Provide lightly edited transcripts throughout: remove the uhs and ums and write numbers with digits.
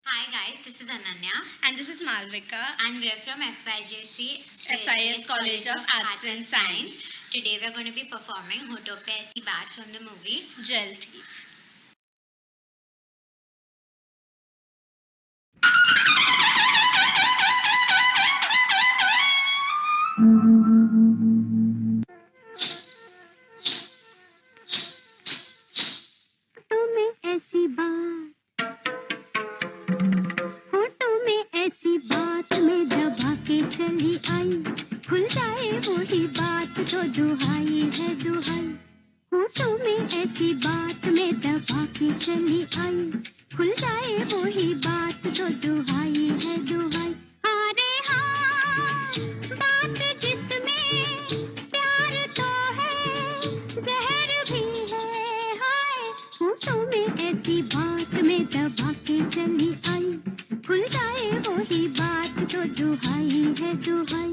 Hi guys, this is Ananya And this is Malvika, and we are from FIJC SIS College of Arts and Science. Today we are going to be performing Hoto Pe Aisi Baat from the movie. Jewel Thief. होठों में ऐसी बात होठों में ऐसी बात में दबा के चली आई खुल जाए वही बात तो दुहाई है दुहाई होठों में ऐसी बात में दबा के चली आई खुल जाए वही बात तो दुहाई है दुहाई अरे हाँ बात जिसमें प्यार तो है जहर भी है हाय होठों में ऐसी बात में दबा के चली आई खुल जाए वही बात तो दुहाई है दुहाई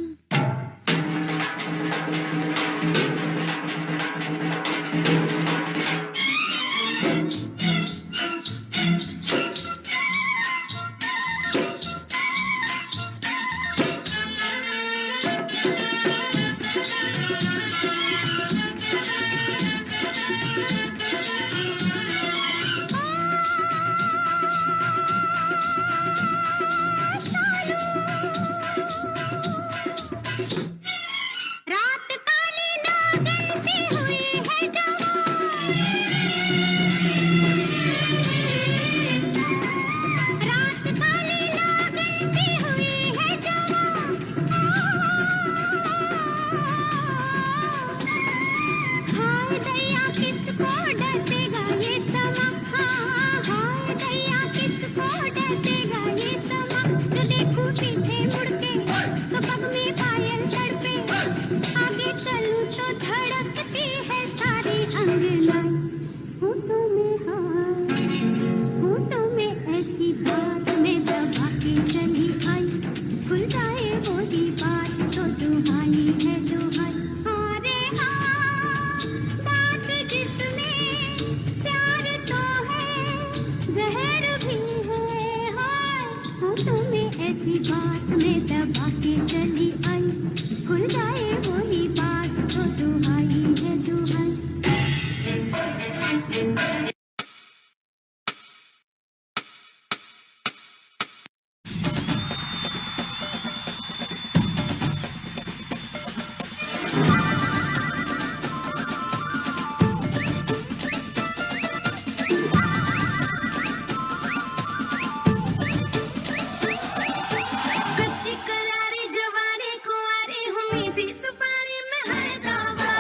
रात काली नागिन सी हुई है जवान रात काली नागिन सी हुई है जवान हाय दैया किसको डसेगा ये समा हाय दैया किसको डसेगा ये समा जो देखूं पीछे मुड़ के तो पग में पायल तड़पे आगे चलूं तो धड़कती है सारी अंगनाई होठों में हाथ होठों में ऐसी बात में दबा के चली आई खुल जाए वही बात तो दुहाई है दुहाई अरे हाँ बात जिसमें प्यार तो है जहर भी है हाय होठों में ऐसी बात में दबा के चली आई खुल जाए वही बात तो दुहाई है दुहाई कच्ची करारी जवानी कुंवारी हूँ मीठी सुपारी में है दावा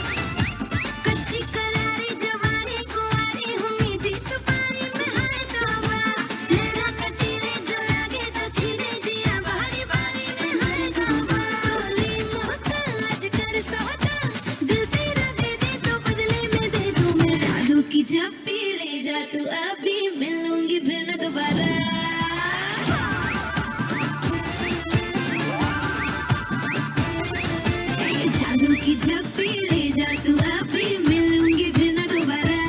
कच्ची करारी जवानी कुंवारी हूँ मीठी सुपारी में है दावा लहरा कटीले जो लागे तो छीने जिया बारी बारी में है दावा बोली मोहता आज कर सोता दिल तेरा दे दे तो बदले में दे दूँ मैं जादू की झप्पी ले जा तू अभी मिलूंगी फिर न दोबारा जादू की झप्पी ले जा तू अभी मिलूंगी फिर न दोबारा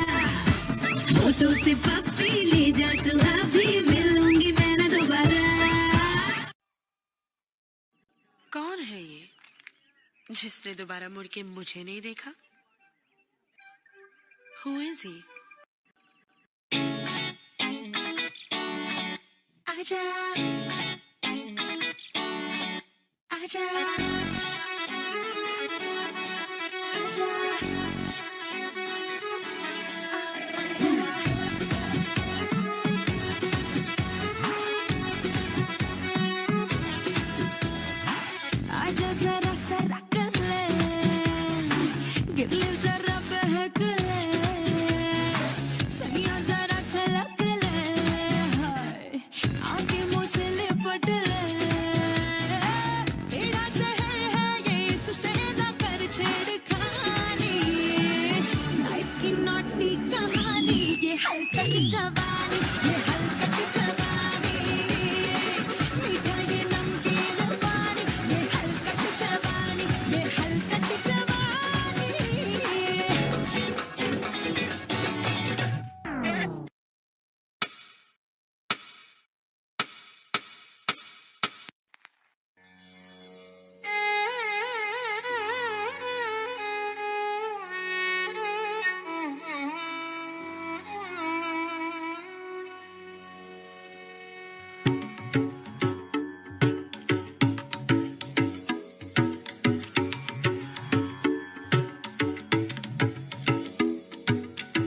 होठों से पप्पी ले जा तू अभी मिलूंगी मैं न दोबारा कौन है ये जिसने दोबारा मुड़ के मुझे नहीं देखा? Who is he? आजा आजा आजा जरा सरा कर ले गिरले जरा बहक ले सैया जरा छलक ले हाय आगे मुँह से लिपट ले तेरा शहर है ये इससे ना कर छेड़खानी नाइट की नॉटी कहानी ये हलकट जवानी ये हलकट जवानी मीठा ये नमकीन पानी ये हलकट जवानी ये हलकट जवानी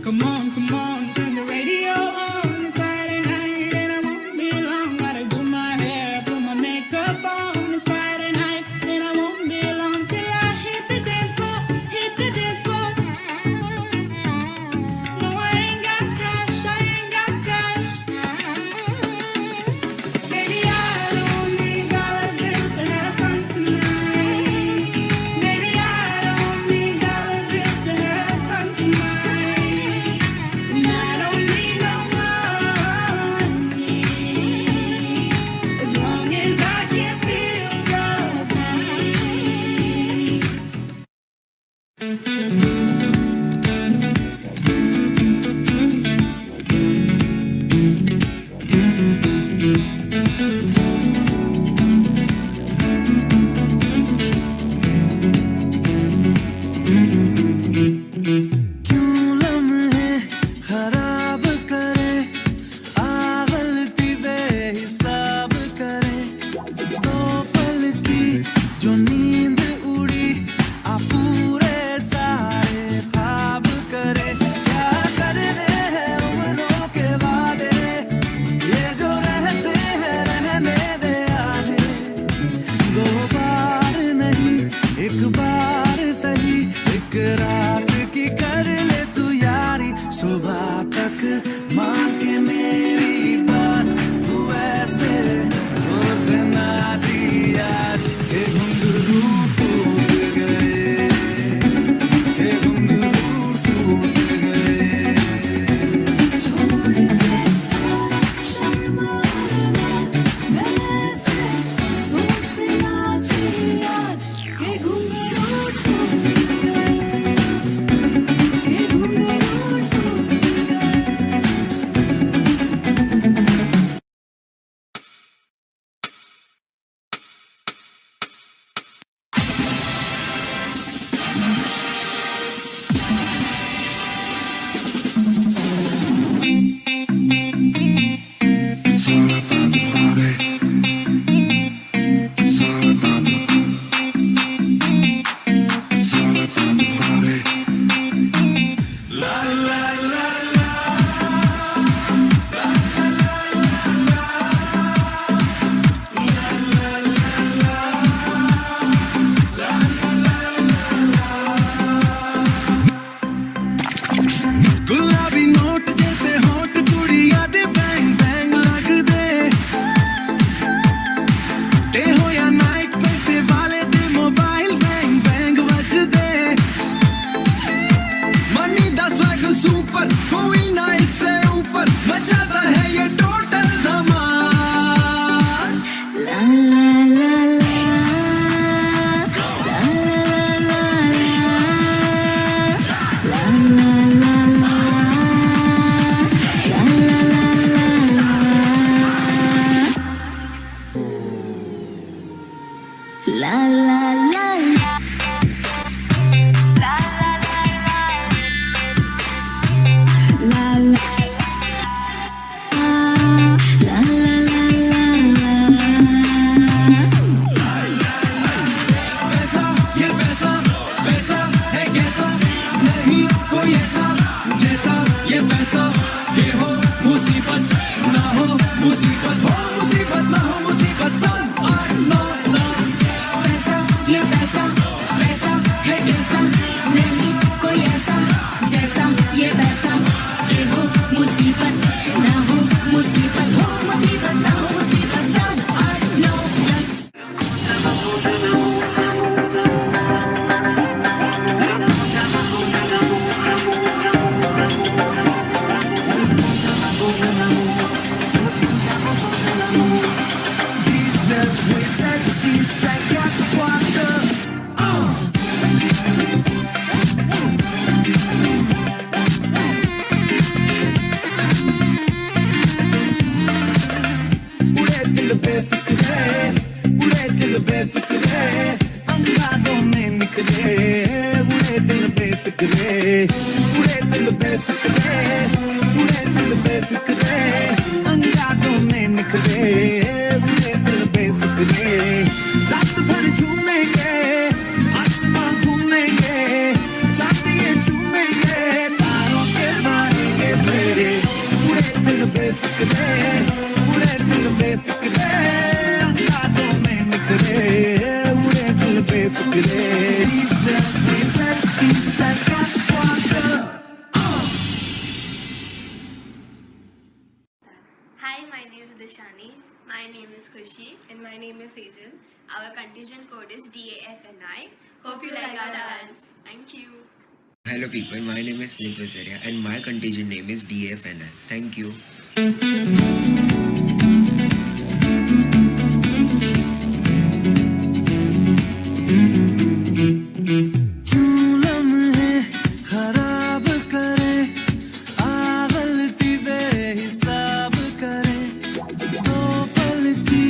Come on, turn the radio on. It's Friday night and I won't be long. Gotta do my hair, put my makeup on. It's Friday night and I won't be long till I hit the dance floor, hit the dance floor. No, I ain't got cash, I ain't got cash. Baby, I don't need all of this to have fun tonight. Baby, I don't need all of this to have fun tonight. And I don't need no money as long as I can feel the pain. क्यों लम्हे खराब करे गलती बेहिसाब करे दो पल की जो नींद उड़ी पूरे सारे ख्वाब करे क्या करने हैं उम्रों के वादे ये जो रहते हैं रहने दे आधे दो बार नहीं एक बार सही एक रात की कर ले तू यारी सुबह तक मान के मेरी बात तू ऐसे जोर से नाची आज ये घुंघरू टूट गए ये घुंघरू टूट गए छोड़ के सारा शर्मा बात मैं से जोर से नाची आज के घुंघरू टूट गए के घुंघरू टूट गए It's all about the party. It's all about the It's all about the party. La la la la. गुलाबी नोट जैसे होठ कुड़िया दे बैंग बैंग लग दे डे हो या नाइट पैसे वाले दे मोबाइल बैंग बैंग बज दे मनी दा स्वैग सुपर कोई ना इससे ऊपर मचाता है ये टोटल धमाल La la la la la la la la la la la la la la पैसा ये पैसा पैसा है कैसा नहीं कोई ऐसा जैसा ये पैसा ये हो मुसीबत ना हो मुसीबत हो मुसीबत ना हो मुसीबत 7 8 9 10 पैसा ये पैसा पैसा है कैसा नहीं कोई ऐसा जैसा ये पैसा ये हो मुसीबत ना हो मुसीबत हो मुसीबत ना हो मुसीबत 7 8 9 10 These nuts with ecstasy strike out the water. उड़े दिल बेफिक्रे उड़े दिल बेफिक्रे अंगारों में निकले उड़े दिल बेफिक्रे उड़े दिल बेफिक्रे उड़े दिल बेफिक्रे अंगारों में निकले उड़े दिल बेफिक्रे रात भर झूमेंगे आसमां घूमेंगे चांद ये झूमेंगे तारों के बाहर बिखरे उड़े दिल बेफिक्रे यादों में निखरे उड़े दिल Befikre Hi, my name is Dishani. My name is Khushi. And my name is Sejal. Our contingent code is DAFNI. Hope you like our dance. Thank you. Hello people, my name is Smith Vasaria and my contingent name is DFNI. Thank you. क्यों लम्हे खराब करे आ गलती बेहिसाब करे दो पल की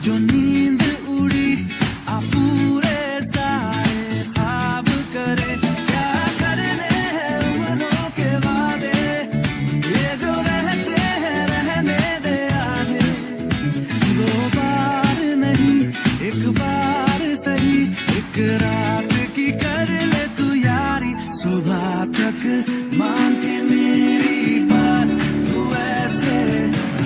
जो नींद उड़ी आ पूरे सारे ख्वाब करे क्या करने हैं उम्रों के वादे ये जो रहते हैं रहने दे आगे दो बार नहीं एक बार सही एक रात की कर ले तू यारी सुबह तक मान के मेरी बात तू ऐसे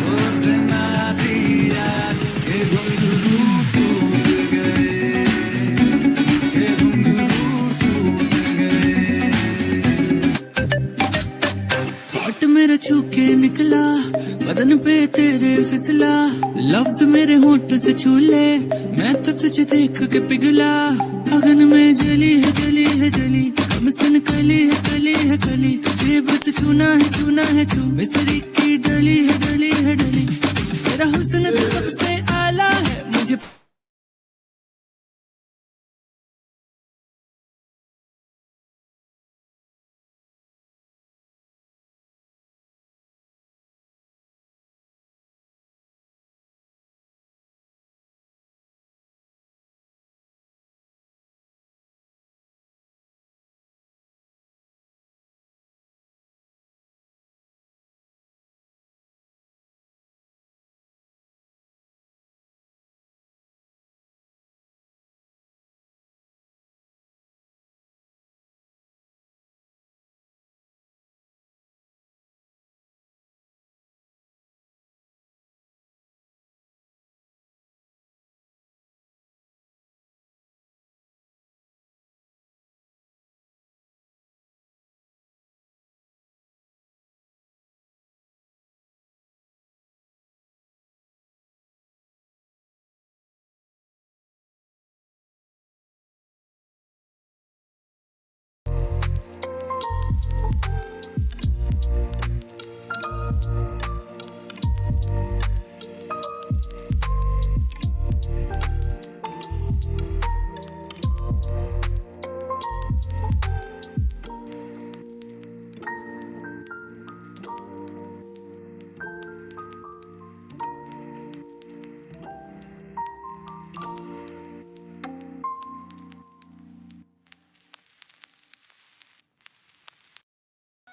रोज ना जी आज ये घुंघरू टूट गए ये घुंघरू टूट गए हॉट मेरा छू के निकला बदन पे तेरे फिसला लफ्ज मेरे होंठ से छू ले मैं तो तुझे देख के पिघला अगन में जली है जली है जली हम सन कली है कली तुझे बस छूना है छू मिसरी की डली है डली तेरा हुस्न तो सबसे आला है मुझे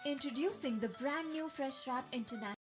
Introducing the brand new Fresh Wrap International.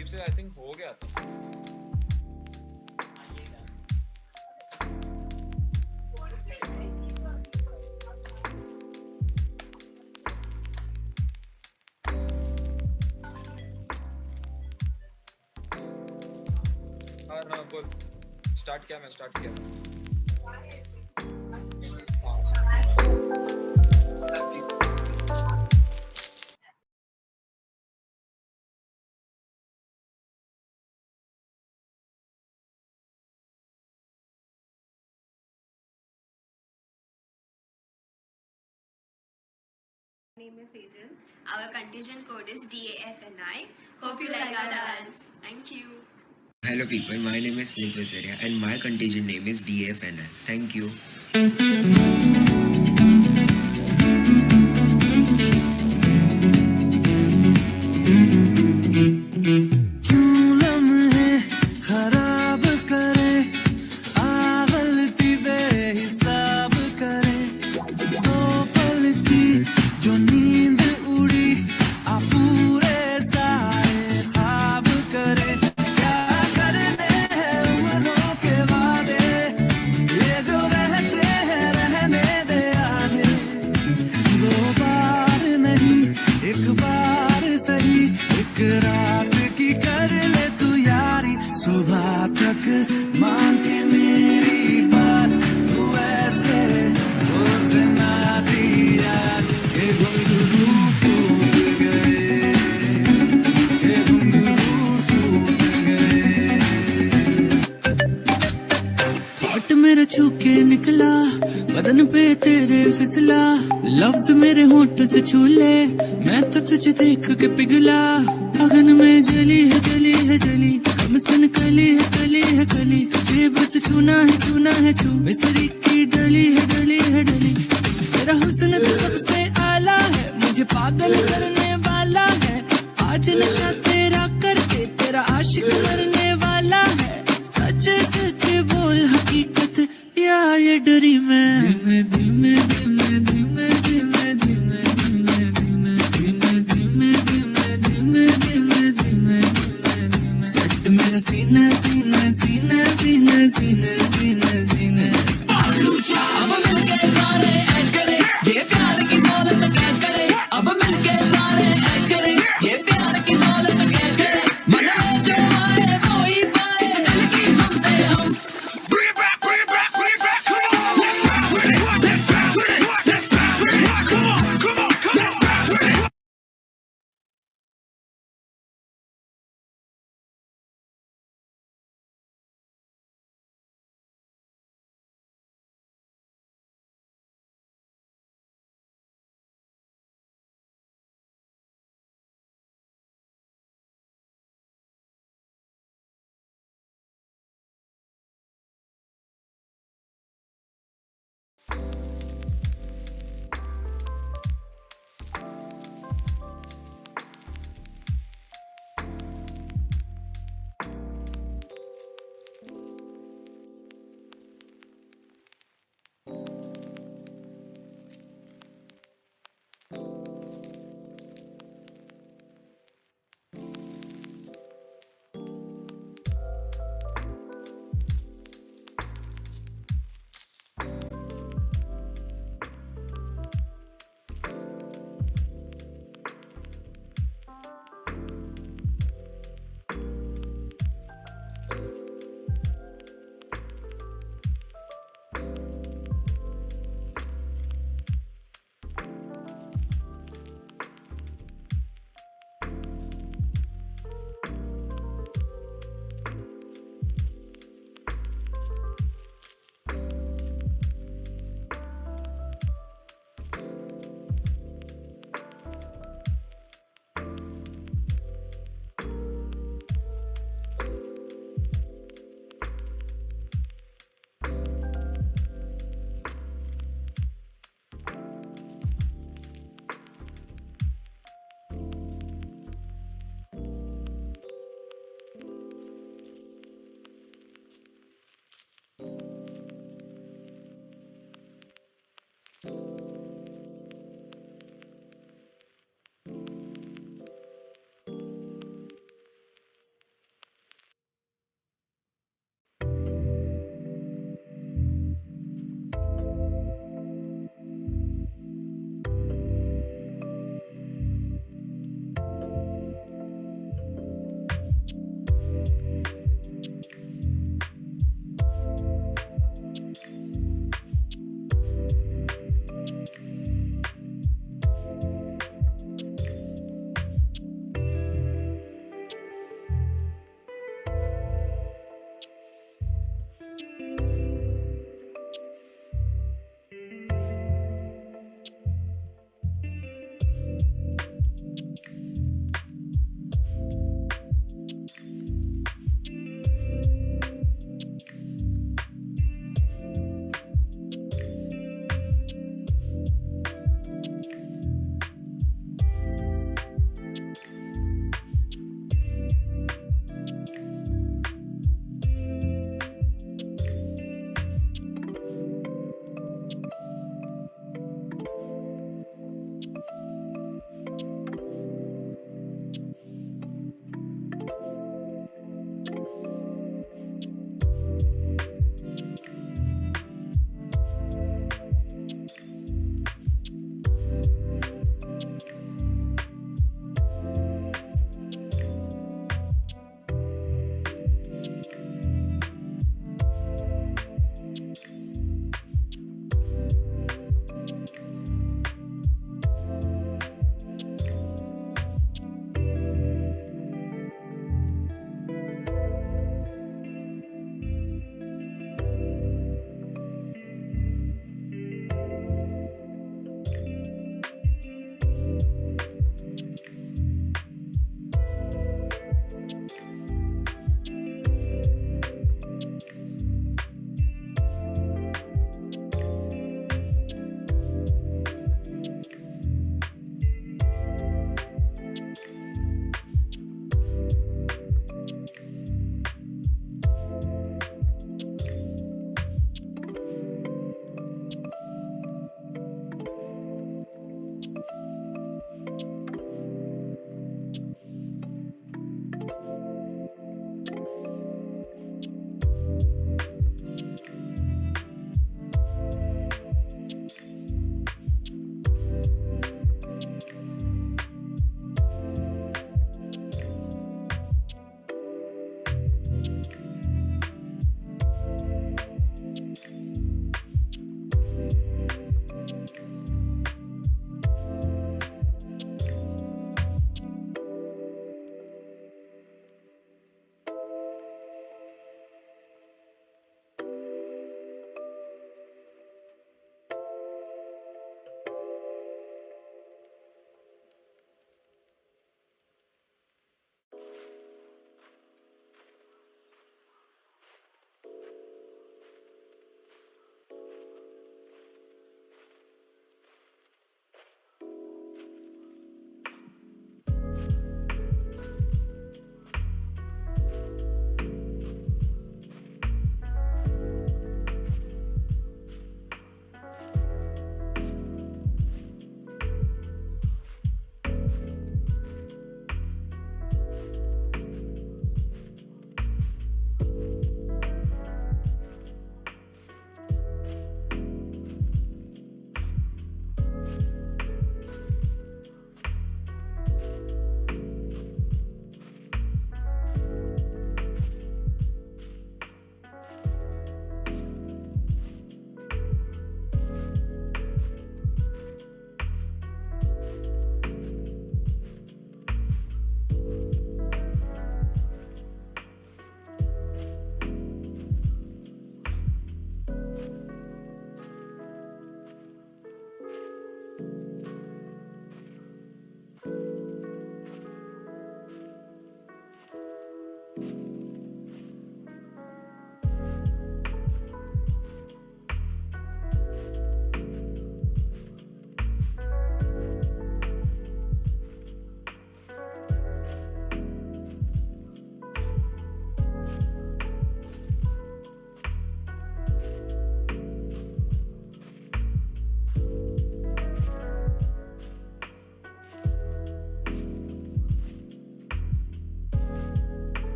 नसीब से आई थिंक हो गया था. हाँ ना बोल. स्टार्ट किया मैं स्टार्ट किया. My name is Aeon. Our contingent code is DAFNI. Hope you like our dance. Thank you. Hello people, my name is Smith Vasaria and my contingent name is DFNI. Thank you. क्यों लम्हे खराब करे, आ गलती बेहिसाब करे, दो पल की जो नींद उड़ी, आ पूरे सारे ख्वाब करे. क्या करने हैं उम्रों के वादे, ये जो रहते हैं रहने दे आधे. दो बार नहीं एक बार सही, एक रात की कर ले तू यारी. सुबह तक मान के मेरी बात, तू ऐसे जोर से नाची आज के घुंघरू टूट गए, के घुंघरू टूट गए. हार्ट मेरा छू के निकला, बदन पे तेरे फिसला, लफ्ज मेरे होंठ से छू ले, मैं तो तुझे देख के पिघला. अगन में जली है जली है जली, कम सन कली है कली, तुझे बस छूना है छू, मिसरी की डली है डली. तेरा हुस्न तो सबसे आला है, मुझे पागल करने वाला है. आज नशा तेरा करके तेरा आशिक मरने वाला है. सच सच बोल हकीकत या ये डरी मैं. धीमे धीमे धीमे धीमे धीमे धीमे धीमे धीमे धीमे धीमे धीमे धीमे धीमे धीमे सट मेरा सीना सीना सीना सीना सीना सीना सीना. अब मिलके सारे ऐश करें, ये प्यार की दौलत कैश करें. अब मिलके सारे ऐश करें, ये प्यार की दौलत कैश करें. मन में जो आए वो ही पाए, दिल की सुनते हम. Bring it back, bring it back, bring it back. Come on, let's bounce it. Let's bounce it. Let's bounce it. Come on, come on, come on, bounce it.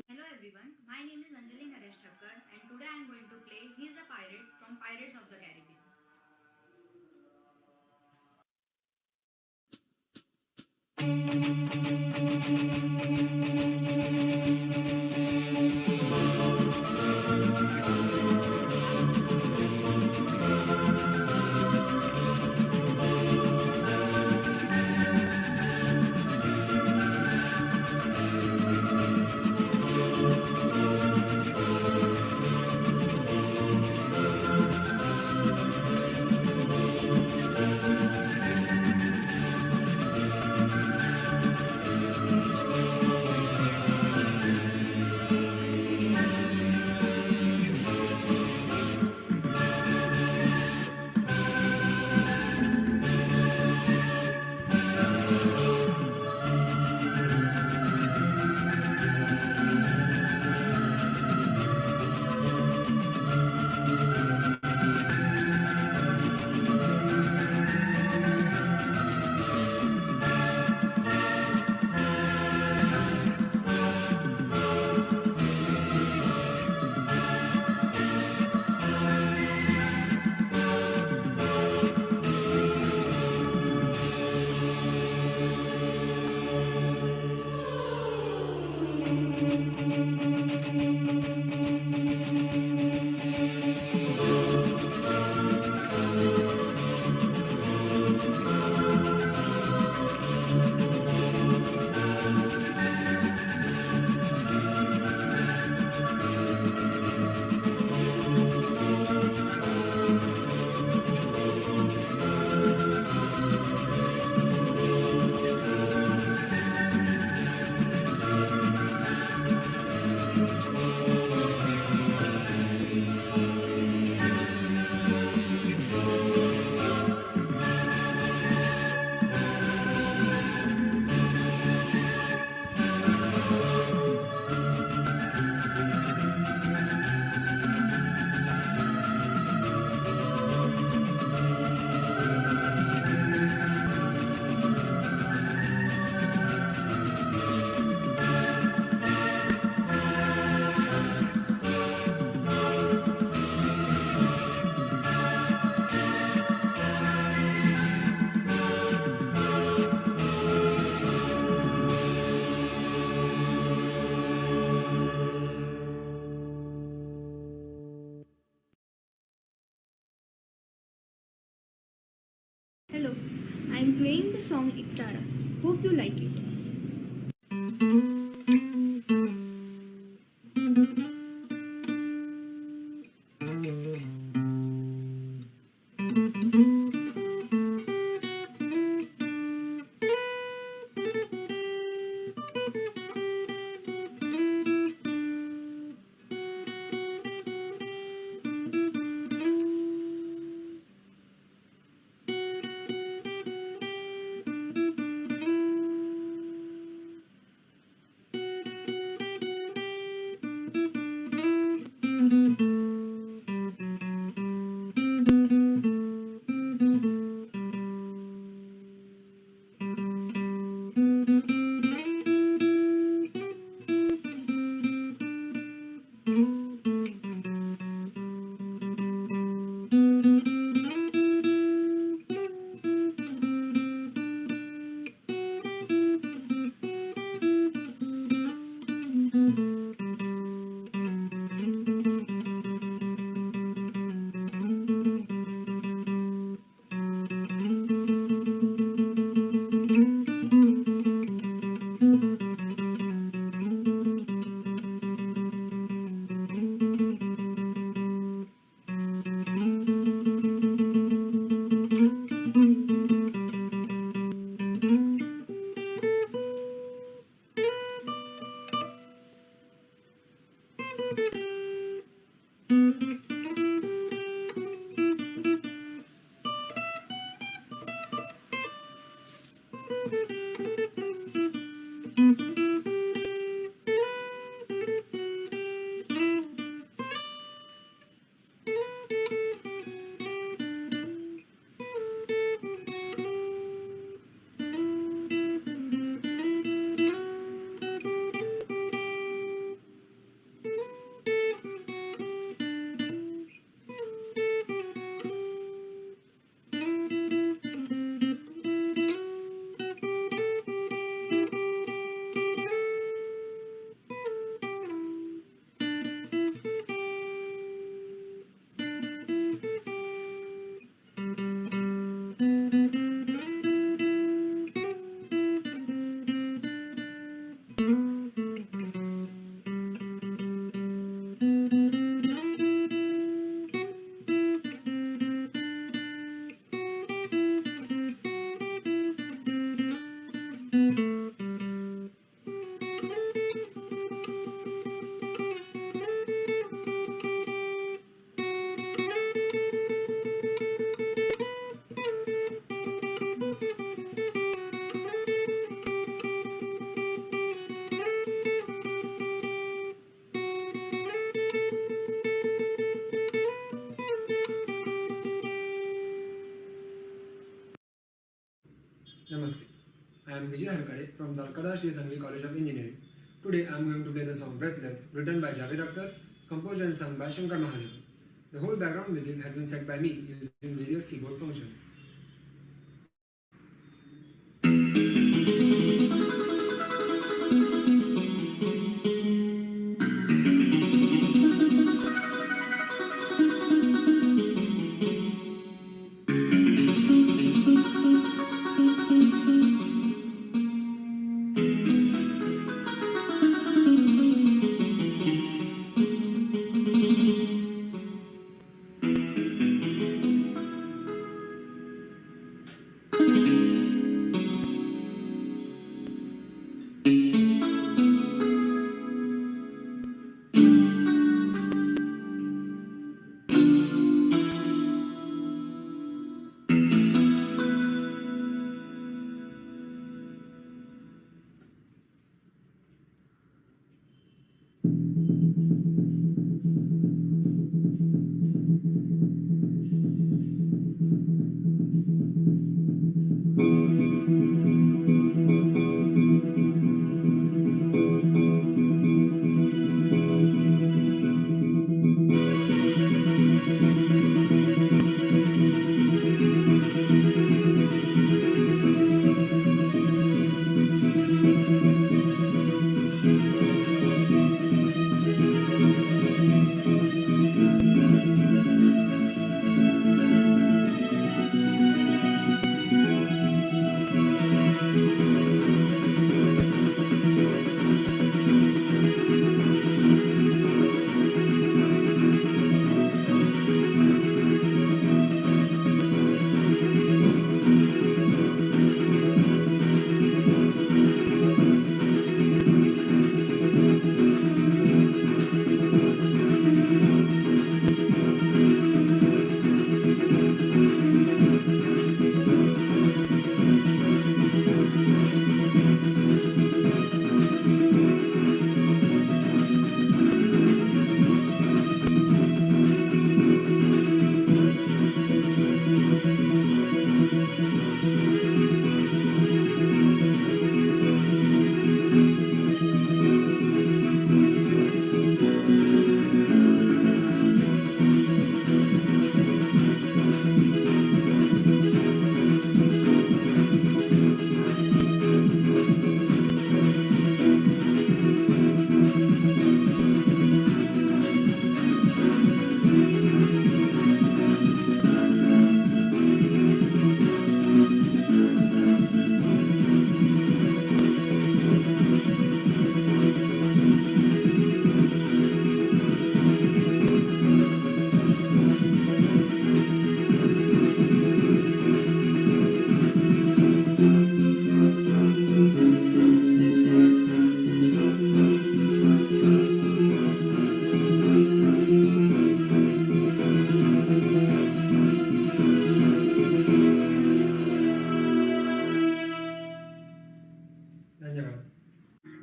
Hello everyone, my name is Anjali Naresh Thakkar and today I am going to play He's a Pirate from Pirates of the Caribbean. Hello, I'm playing the song Iktara. Hope you like it. Namaste. I am Vijay Harkare from the Arkadash Assembly College of Engineering. Today I am going to play the song Breathless, written by Javed Akhtar, composed and sung by Shankar Mahadevan. The whole background music has been set by me using various keyboard functions.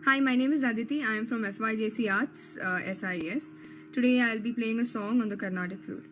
Hi, my name is Aditi. I am from FYJC Arts, SIS. Today I'll be playing a song on the Carnatic flute.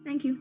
Thank you.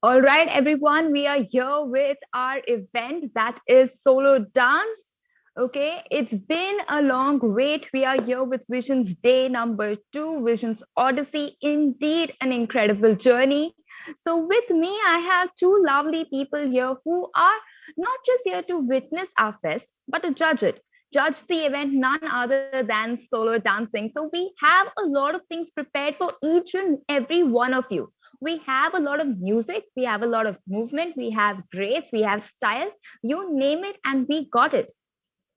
All right, everyone, we are here with our event that is solo dance. Okay, it's been a long wait. We are here with Visions Day number 2, Visions Odyssey. Indeed, an incredible journey. So, with me, I have two lovely people here who are not just here to witness our fest, but to judge it. Judge the event, none other than solo dancing. So, we have a lot of things prepared for each and every one of you. We have a lot of music, we have a lot of movement, we have grace, we have style, you name it, and we got it.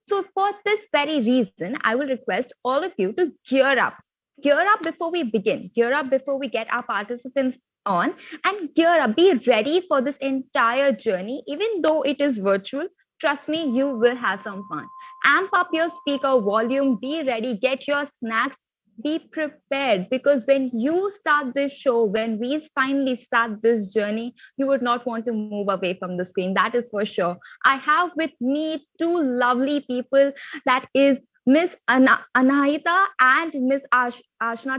So, for this very reason, I will request all of you to gear up. Gear up before we begin, gear up before we get our participants on, and gear up. Be ready for this entire journey, even though it is virtual. Trust me, you will have some fun. Amp up your speaker volume, be ready, get your snacks, be prepared, because when you start this show, when we finally start this journey, you would not want to move away from the screen. That is for sure. I have with me two lovely people, that is Miss Anahita and Miss Ashna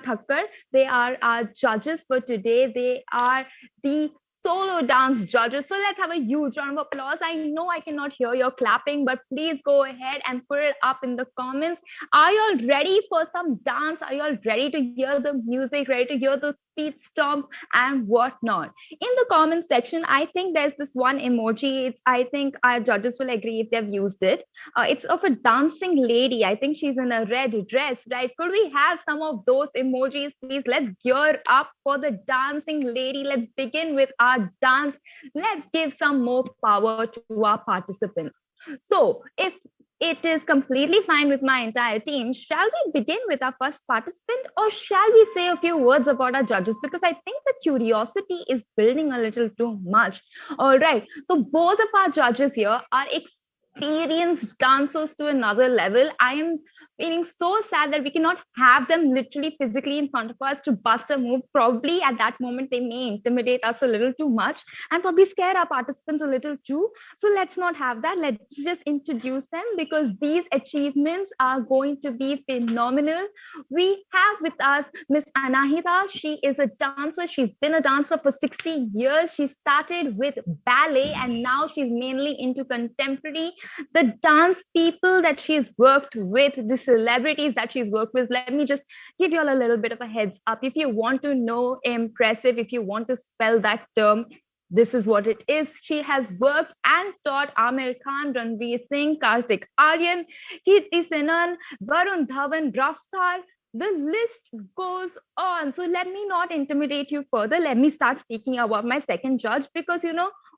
Thakkar. They are our judges for today. They are the solo dance judges. So let's have a huge round of applause. I know I cannot hear your clapping, but please go ahead and put it up in the comments. Are you all ready for some dance? Are you all ready to hear the music, ready to hear the speed stomp and whatnot? In the comment section, I think there's this one emoji. I think our judges will agree if they've used it. It's of a dancing lady. I think she's in a red dress, right? Could we have some of those emojis, please? Let's gear up for the dancing lady. Let's begin with our dance. Let's give some more power to our participants. So, if it is completely fine with my entire team, shall we begin with our first participant, or shall we say a few words about our judges? Because I think the curiosity is building a little too much. All right. So, both of our judges here are experienced dancers to another level. I am feeling so sad that we cannot have them literally physically in front of us to bust a move. Probably at that moment, they may intimidate us a little too much and probably scare our participants a little too. So let's not have that. Let's just introduce them, because these achievements are going to be phenomenal. We have with us Miss Anahita. She is a dancer. She's been a dancer for 16 years. She started with ballet and now she's mainly into contemporary. The dance people that she's worked with, the celebrities that she's worked with, let me just give you all a little bit of a heads up. If you want to know impressive, if you want to spell that term, this is what it is. She has worked and taught Amir Khan, Ranveer Singh, Kartik Aryan, Kirti Senan, Varun Dhawan, Raftar. The list goes on. So let me not intimidate you further. Let me start speaking about my second judge, because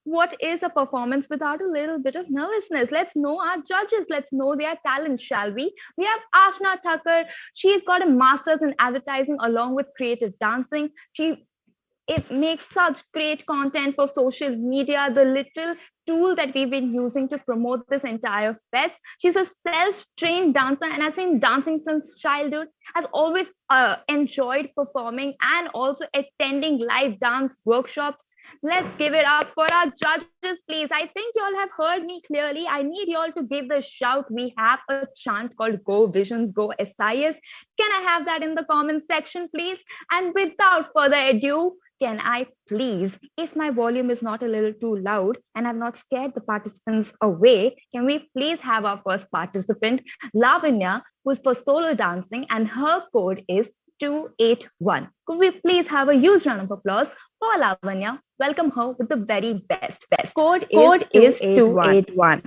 what is a performance without a little bit of nervousness? Let's know our judges. Let's know their talents, shall we? We have Ashna Thakkar. She's got a master's in advertising along with creative dancing. It makes such great content for social media, the little tool that we've been using to promote this entire fest. She's a self-trained dancer and has been dancing since childhood, has always enjoyed performing and also attending live dance workshops. Let's give it up for our judges, please. I think you all have heard me clearly. I need you all to give the shout. We have a chant called Go Visions, Go SIS. Can I have that in the comment section, please? And without further ado, can I please, if my volume is not a little too loud and I've not scared the participants away, can we please have our first participant, Lavanya, who's for solo dancing, and her code is 281. Could we please have a huge round of applause for Lavanya? Welcome her with the very best. Code is 281.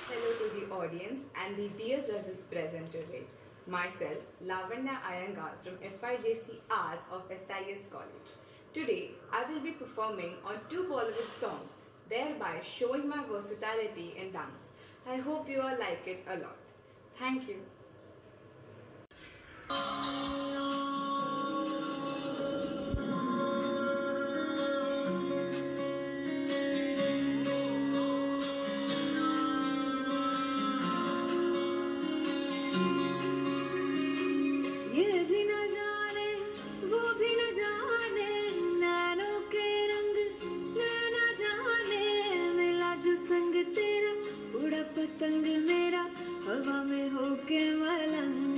Hello to the audience and the dear judges present today. Myself, Lavanya Iyengar from FIJC Arts of SIS College. Today, I will be performing on 2 Bollywood songs, thereby showing my versatility in dance. I hope you all like it a lot. Thank you. ये भी न जाने वो भी न जाने नैनों के रंग नैना जाने मिला जो संग तेरा उड़ा पतंग मेरा हवा में होके मलंग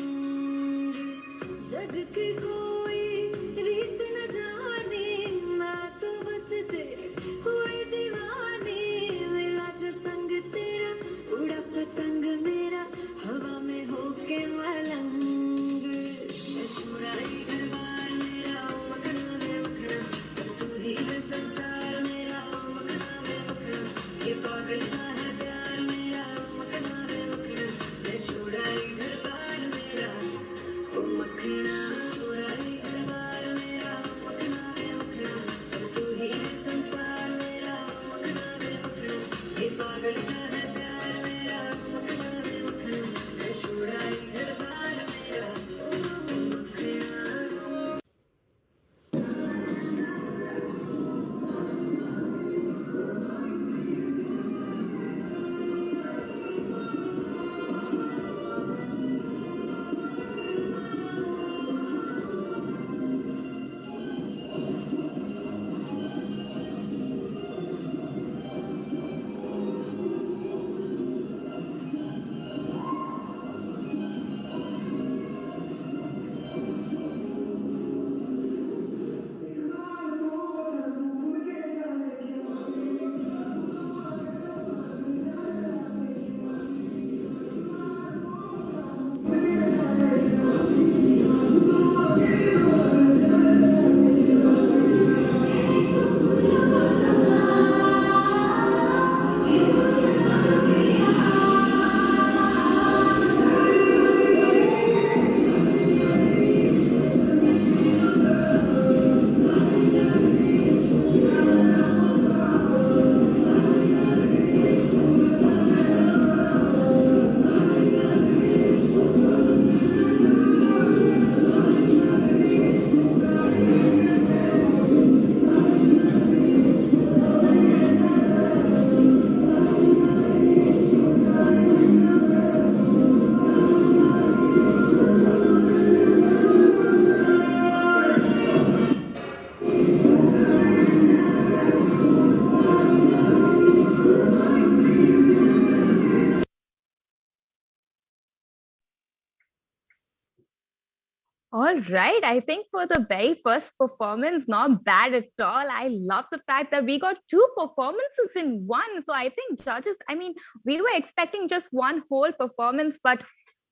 All right. I think for the very first performance, not bad at all. I love the fact that we got two performances in one. So I think judges, I mean, we were expecting just one whole performance, but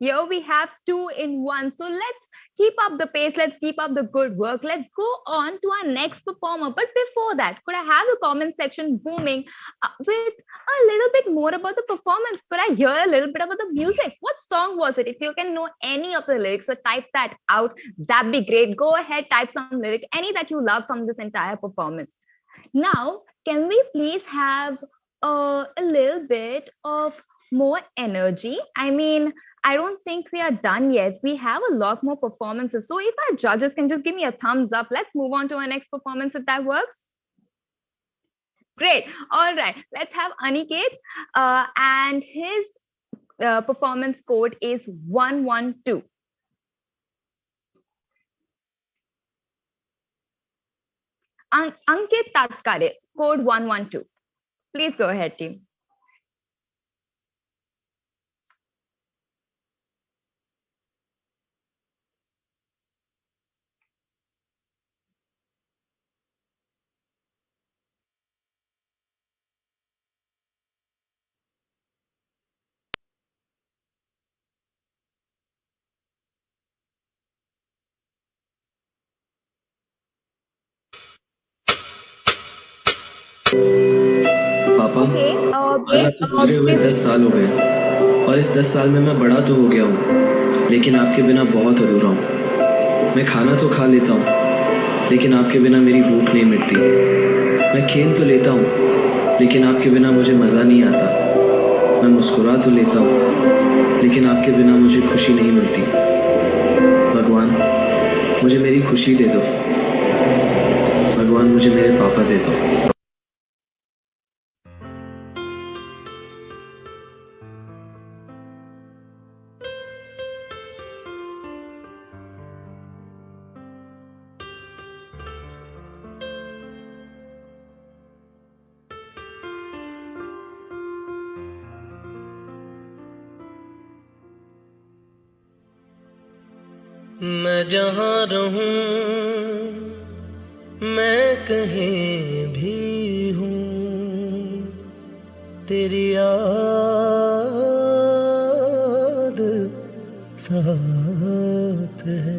here we have two in one. So let's keep up the pace. Let's keep up the good work. Let's go on to our next performer. But before that, could I have the comment section booming with a little bit more about the performance? Could I hear a little bit about the music? What song was it? If you can know any of the lyrics or type that out, that'd be great. Go ahead, type some lyric, any that you love from this entire performance. Now, can we please have a little bit of more energy? I mean, I don't think we are done yet. We have a lot more performances. So if our judges can just give me a thumbs up, let's move on to our next performance if that works. Great. All right. Let's have Aniket. And his performance code is 112. Ankit Tatkare, code 112. Please go ahead, team. पापा आज आपके गुजरे हुए 10 साल हो गए और इस 10 साल में मैं बड़ा तो हो गया हूँ, लेकिन आपके बिना बहुत अधूरा हूँ। मैं खाना तो खा लेता हूँ, लेकिन आपके बिना मेरी भूख नहीं मिटती। मैं खेल तो लेता हूँ, लेकिन आपके बिना मुझे मज़ा नहीं आता। मैं मुस्कुरा तो लेता हूँ, लेकिन आपके बिना मुझे खुशी नहीं मिलती। भगवान मुझे मेरी खुशी दे दो, भगवान मुझे मेरे पापा दे दो। मैं जहाँ रहूं, मैं कहीं भी हूँ, तेरी याद साथ है।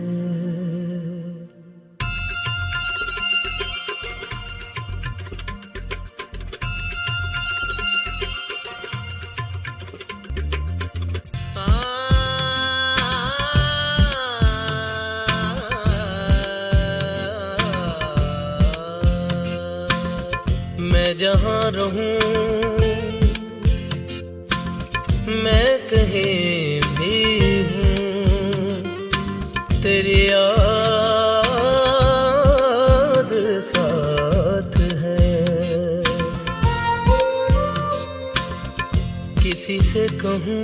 मैं जहाँ रहूं, मैं कहीं भी हूँ, तेरी याद साथ है। किसी से कहूँ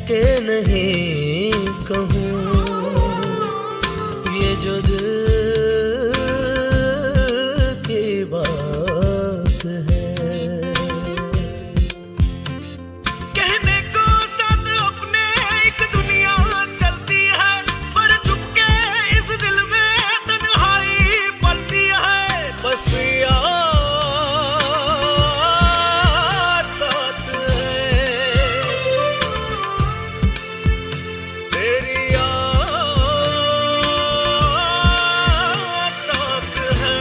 कि नहीं कहूँ, ये जो दिल बात है। कहने को साथ अपने एक दुनिया चलती है, पर चुपके इस दिल में तन्हाई पलती है। बस याद साथ है, तेरी याद साथ है।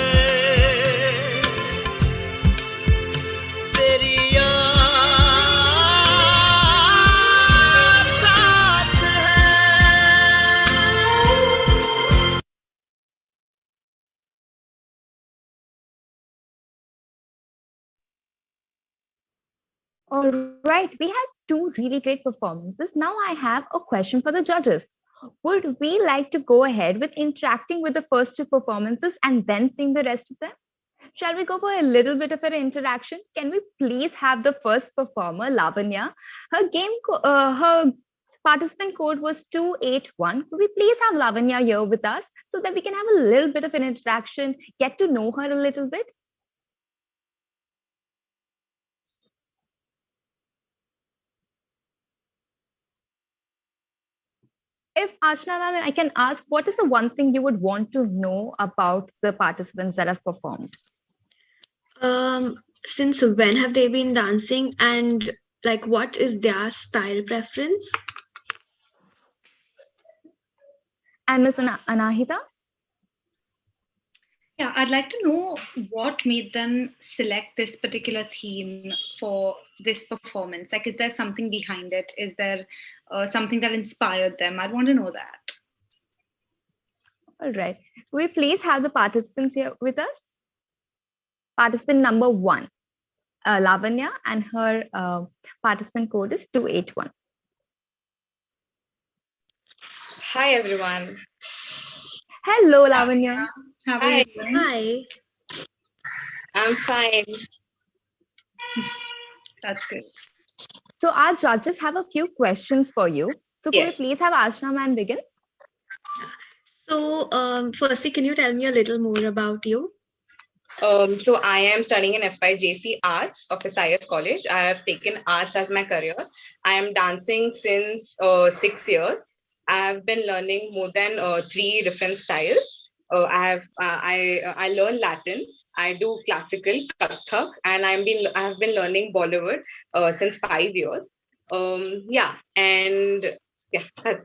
All right, we had two really great performances. Now I have a question for the judges. Would we like to go ahead with interacting with the first two performances and then seeing the rest of them? Shall we go for a little bit of an interaction? Can we please have the first performer, Lavanya? Her participant code was 281. Could we please have Lavanya here with us so that we can have a little bit of an interaction, get to know her a little bit? If Ashna ma'am, I can ask, what is the one thing you would want to know about the participants that have performed? Since when have they been dancing and like what is their style preference? And Miss Anahita? Yeah, I'd like to know what made them select this particular theme for this performance. Like, is there something behind it? Is there something that inspired them? I'd want to know that. All right. Will we please have the participants here with us? Participant number 1, Lavanya, and her participant code is 281. Hi everyone. Hello, Lavanya. How are you doing? Hi. I'm fine. That's good. So our judges have a few questions for you. So could we please have Ashna ma'am begin? So, firstly, can you tell me a little more about you? So I am studying in FIJC Arts of SIS College. I have taken arts as my career. I am dancing since 6 years. I have been learning more than 3 different styles. I learn Latin. I do classical Kathak, and I have been learning Bollywood since 5 years. That's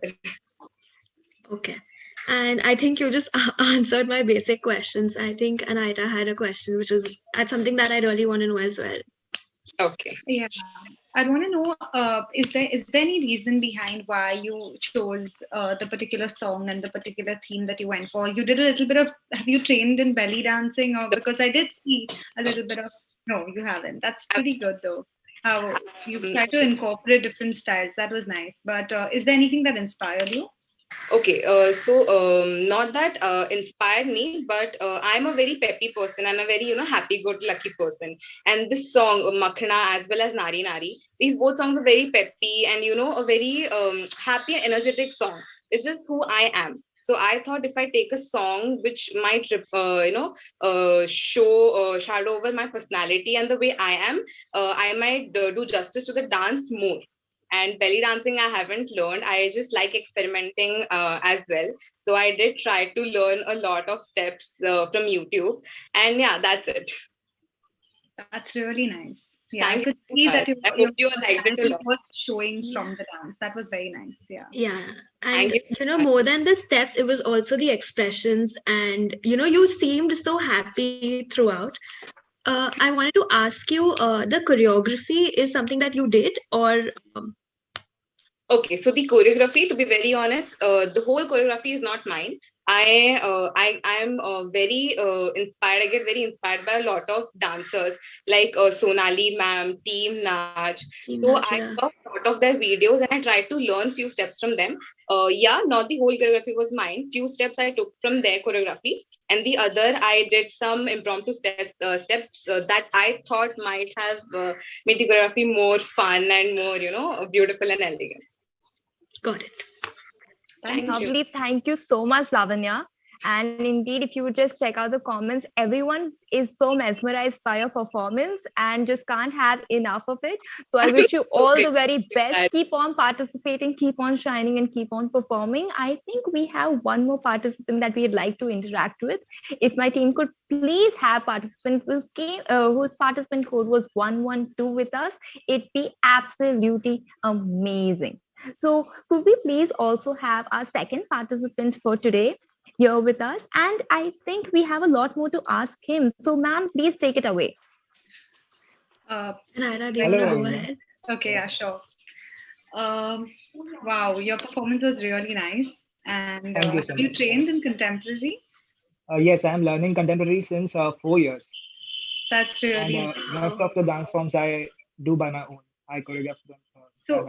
it. Okay. And I think you just answered my basic questions. I think Anaita had a question, which was something that I really want to know as well. Okay. Yeah. I'd want to know, is there any reason behind why you chose the particular song and the particular theme that you went for? You did a little bit of, have you trained in belly dancing? Or because I did see a little bit of, no, you haven't. That's pretty good though. How you try to incorporate different styles. That was nice. But is there anything that inspired you? Okay, not that inspired me, but I'm a very peppy person and a very, happy-go-lucky person. And this song, Makhna, as well as Nari Nari, these both songs are very peppy and, a very happy and energetic song. It's just who I am. So I thought if I take a song which might, shadow over my personality and the way I am, I might do justice to the dance more. And belly dancing I haven't learned. I just like experimenting as well. So I did try to learn a lot of steps from YouTube. And yeah, that's it. That's really nice. Yeah, Thanks I could see that I hope you liked it a lot. was showing from the dance. That was very nice. Yeah. Yeah. And more than the steps, it was also the expressions. And, you seemed so happy throughout. I wanted to ask you, the choreography is something that you did or... Okay, so the choreography, to be very honest, the whole choreography is not mine. I am very inspired. I get very inspired by a lot of dancers like Sonali ma'am, Team Naj. I saw a lot of their videos and I tried to learn few steps from them. Not the whole choreography was mine. Few steps I took from their choreography, and the other I did some impromptu steps that I thought might have made the choreography more fun and more, beautiful and elegant. Got it. Thank you. Thank you so much, Lavanya. And indeed, if you would just check out the comments, everyone is so mesmerized by your performance and just can't have enough of it. So I wish you all the very best. Keep on participating, keep on shining, and keep on performing. I think we have one more participant that we'd like to interact with. If my team could please have participant whose participant code was 112 with us, it'd be absolutely amazing. So could we please also have our second participant for today here with us? And I think we have a lot more to ask him. So ma'am, please take it away. Naira, do you want to go ahead? Okay, yeah, sure. Wow, your performance was really nice. And Thank you so have you much. trained in contemporary? Yes, I am learning contemporary since 4 years. That's really And most of the dance forms I do by my own. I choreograph them. So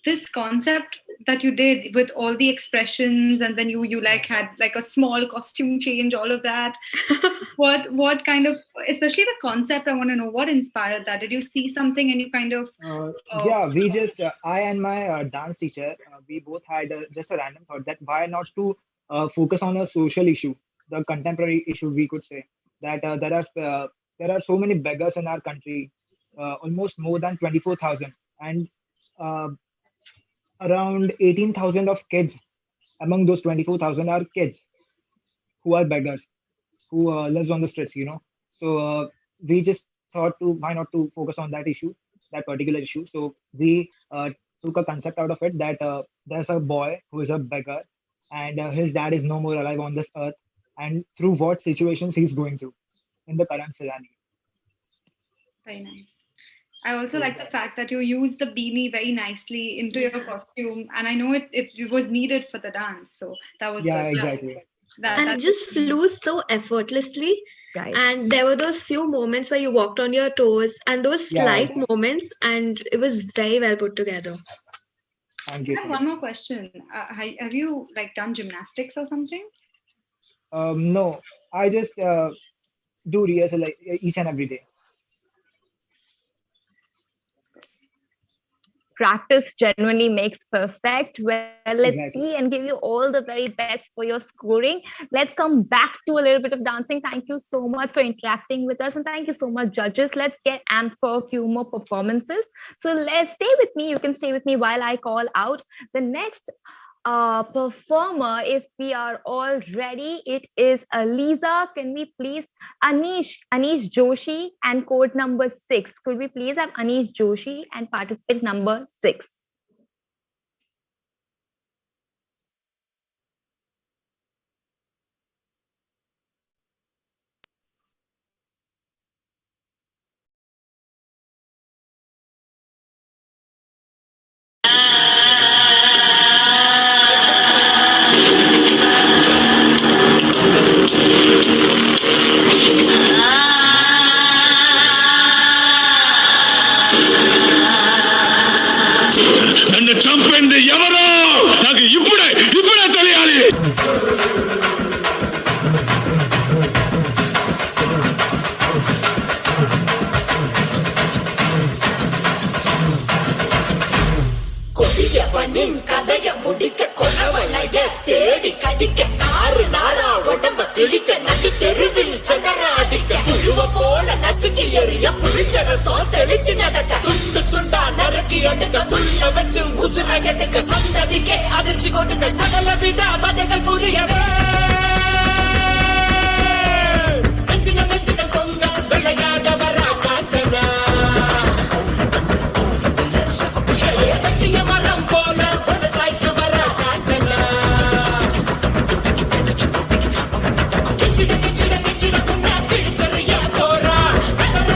this concept that you did with all the expressions, and then you like had like a small costume change, all of that. what kind of, especially the concept, I want to know what inspired that. Did you see something and you kind of? Yeah, we just I and my dance teacher, we both had just a random thought that why not to focus on a social issue, the contemporary issue, we could say that there are so many beggars in our country, almost more than 24,000, and around 18,000 of kids among those 24,000 are kids who are beggars, who lives on the streets, you know. So we just thought to why not to focus on that issue, that particular issue. So we took a concept out of it that there's a boy who is a beggar, and his dad is no more alive on this earth, and through what situations he's going through in the current scenario. Very nice. I also like the fact that you used the beanie very nicely into your costume, and I know it was needed for the dance, so that was Yeah, good. exactly. And it just flew so effortlessly. Right. And there were those few moments where you walked on your toes and those Yeah, slight moments, and it was very well put together. Thank I you. have one more question. Have you like done gymnastics or something? No, I just do rehearsal like each and every day. Practice genuinely makes perfect. Well, let's Exactly. see and give you all the very best for your scoring. Let's come back to a little bit of dancing. Thank you so much for interacting with us, and thank you so much, judges. Let's get amped for a few more performances. So let's stay with me. You can stay with me while I call out the next performer. If we are all ready, it is Aliza. Can we please Anish Joshi and code number 6? Could we please have Anish Joshi and participant number 6? నన్ను చంపింది ఎవరో నాకు ఇప్పుడే తెలియాలి. கொடியவனின் கதைய முடிக்க கொலவளைய தேடி கடிக்க ஆறு நாரா உடம்ப கிழிக்க நடு தெருவில் சதராடிக்க புழுவ போல நசுக்கி எறிய புளிச்சரத்தோ தெளிச்சு நடக்க துண்டு துண்டா நறுக்கி எடுக்க துள்ள வச்சு உசுர எடுக்க சந்ததிக்கே அதிர்ச்சி கொடுக்க சகல வித வதைகள் புரியவே வெஞ்சின பொங்க விளையாட வரா காஞ்சனா வெட்டிய மரம் போல ஒரு சாய்க்கு வரா காஞ்சனா கிச்சிட உன்ன கிழிச்சறிய போறா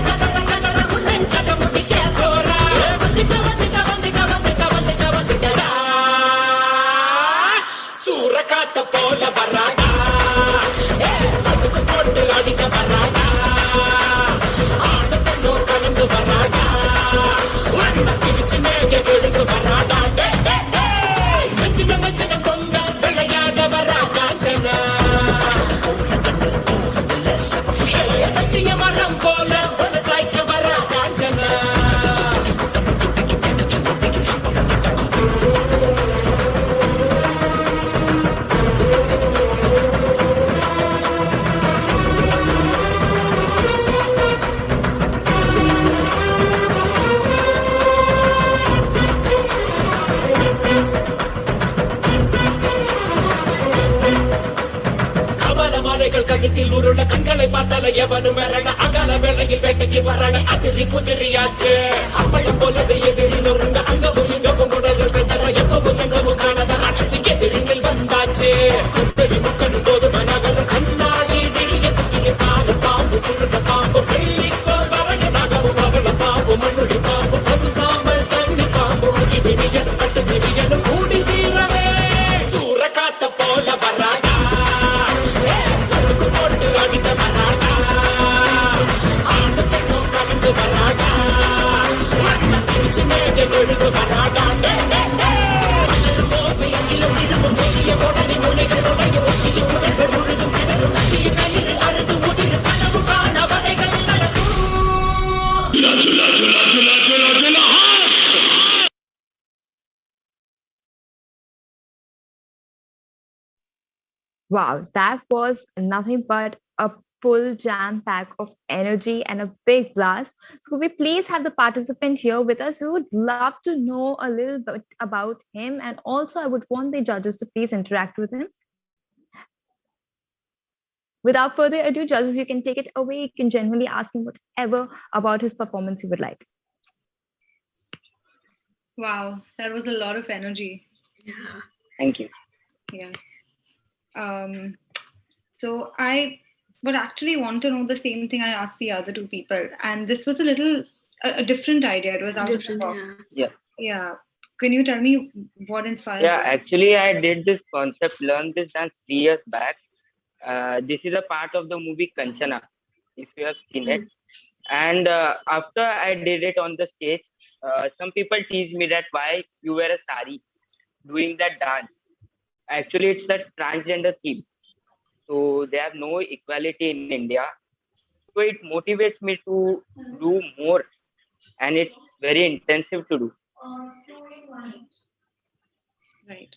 கதற உன்னன் கதை முடிக்க போறா வந்துட்டா சூற காத்த போல வராடா சதுக்கு போட்டு அடிக்க வராடா ஆடு பெண்ணோ கலந்து வராடா வண்ண கிழிச்சு மேக விழுந்து வராடா வெஞ்சின பொங்க விளையாட வரா காஞ்சனா வெட்டிய மரம் போல ஒரு சாய்க்கு வரா காஞ்சனா மலைகள் கழுத்தில் உருள கண்களை பார்த்தால எவனும் வரல அகல வேளையில் வேட்டைக்கு வரல அதிரி புதிரியாச்சு அப்பளம் போலவே எதிரி நொறுங்க அங்கவும் இங்கவும் உடல்கள் செஞ்சற எப்பவும் எங்கவும் காணாத ராட்சசி எதிரில் வந்தாச்சு குப்பெரி முக்கனு போது மனகரும் கண்ணாடி விழிய குட்டிய சாறு பாம்பு சுருட்ட பாம்பு வெள்ளி போல் வரடு நகவும் அவள பாம்பு மண்ணுடி பாம்பு பசு சாம்பல் தண்ணி பாம்பு விரியன் கட்டு விரியன் கூடி சீரவே சூற காத்த போல வராடா போட்டு அடித்த வராடா ஆண்டு பெண்ணோ கலந்து வராடா வண்ண கிழிச்சு மேக விழுந்து வராடா மோசையிலும் திரும்பும் பெரிய உடனே முனைகள் உடைய ஒட்டிய உடல்கள் முழுதும் சிலரும் கட்டிய கயிறு அறுது உதிர் கனவு காண வரைகள் நடக்கும் Wow, that was nothing but a full jam pack of energy and a big blast. So could we please have the participant here with us? We would love to know a little bit about him, and also I would want the judges to please interact with him. Without further ado, judges, you can take it away. You can generally ask him whatever about his performance you would like. Wow, that was a lot of energy. Thank you. Yes. So I would actually want to know the same thing I asked the other two people, and this was a different idea. It was out of the box. Yeah. Yeah. Can you tell me what inspired Yeah, you? actually, I did this concept, learned this dance 3 years back. This is a part of the movie Kanchana, if you have seen it. And after I did it on the stage, some people teased me that why you wear a sari doing that dance. Actually, it's a transgender theme. So they have no equality in India. So it motivates me to do more. And it's very intensive to do. Right.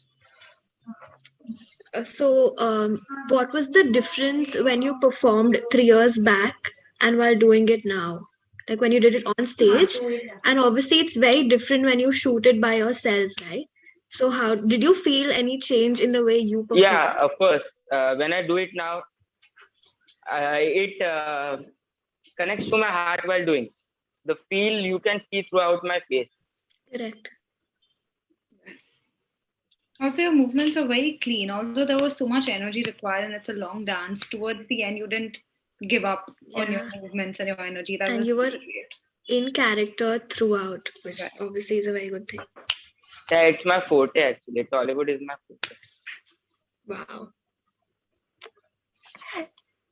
What was the difference when you performed 3 years back and while doing it now? Like when you did it on stage, and obviously it's very different when you shoot it by yourself, right? So how did you feel any change in the way you performed? Yeah, of course. When I do it now, it connects to my heart while doing. The feel you can see throughout my face. Correct. Yes. Also, your movements are very clean. Although there was so much energy required and it's a long dance, towards the end, you didn't give up on your movements and your energy. That And was you were really great. in character throughout, which obviously is a very good thing. Yeah, it's my forte actually. Tollywood is my forte. Wow.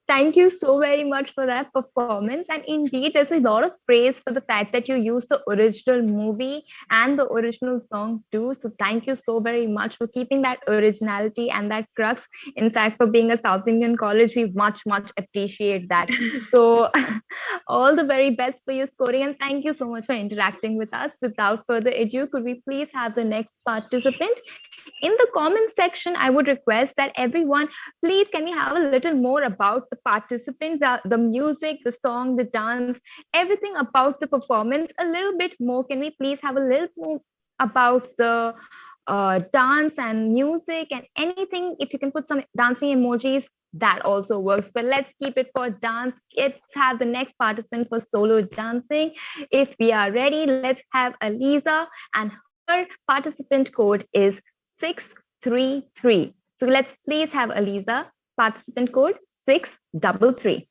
Thank you so very much for that performance. And indeed, there's a lot of praise for the fact that you used the original movie and the original song too. So thank you so very much for keeping that originality and that crux. In fact, for being a South Indian college, we much appreciate that. So all the very best for your scoring. And thank you so much for interacting with us. Without further ado, could we please have the next participant? In the comment section, I would request that everyone, please, can we have a little more about the participants, the music, the song, the dance, everything about the performance, a little bit more. Can we please have a little more about the dance and music and anything? If you can put some dancing emojis, that also works. But let's keep it for dance. Let's have the next participant for solo dancing. If we are ready, let's have Aliza, and her participant code is 633. So let's please have Aliza, participant code 633.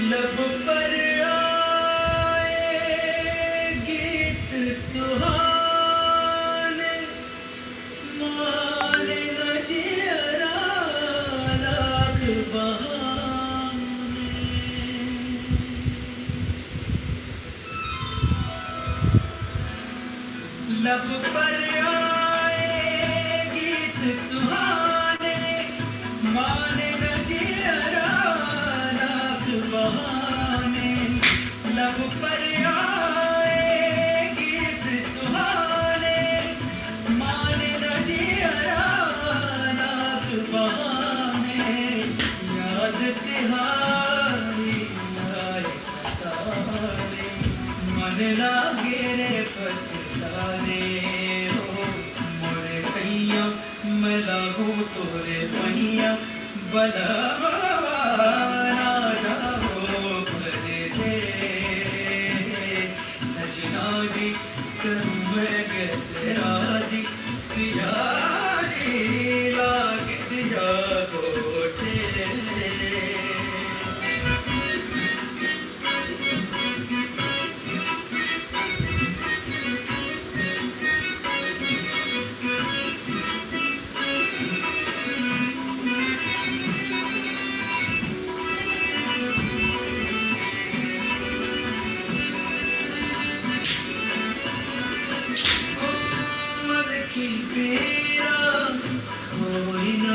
लब पर आए गीत सुहाने मारे न जियरा लाख बहाने लब पर आए गीत सुहाने मारे न जियरा बहाने लब पर आए गीत सुहाने माने न जियरा लाख बहाने याद तिहारी आए सताने मन लागे रे पछताने हो मोरे सैया मैं लागू तोरे पहिया बला राजी पिया जी लागे जिया कोटे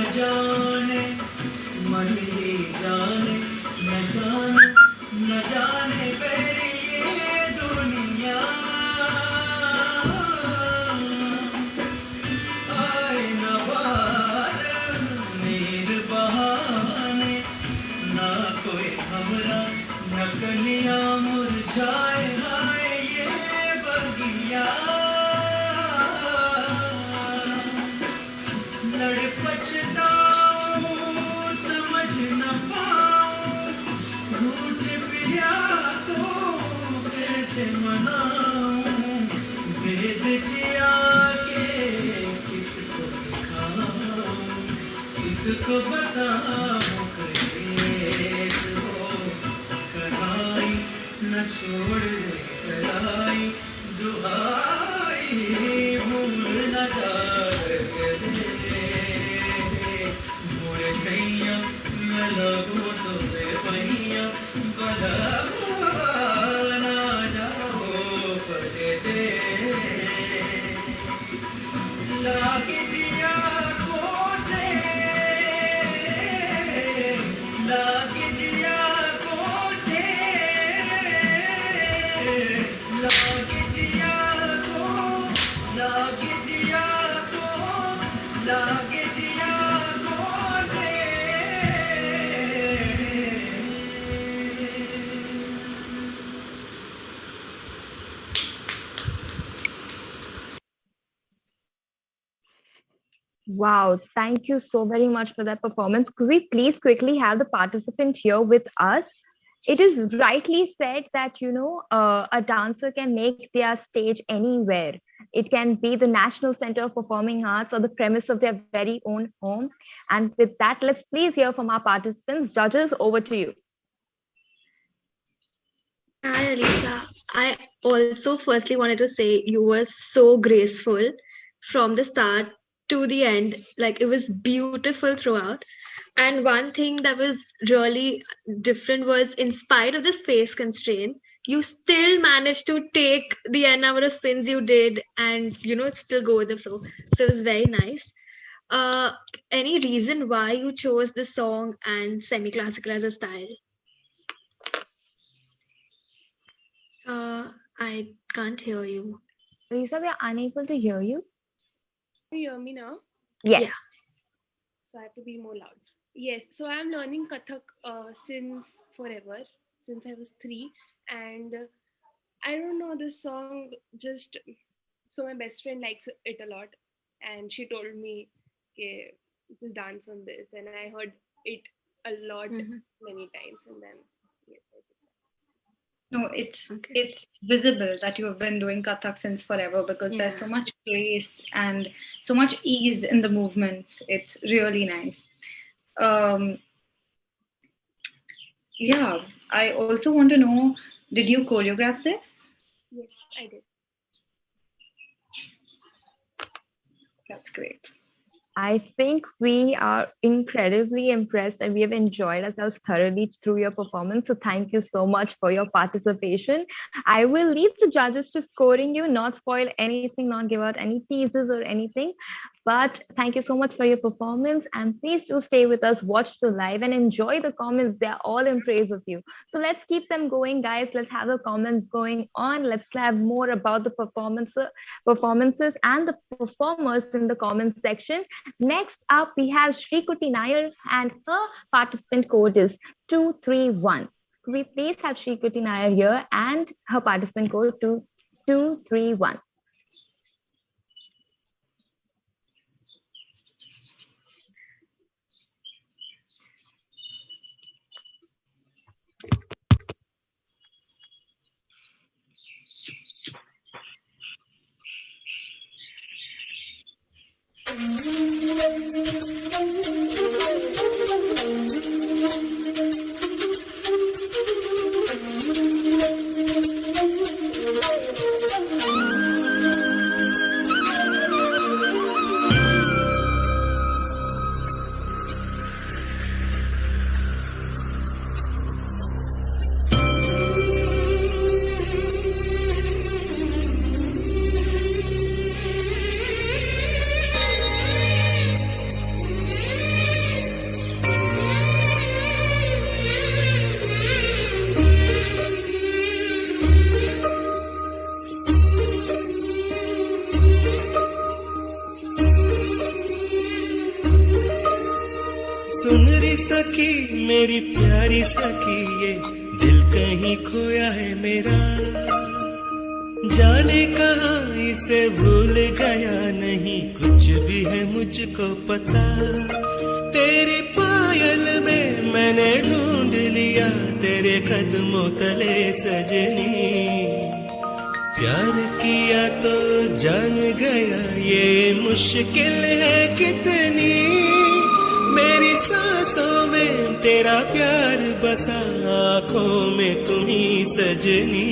न जाने मन ये जाने न जाने न जाने मेरी ये दुनिया आए न बादल नीर बहाने ना कोई हमरा न कलियां मुरझाए हाय ये बगिया लड़ पछताऊं समझ न पाऊं रूठ पिया तो कैसे मनाऊं वेद जिया के किसको दिखाऊं किसको बताऊं कलेश हो कराई न छोड़ दे कराई दुहाई भूल न जा मोरे सैया मैं लगूं तुम्हें पहिया बदला ना जाओ परदे लागे जिया कोटे लागे जिया कोटे लागे जिया को लागे जिया को लागे जिया Wow, thank you so very much for that performance. Could we please quickly have the participant here with us? It is rightly said that, a dancer can make their stage anywhere. It can be the National Center of Performing Arts or the premise of their very own home. And with that, let's please hear from our participants. Judges, over to you. Hi, Alisa. I also firstly wanted to say you were so graceful from the start to the end. Like, it was beautiful throughout. And one thing that was really different was, in spite of the space constraint, you still managed to take the n number of spins you did and, still go with the flow. So it was very nice. Any reason why you chose the song and semi-classical as a style? I can't hear you. Lisa, we are unable to hear you. Can you hear me now? Yes. Yeah. So I have to be more loud. Yes. So I'm learning Kathak since forever, since I was 3. And I don't know, this song just... So my best friend likes it a lot. And she told me, okay, just dance on this. And I heard it a lot, many times. And then, yes, I did that. No, it's visible that you have been doing Kathak since forever, because there's so much grace and so much ease in the movements. It's really nice. Yeah, I also want to know, did you choreograph this? Yes, I did. That's great. I think we are incredibly impressed and we have enjoyed ourselves thoroughly through your performance. So thank you so much for your participation. I will leave the judges to scoring you, not spoil anything, not give out any teases or anything. But thank you so much for your performance. And please do stay with us, watch the live and enjoy the comments. They're all in praise of you. So let's keep them going, guys. Let's have the comments going on. Let's have more about the performances and the performers in the comments section. Next up, we have Shrikuti Nair and her participant code is 231. Could we please have Shrikuti Nair here and her participant code 231. सुन री सकी मेरी प्यारी सकी, ये दिल कहीं खोया है मेरा, जाने कहाँ इसे भूल गया, नहीं कुछ भी है मुझको पता। तेरी पायल में मैंने ढूंढ लिया तेरे कदमों तले सजनी, प्यार किया तो जान गया ये मुश्किल है कितनी, मेरी सांसों में तेरा प्यार बसा, आँखों में तुम्ही सजनी।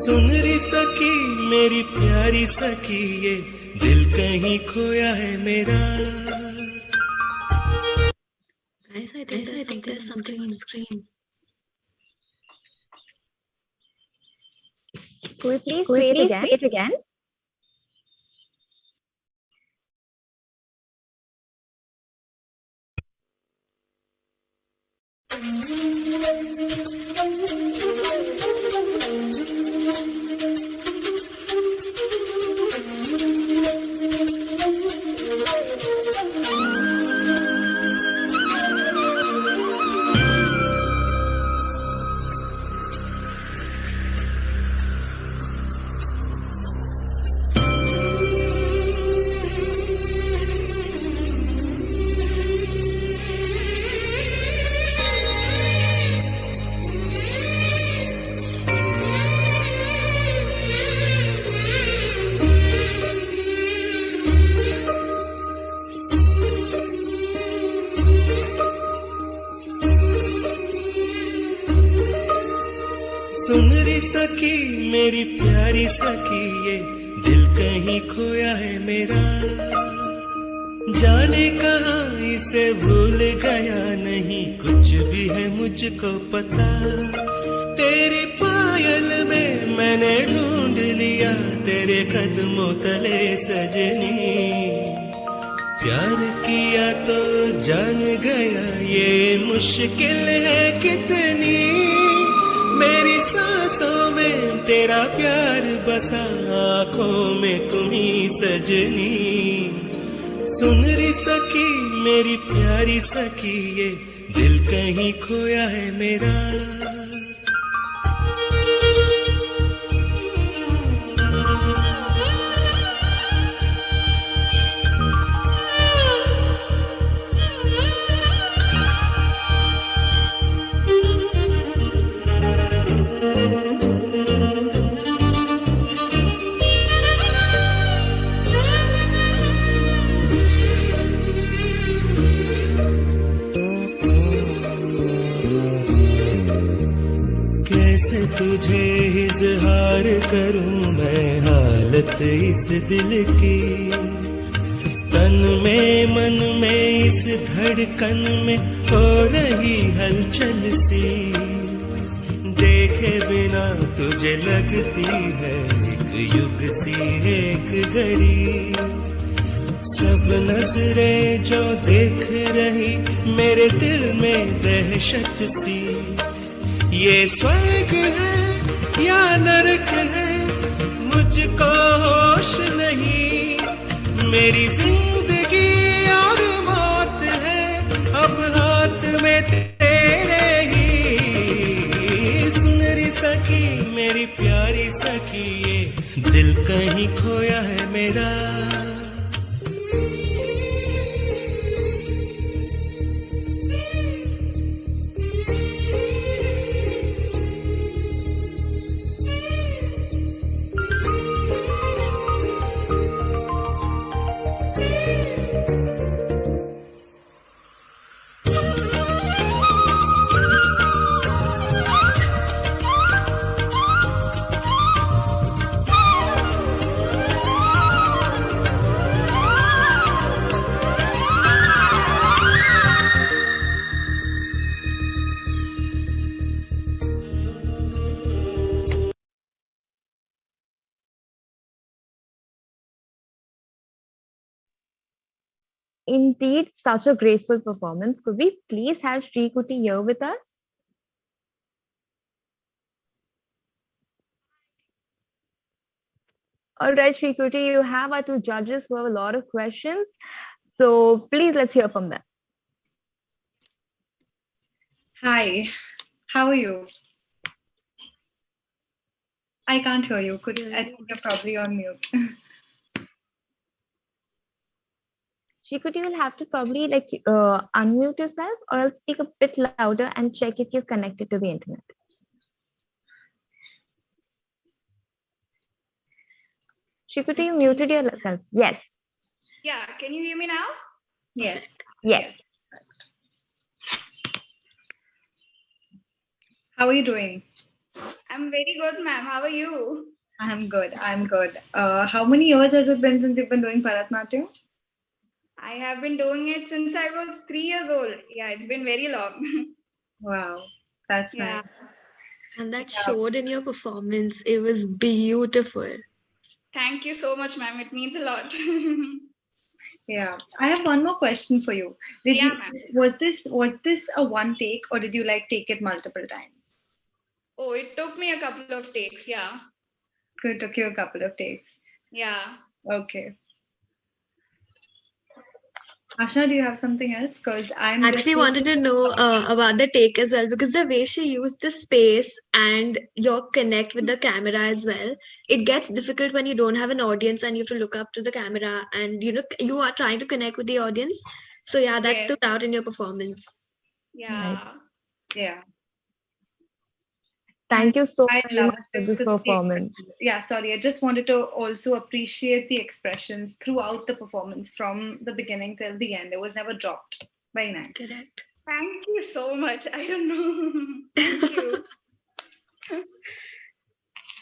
सुन री सकी मेरी प्यारी सखी, ये दिल कहीं खोया है मेरा। Guys, I think there's something on screen. Could we please play it again? सुन री सकी मेरी प्यारी सखी, ये दिल कहीं खोया है मेरा, जाने कहाँ इसे भूल गया, नहीं कुछ भी है मुझको पता। तेरी पायल में मैंने ढूंढ लिया तेरे कदमों तले सजनी, प्यार किया तो जान गया ये मुश्किल है कितनी, मेरी सांसों में तेरा प्यार बसा, आँखों में तुम्ही सजनी। सुन री सकी मेरी प्यारी सखी, ये दिल कहीं खोया है मेरा। कैसे तुझे इजहार करूं मैं हालत इस दिल की, तन में मन में इस धड़कन में हो रही हलचल सी, देखे बिना तुझे लगती है एक युग सी एक घड़ी, सब नजरें जो देख रही मेरे दिल में दहशत सी, ये स्वर्ग है या नरक है मुझको होश नहीं, मेरी जिंदगी और मौत है अब हाथ में तेरे ही। सुन री सखी मेरी प्यारी सखी, ये दिल कहीं खोया है मेरा। Indeed, such a graceful performance. Could we please have Sri Kuti here with us? All right, Sri Kuti, you have our two judges who have a lot of questions. So please, let's hear from them. Hi, how are you? I can't hear you. I think you're probably on mute. Shikut, you will have to probably unmute yourself or else speak a bit louder and check if you're connected to the internet. Shikut, you muted yourself. Yes. Yeah, can you hear me now? Yes. Yes. How are you doing? I'm very good, ma'am. How are you? I'm good. How many years has it been since you've been doing Bharatnatyam? I have been doing it since I was 3 years old. Yeah, it's been very long. Wow, that's nice. And that showed in your performance. It was beautiful. Thank you so much, ma'am. It means a lot. Yeah, I have one more question for you. Was this a one take or did you take it multiple times? Oh, it took me a couple of takes. Yeah. It took you a couple of takes. Yeah. Okay. Asha, do you have something else? Because I'm actually wanted to know about the take as well, because the way she used the space and your connect with the camera as well, it gets difficult when you don't have an audience and you have to look up to the camera and you are trying to connect with the audience. So yeah, that stood out in your performance. Yeah. Yeah. Thank you so I much love for this performance. Yeah, sorry. I just wanted to also appreciate the expressions throughout the performance from the beginning till the end. It was never dropped. Very nice. Correct. Thank you so much. I don't know. Thank you.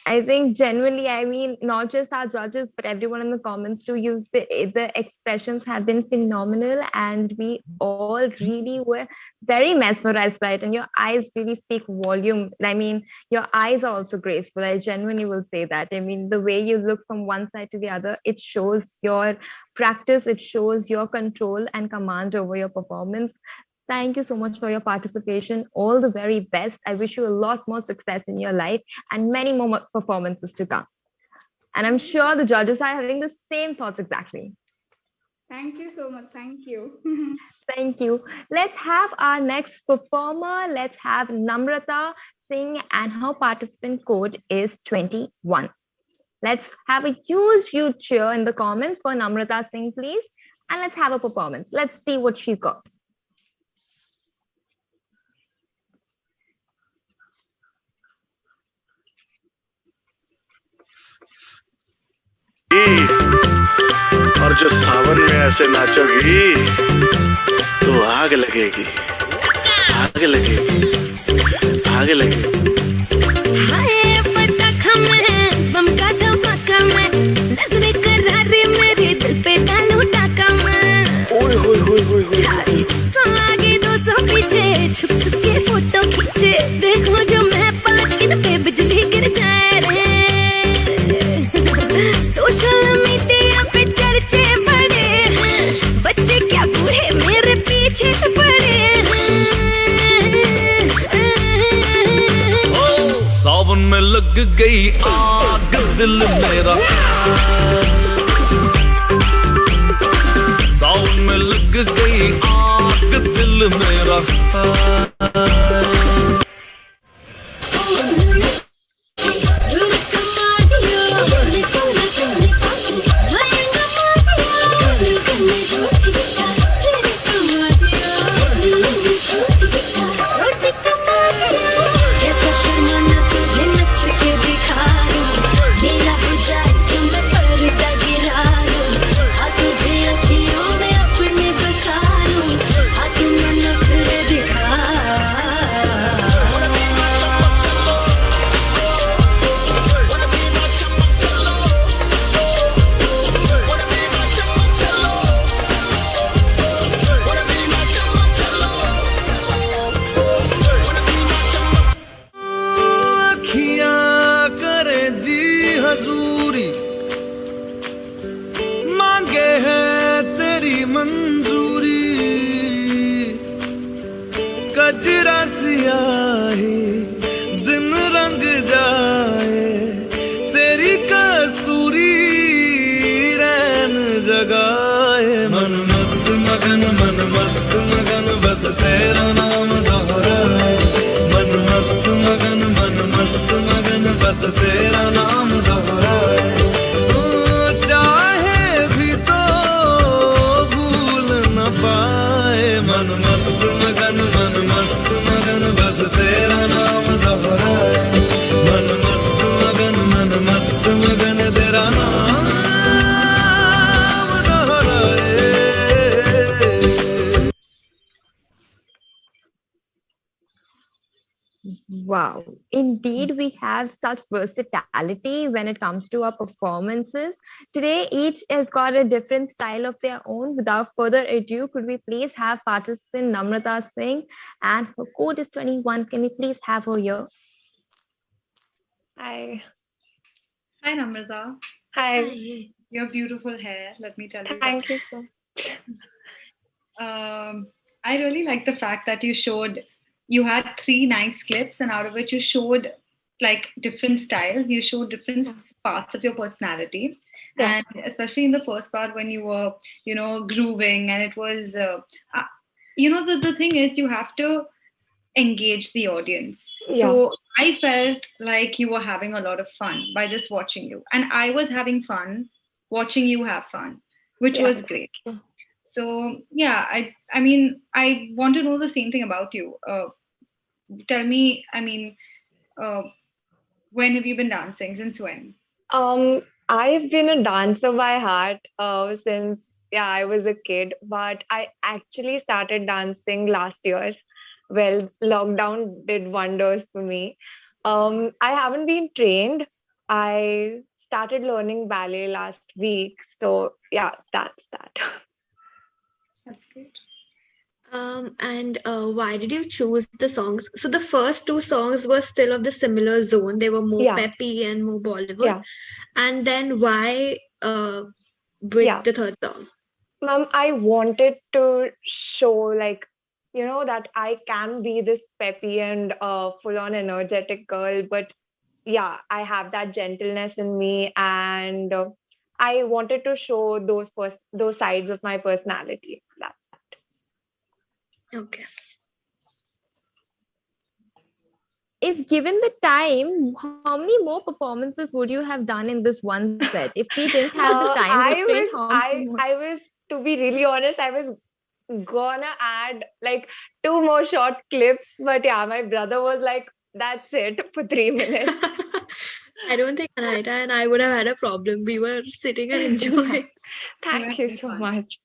I think genuinely, I mean, not just our judges, but everyone in the comments too, the expressions have been phenomenal and we all really were very mesmerized by it. And your eyes really speak volume. I mean, your eyes are also graceful. I genuinely will say that. I mean, the way you look from one side to the other, it shows your practice, it shows your control and command over your performance. Thank you so much for your participation. All the very best. I wish you a lot more success in your life and many more performances to come. And I'm sure the judges are having the same thoughts exactly. Thank you so much. Thank you. Thank you. Let's have our next performer. Let's have Namrata sing, and her participant code is 21. Let's have a huge cheer in the comments for Namrata Singh, please. And let's have a performance. Let's see what she's got. और जो सावन में ऐसे नाचोगी तो आग लगेगी, आग लगेगी, आग लगेगी। हाय पटाखा में बम का धमाका में नजरे करारे मेरे दिल पे डालो टाका में। ओए होए होए होए होए। 100 आगे 200 पीछे छुप छुप के फोटो खींचे, देखो जो मैं पलट इन पे बिजली गिर जाए रे। सोशल मीडिया पे चर्चे बड़े हैं, बच्चे क्या बूढ़े मेरे पीछे पड़े ओ सावन में लग गई आग दिल मेरा, सावन में लग गई आग दिल मेरा। दिन रंग जाए तेरी कस्तूरी रैन जगाए, मन मस्त मगन बस तेरा नाम दोहराए। मस्त मगन बस तेरा नाम दोहराए मन मस्त मगन तेरा नाम दोहराए Wow, indeed, we have such versatility when it comes to our performances. Today, each has got a different style of their own. Without further ado, could we please have participant Namrata Singh, and her code is 21. Can we please have her here? Hi. Hi, Namrata. Hi. Your beautiful hair, let me tell you. Thank you so much. I really like the fact that you had 3 nice clips, and out of which you showed like different styles. You showed different parts of your personality. Yeah. And especially in the first part when you were, grooving, and it was, the thing is you have to engage the audience. Yeah. So I felt like you were having a lot of fun by just watching you. And I was having fun watching you have fun, which Yeah. was great. So yeah, I mean, I want to know the same thing about you. Tell me, when have you been dancing? Since when? I've been a dancer by heart since I was a kid, but I actually started dancing last year. Well, lockdown did wonders for me. I haven't been trained. I started learning ballet last week, so yeah, that's that. That's great. And why did you choose the songs? So the first 2 songs were still of the similar zone. They were more Yeah. peppy and more Bollywood. Yeah. And then why with Yeah. the third song? Mom, I wanted to show that I can be this peppy and full-on energetic girl, but yeah, I have that gentleness in me, and I wanted to show those sides of my personality. That's that. Okay. If given the time, how many more performances would you have done in this one set? If we didn't have the time restraint, I was, to be really honest, I was gonna add like 2 more short clips, but yeah, my brother was like, that's it for 3 minutes. I don't think Anaita and I would have had a problem. We were sitting and enjoying. Thank you so much.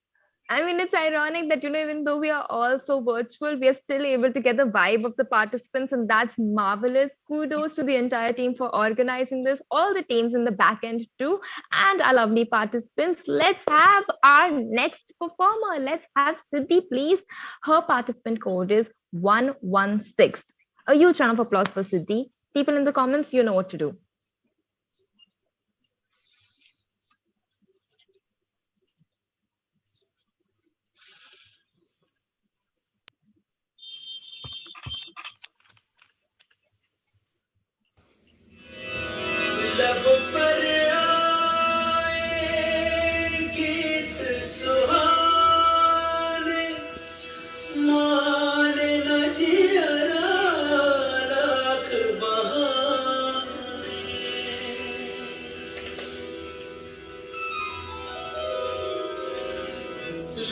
I mean, it's ironic that, even though we are all so virtual, we are still able to get the vibe of the participants, and that's marvelous. Kudos to the entire team for organizing this, all the teams in the back end too, and our lovely participants. Let's have our next performer. Let's have Siddhi, please. Her participant code is 116. A huge round of applause for Siddhi. People in the comments, you know what to do. लब पर आए गीत सुहाने मान न जियरा लाख बहाने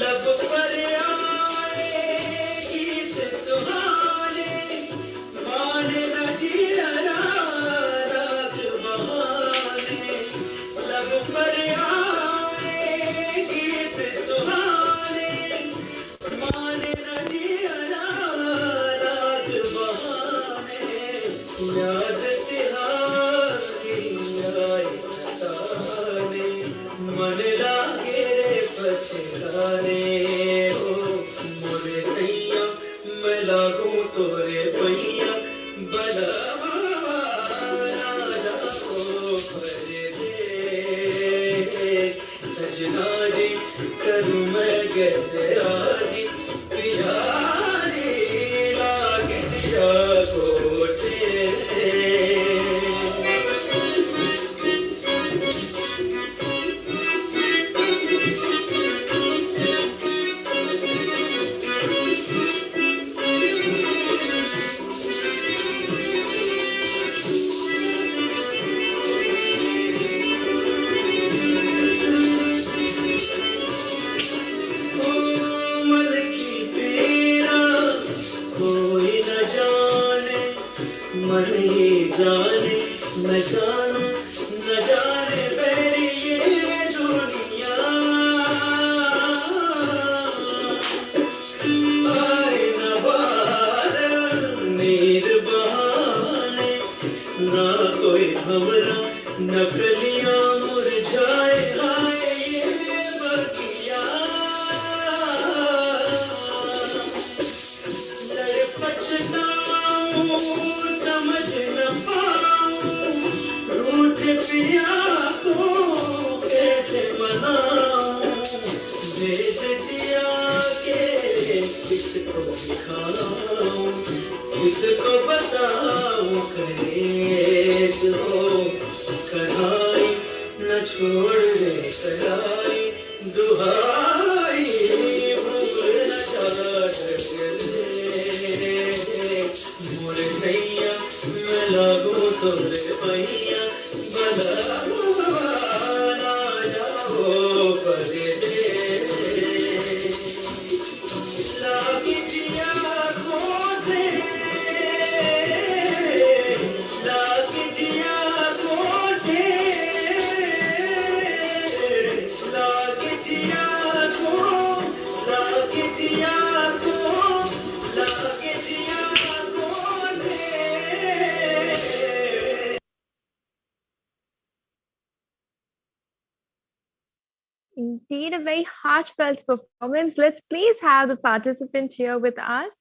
लब पर आए गीत सुहाने मान न जियरा लाख बहाने लब पर आए गीत सुहाने मान न जियरा लाख बहाने याद तिहारी आए सताने मन लागे रे पछताने हो मोरे सैया मैं लागू तोरे पैया बड़ा सजना जी करूँ मैं कैसे राजी प्यारी लागे दिया कोटे मन की कोई न जाने मन ये जाने मैं जानूं न जाने मेरी ये दुनिया आए न बादल नीर बहाने ना कोई हमरा न कलियां मुरझाए हाय ये बगिया लड़ पछताऊं समझ न पाऊं रूठ पिया को कैसे मनाऊं भेद जिया के किसको दिखाऊं किसको बताऊं कलेस हो कढ़ाई न छोड़ दे कलाई दुहाई भूल न मोरे भैया मैं लागू तोरे भैया बना जाओ परदेस लागी जिया खोजे लागी जिया खोजे लागी जिया को लागी जिया को लागी जिया खोजे Indeed, a very heartfelt performance. Let's please have the participant here with us.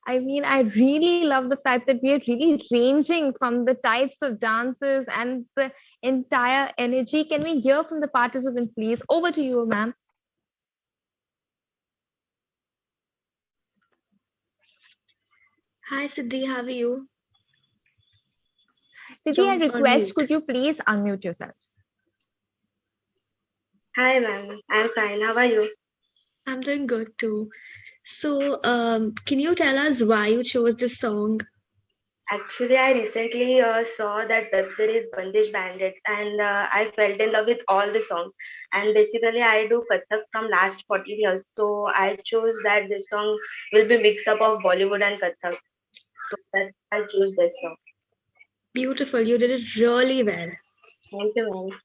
I mean, I really love the fact that we are really ranging from the types of dances and the entire energy. Can we hear from the participant, please? Over to you, ma'am. Hi, Siddhi. How are you? Siddhi, I You're on request, mute. could you please unmute yourself? Hi, ma'am. I'm fine. How are you? I'm doing good too. So, can you tell us why you chose this song? Actually, I recently saw that web series Bandish Bandits, and I fell in love with all the songs. And basically, I do Kathak from last 14 years, so I chose that this song will be mix up of Bollywood and Kathak. So that I choose this song. Beautiful. You did it really well. Thank you, ma'am.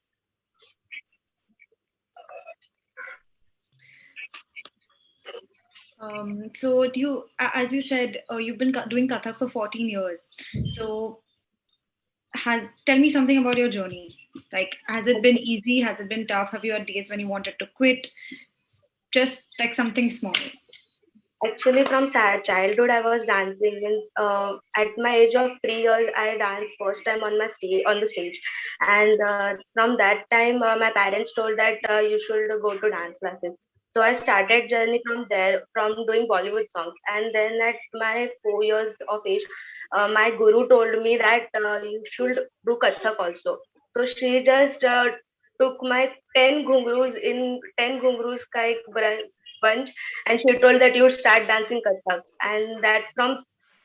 So do you, as you said, you've been doing Kathak for 14 years. So tell me something about your journey. Like, has it been easy? Has it been tough? Have you had days when you wanted to quit? Just like something small. Actually, from childhood, I was dancing. At my age of 3 years, I danced first time on the stage, and from that time, my parents told that you should go to dance classes. So I started journey from there, from doing Bollywood songs, and then at my 4 years of age, my guru told me that you should do Kathak also. So she just took my 10 ghungroos ka ek bunch, and she told that you would start dancing Kathak, and that from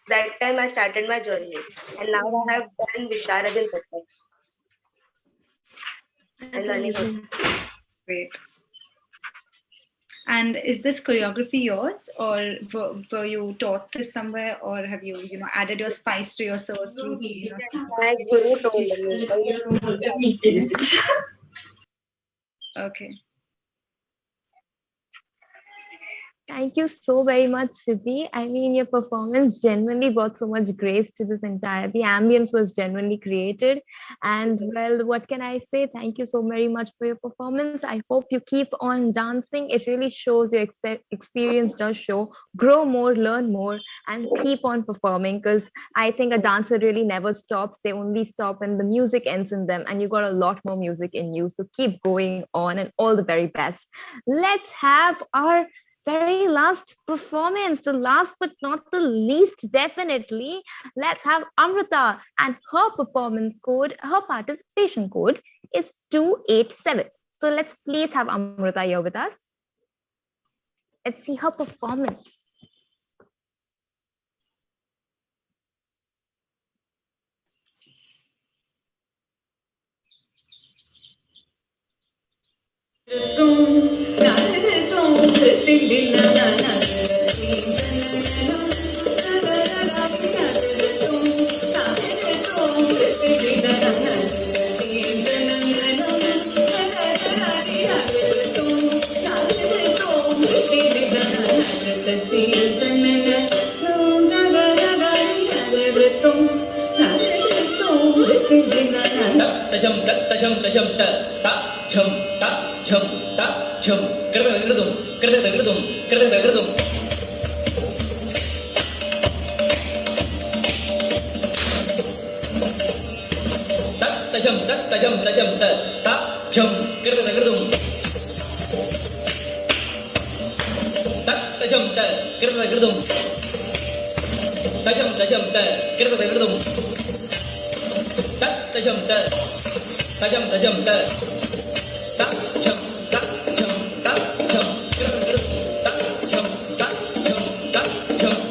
that time I started my journey, and now I have done Visharad in Kathak. That's amazing. Great. And is this choreography yours, or were you taught this somewhere, or have you, added your spice to your sauce routine? My guru told me. Okay. Thank you so very much, Siddhi. I mean, your performance genuinely brought so much grace to this entire. The ambience was genuinely created. And well, what can I say? Thank you so very much for your performance. I hope you keep on dancing. It really shows your experience does show. Grow more, learn more, and keep on performing, because I think a dancer really never stops. They only stop when the music ends in them, and you got a lot more music in you. So keep going on, and all the very best. Let's have our very last performance, the last but not the least, definitely. Let's have Amrita, and her performance code, her participation code is 287. So let's please have Amrita here with us. Let's see her performance. tajam tajam ta ta jham ta jham ta jham krada gradum krada gradum krada gradum ta tajam ta ta jham krada gradum ta tajam ta krada gradum tajam ta krada gradum ta tajam ta tajam ta ta jam ta jam ta jam ta jam ta jam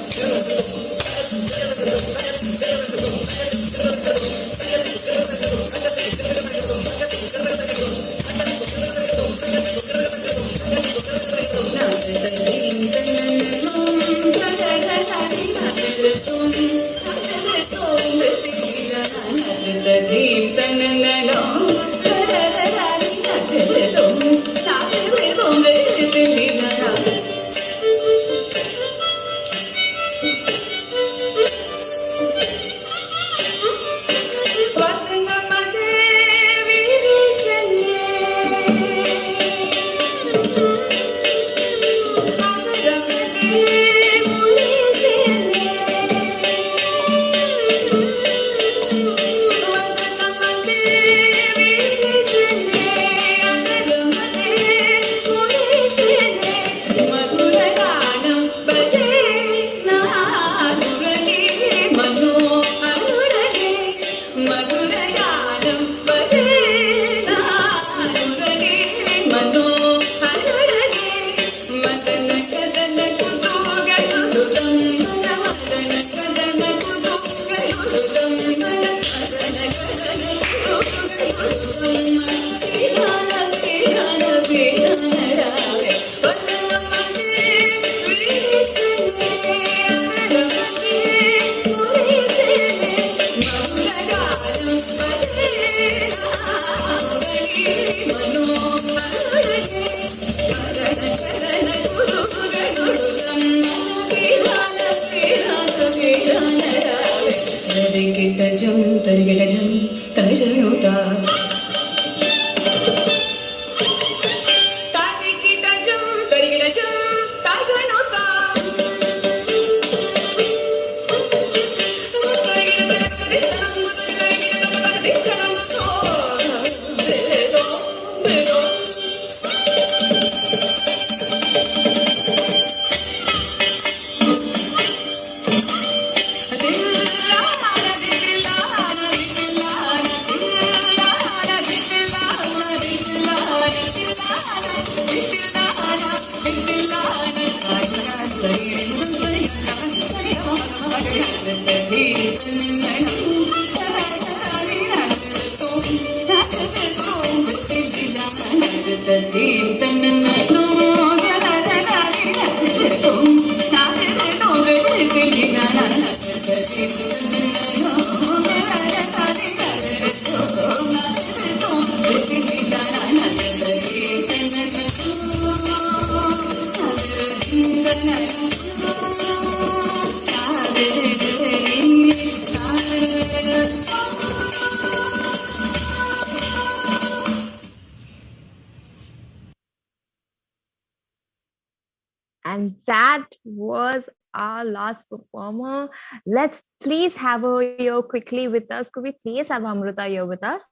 And that was our last performer. Let's please have her here quickly with us. Could we please have Amrita here with us?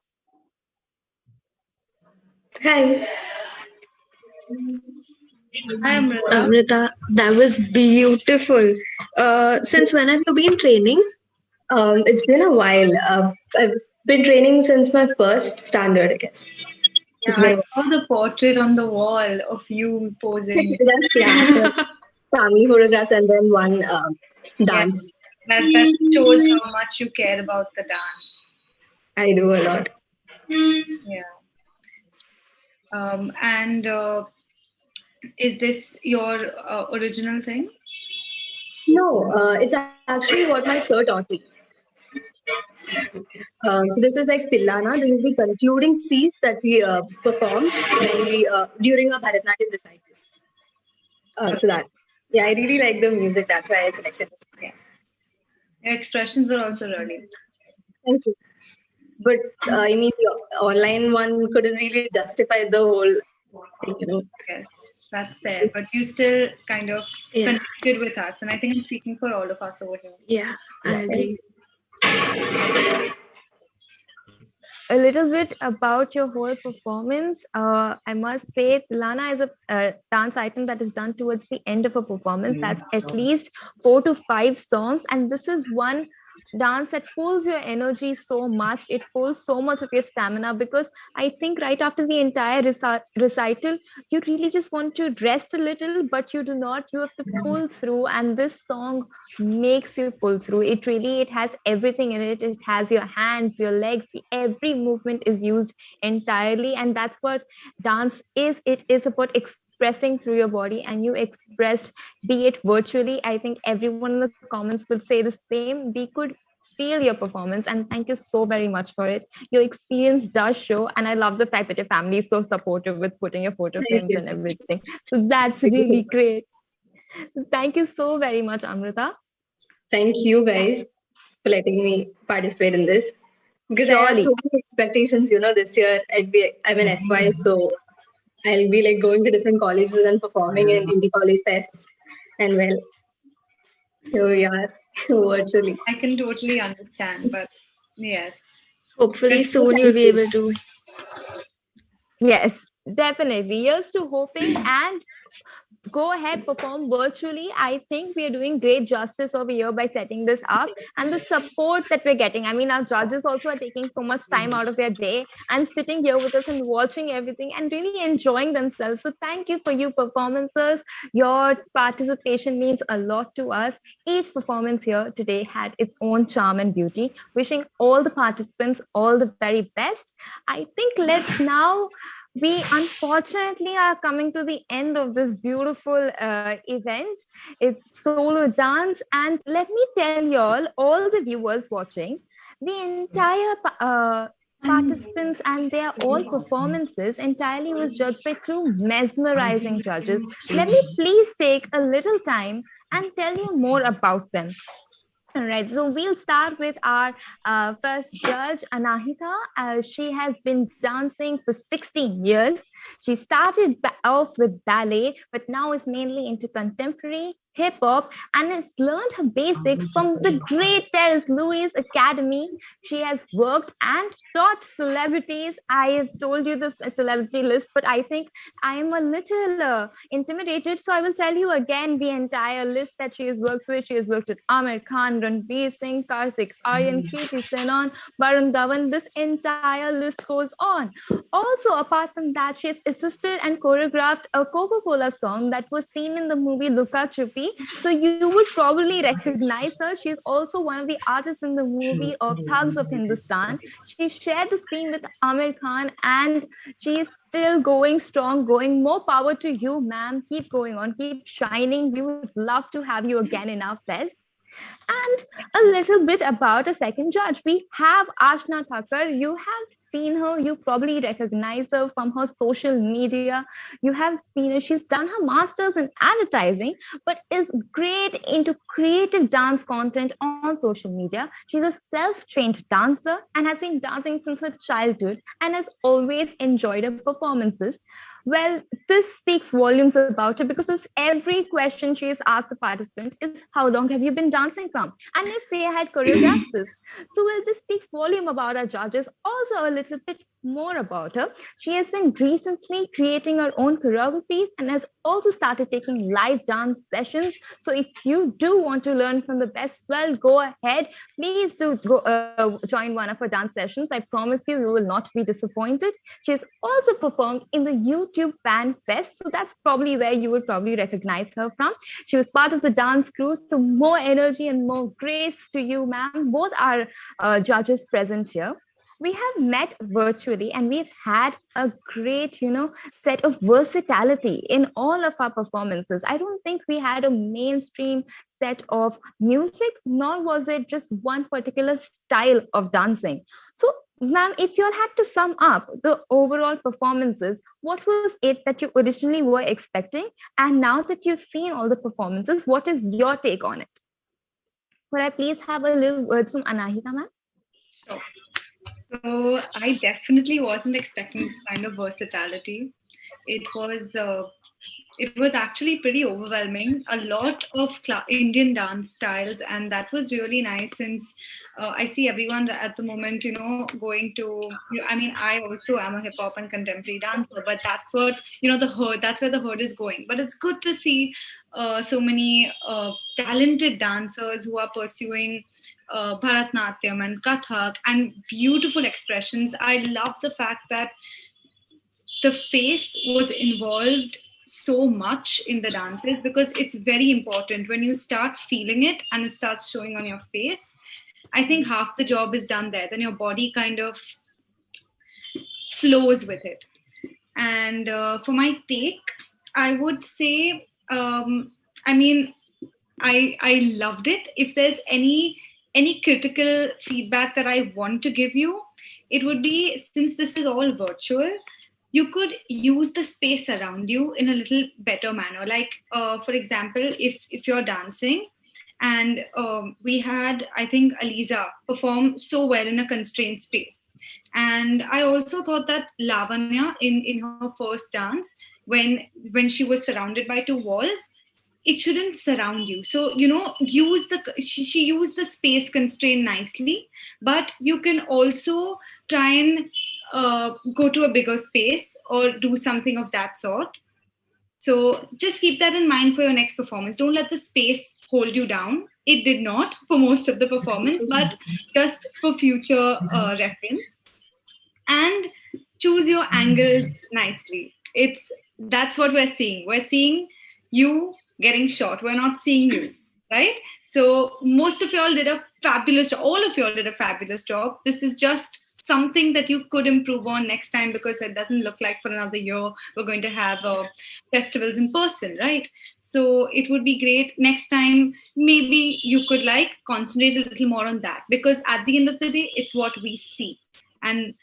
Hi. Hi, Amrita. Amrita, that was beautiful. Since when have you been training? It's been a while. I've been training since my first standard, I guess. Yeah, I saw the portrait on the wall of you posing. Yeah, family photographs and then one dance. Yes, that shows how much you care about the dance. I do a lot. Yeah. And is this your original thing? No, it's actually what my sir taught me. So this is like Tillana. This is the concluding piece that we perform when we during a Bharatanatyam recital. So that, yeah, I really like the music. That's why I selected this. Yeah. Your expressions were also really. Thank you. but I mean, the online one couldn't really justify the whole thing, you know. Yes, that's there. But you still kind of Yeah. connected with us, and I think I'm speaking for all of us over here. Yeah, I agree. A little bit about your whole performance. I must say, Tilana is a dance item that is done towards the end of a performance. That's at least 4 to 5 songs, and this is one dance that pulls your energy so much. It pulls so much of your stamina, because I think right after the entire recital, you really just want to rest a little, but you do not. You have to pull through, and this song makes you pull through. It has everything in it. It has your hands, your legs, every movement is used entirely, and that's what dance is. It is about expressing through your body, and you expressed, be it virtually. I think everyone in the comments will say the same. We could feel your performance, and thank you so very much for it. Your experience does show, and I love the fact that your family is so supportive with putting your photo Thank frames you. and everything. So that's Thank you so really much. great. Thank you so very much, Amrita. Thank you guys for letting me participate in this, because I have so Surely. many expectations. You know, this year I'm an FY, so I'll be like going to different colleges and performing in indie college fests, and well, here we are virtually. I can totally understand, but yes. Hopefully soon you'll be able to. Yes, definitely. Here's to hoping, and go ahead, perform virtually. I think we are doing great justice over here by setting this up, and the support that we're getting. I mean, our judges also are taking so much time out of their day and sitting here with us and watching everything and really enjoying themselves. So thank you for your performances. Your participation means a lot to us. Each performance here today had its own charm and beauty. Wishing all the participants all the very best. I think let's now, we unfortunately are coming to the end of this beautiful event. It's solo dance, and let me tell you all the viewers watching, the entire participants and their all performances entirely was judged by two mesmerizing judges. Let me please take a little time and tell you more about them. All right, so we'll start with our first judge, Anahita. She has been dancing for 16 years. She started off with ballet, but now is mainly into contemporary hip hop and has learned her basics from the great Terence Lewis Academy. She has worked and taught celebrities. I have told you this celebrity list, but I think I am a little intimidated. So I will tell you again the entire list that she has worked with. She has worked with Amir Khan, Ranveer Singh, Karthik Aryan, Kriti Senon, Varun Dhawan. This entire list goes on. Also, apart from that, she has assisted and choreographed a Coca-Cola song that was seen in the movie Luka Chupi. So you would probably recognize her. She's also one of the artists in the movie of Thugs of Hindustan. She shared the screen with Amir Khan, and she's still going strong, going. More power to you, ma'am. Keep going on, keep shining. We would love to have you again in our fest. And a little bit about a second judge. We have Ashna Thakur. You have seen her. You probably recognize her from her social media. You have seen her. She's done her master's in advertising, but is great into creative dance content on social media. She's a self-trained dancer and has been dancing since her childhood and has always enjoyed her performances. Well, this speaks volumes about her, because this every question she has asked the participant is, how long have you been dancing from? And if they had choreographed this. So well, this speaks volume about our judges. Also a little bit more about her. She has been recently creating her own choreographies and has also started taking live dance sessions. So if you do want to learn from the best, well, go ahead. Please do go, join one of her dance sessions. I promise you, you will not be disappointed. She has also performed in the YouTube Fan Fest. So that's probably where you would probably recognize her from. She was part of the dance crew. So more energy and more grace to you, ma'am. Both are judges present here. We have met virtually and we've had a great, set of versatility in all of our performances. I don't think we had a mainstream set of music, nor was it just one particular style of dancing. So, ma'am, if you all had to sum up the overall performances, what was it that you originally were expecting? And now that you've seen all the performances, what is your take on it? Could I please have a little words from Anahita, ma'am? Sure. So I definitely wasn't expecting this kind of versatility. It was actually pretty overwhelming. A lot of Indian dance styles, and that was really nice. Since I see everyone at the moment, going to. I mean, I also am a hip hop and contemporary dancer, but that's what the herd. That's where the herd is going. But it's good to see so many talented dancers who are pursuing Bharatnatyam and Kathak and beautiful expressions. I love the fact that the face was involved so much in the dances, because it's very important when you start feeling it and it starts showing on your face. I think half the job is done there. Then your body kind of flows with it. And for my take, I would say, I mean, I loved it. If there's any critical feedback that I want to give you, it would be, since this is all virtual, you could use the space around you in a little better manner. Like, for example, if you're dancing, and we had, I think, Aliza perform so well in a constrained space. And I also thought that Lavanya, in her first dance, when she was surrounded by two walls, it shouldn't surround you. So use she used the space constraint nicely, but you can also try and go to a bigger space or do something of that sort. So just keep that in mind for your next performance. Don't let the space hold you down. It did not for most of the performance, but just for future reference. And choose your angles nicely. That's what we're seeing. We're seeing you getting shot. We're not seeing you, right? So most of y'all did a fabulous job. All of y'all did a fabulous job. This is just something that you could improve on next time, because it doesn't look like for another year we're going to have festivals in person, right? So it would be great next time. Maybe you could concentrate a little more on that, because at the end of the day, it's what we see, and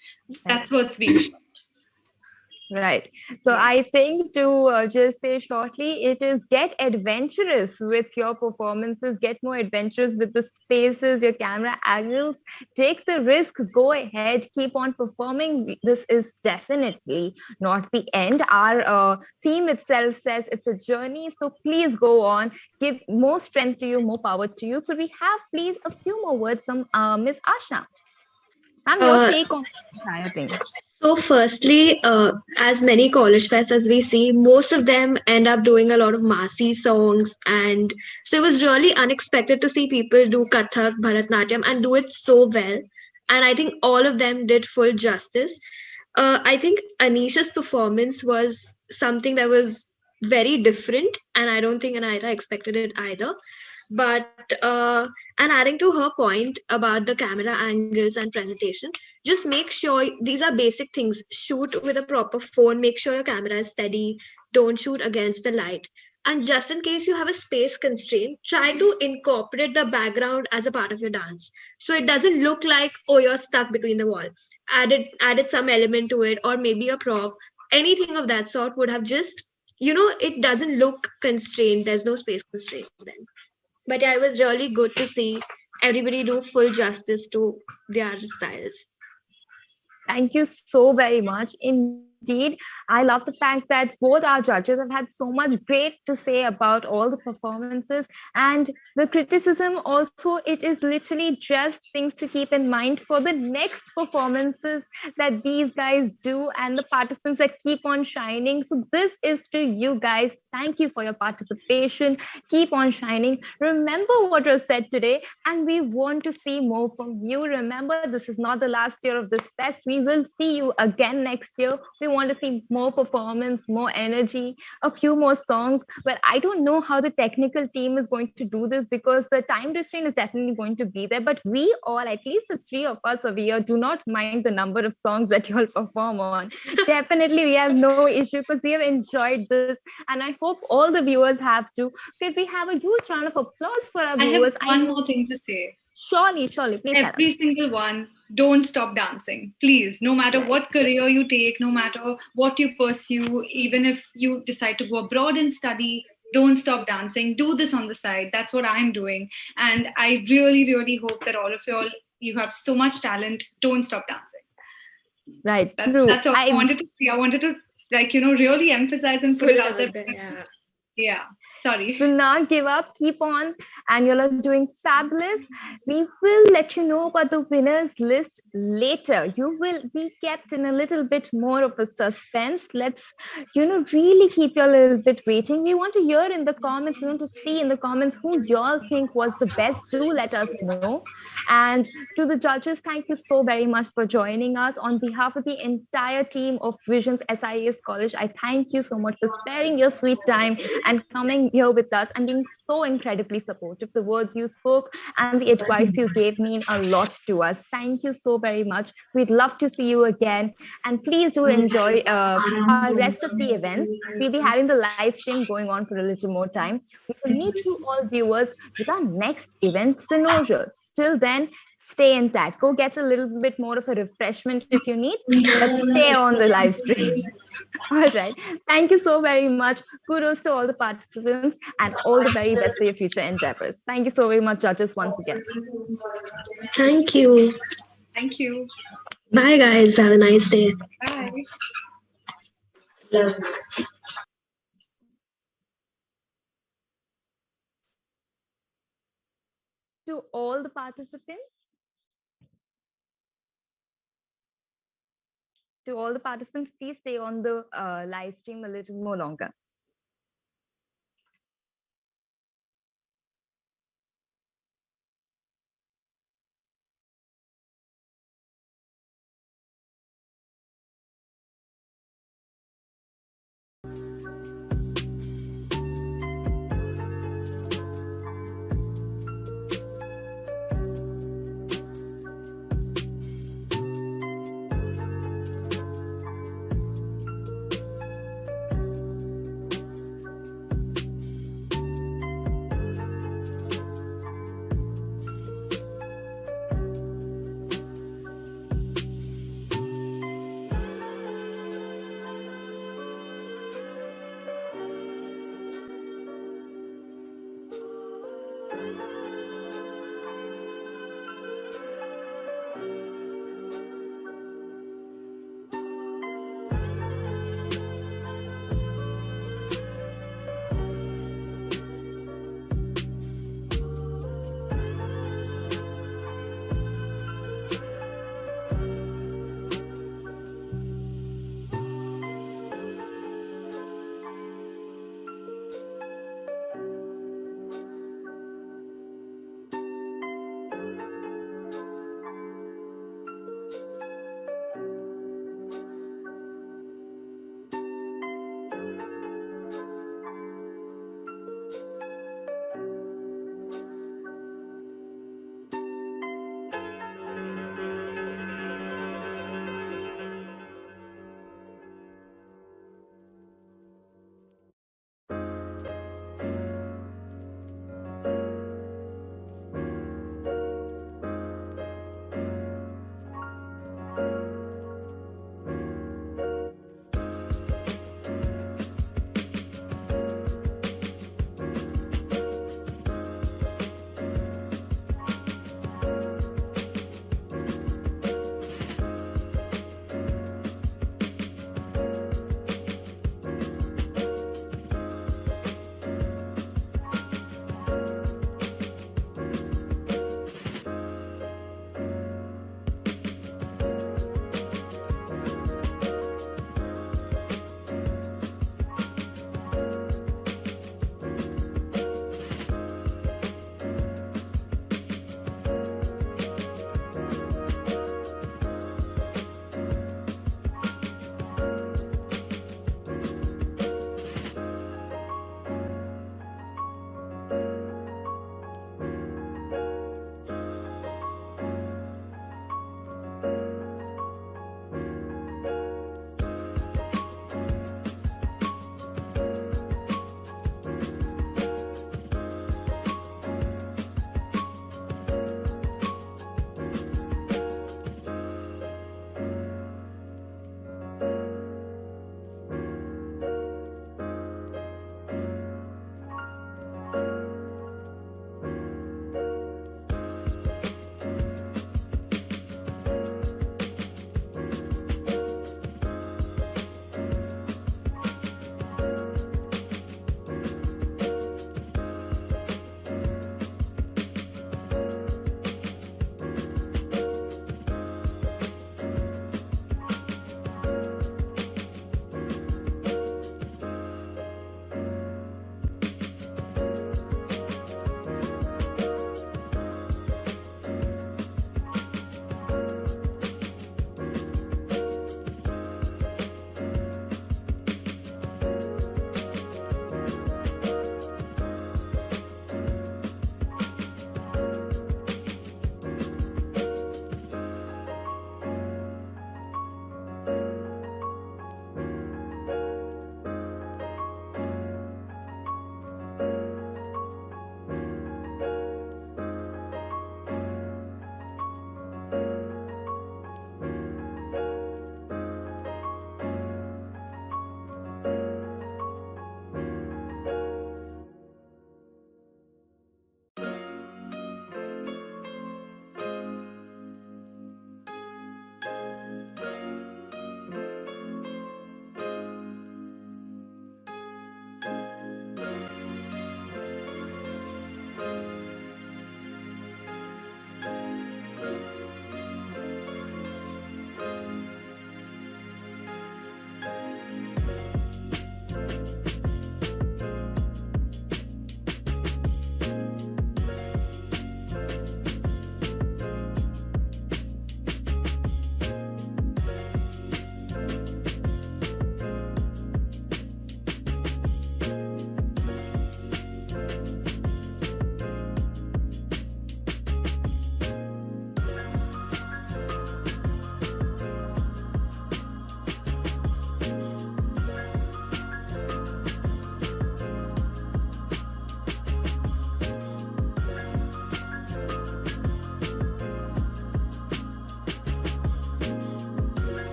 that's what's being shown. Right. So I think to just say shortly, it is get adventurous with your performances, get more adventurous with the spaces, your camera angles, take the risk, go ahead, keep on performing. This is definitely not the end. Our theme itself says it's a journey. So please go on, give more strength to you, more power to you. Could we have please a few more words from Ms. Asha? I'm your take on the entire thing. So firstly, as many college fests as we see, most of them end up doing a lot of Masi songs. And so it was really unexpected to see people do Kathak, Bharatnatyam and do it so well. And I think all of them did full justice. I think Anisha's performance was something that was very different. And I don't think Anaira expected it either. But and adding to her point about the camera angles and presentation, just make sure these are basic things. Shoot with a proper phone, make sure your camera is steady, don't shoot against the light. And just in case you have a space constraint, try to incorporate the background as a part of your dance, so it doesn't look like, oh, you're stuck between the wall. Added some element to it, or maybe a prop. Anything of that sort would have just, it doesn't look constrained. There's no space constraint then. But yeah, it was really good to see everybody do full justice to their styles. Thank you so very much. Indeed, I love the fact that both our judges have had so much great to say about all the performances, and the criticism also, it is literally just things to keep in mind for the next performances that these guys do and the participants that keep on shining. So this is to you guys. Thank you for your participation. Keep on shining. Remember what was said today, and we want to see more from you. Remember, this is not the last year of this fest. We will see you again next year. We want to see more performance, more energy, a few more songs. But I don't know how the technical team is going to do this, because the time restraint is definitely going to be there. But we all, at least the three of us over here, do not mind the number of songs that you'll perform on. Definitely, we have no issue, because we have enjoyed this. And I hope all the viewers have too. Could we have a huge round of applause for our viewers? I have one more thing to say. Surely, please. Every single one, don't stop dancing. Please, no matter what career you take, no matter what you pursue, even if you decide to go abroad and study, don't stop dancing. Do this on the side. That's what I'm doing. And I really, really hope that all of you have so much talent. Don't stop dancing. Right, That's true. that's all I wanted to see. I wanted to really emphasize and put it out there. Yeah. Yeah. Sorry. Do not give up. Keep on. And you all are doing fabulous. We will let you know about the winners list later. You will be kept in a little bit more of a suspense. Let's, really keep you a little bit waiting. We want to hear in the comments. We want to see in the comments who you all think was the best. Do let us know. And to the judges, thank you so very much for joining us. On behalf of the entire team of Visions SIS College, I thank you so much for sparing your sweet time and coming here with us and being so incredibly supportive. The words you spoke and the advice you gave mean a lot to us. Thank you so very much. We'd love to see you again. And please do enjoy our rest of the events. We'll be having the live stream going on for a little more time. We will meet you all viewers with our next event, Synovial. Till then, stay intact. Go get a little bit more of a refreshment if you need, but stay on the live stream. All right. Thank you so very much. Kudos to all the participants and all the very best for your future endeavors. Thank you so very much, judges, once again. Thank you. Thank you. Bye, guys. Have a nice day. Bye. Love. To all the participants, please stay on the live stream a little more longer.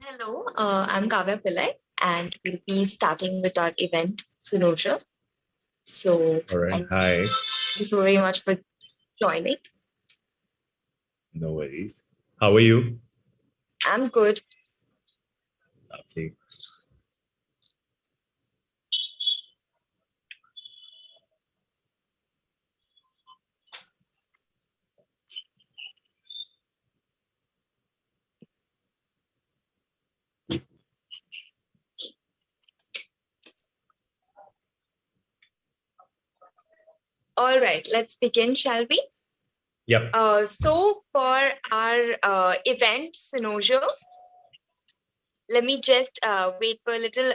Hello, I'm Kavya Pillai, and we'll be starting with our event, Sunoja. So, All right. thank Hi. you so very much for joining. No worries. How are you? I'm good. Lovely. All right, let's begin, shall we? Yep. So, for our event, Sunoja, let me just wait for a little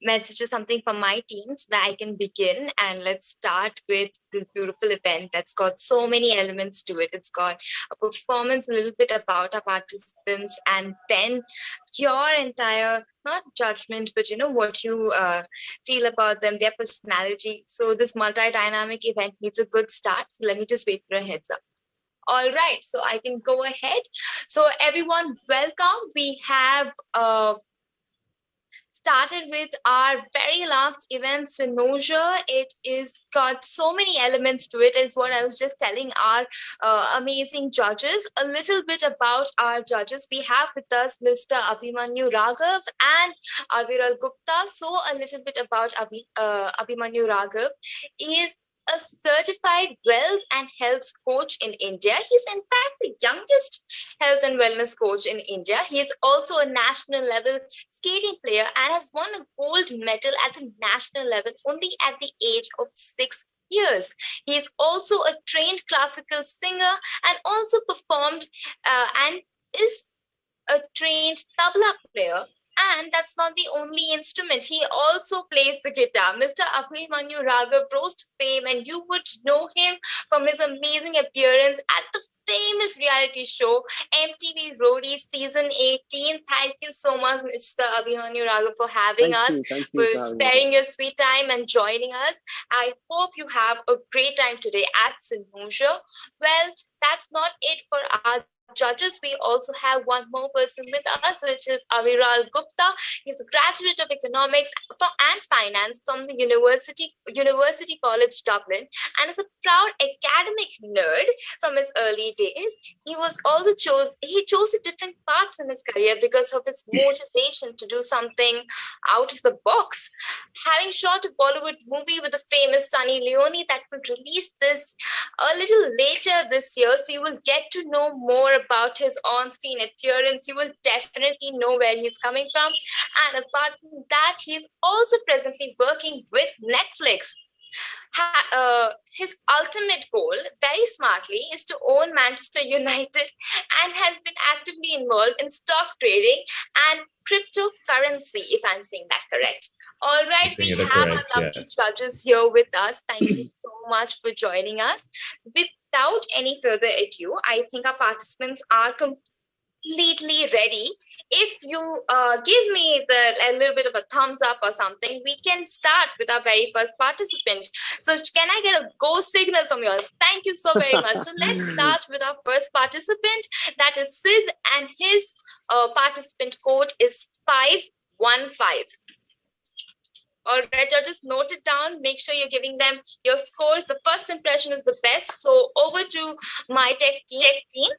message or something from my team so that I can begin. And let's start with this beautiful event that's got so many elements to it. It's got a performance, a little bit about our participants, and then your entire, not judgment, but what you feel about them, their personality. So this multi-dynamic event needs a good start. So let me just wait for a heads up. All right, so I can go ahead. So everyone, welcome. We have started with our very last event, Sunoja. It is got so many elements to it, is what I was just telling our amazing judges. A little bit about our judges. We have with us Mr. Abhimanyu Raghav and Aviral Gupta. So a little bit about Abhimanyu Raghav is a certified wealth and health coach in India. He's in fact the youngest health and wellness coach in India. He is also a national level skating player and has won a gold medal at the national level only at the age of 6 years. He is also a trained classical singer and also performed and is a trained tabla player. And that's not the only instrument. He also plays the guitar. Mr. Abhimanyu Raghav rose to fame, and you would know him from his amazing appearance at the famous reality show MTV Roadies Season 18. Thank you so much, Mr. Abhimanyu Raghav, for having us, for sparing your sweet time and joining us. I hope you have a great time today at Sunoja. Well, that's not it for our judges. We also have one more person with us, which is Aviral Gupta. He's a graduate of economics and finance from the University College Dublin, and is a proud academic nerd from his early days. He chose a different paths in his career because of his motivation to do something out of the box. Having shot a Bollywood movie with the famous Sunny Leone that will release this a little later this year, so you will get to know more about his on-screen appearance. You will definitely know where he's coming from. And apart from that, he's also presently working with Netflix. His ultimate goal, very smartly, is to own Manchester United and has been actively involved in stock trading and cryptocurrency, if I'm saying that correct. All right, we have our lovely judges here with us. Thank you so much for joining us. Without any further ado, I think our participants are completely ready. If you give me a little bit of a thumbs up or something, we can start with our very first participant. So can I get a go signal from you all? Thank you so very much. So let's start with our first participant. That is Sid, and his participant code is 515. All right, judges, note it down. Make sure you're giving them your scores. The first impression is the best. So over to my tech team.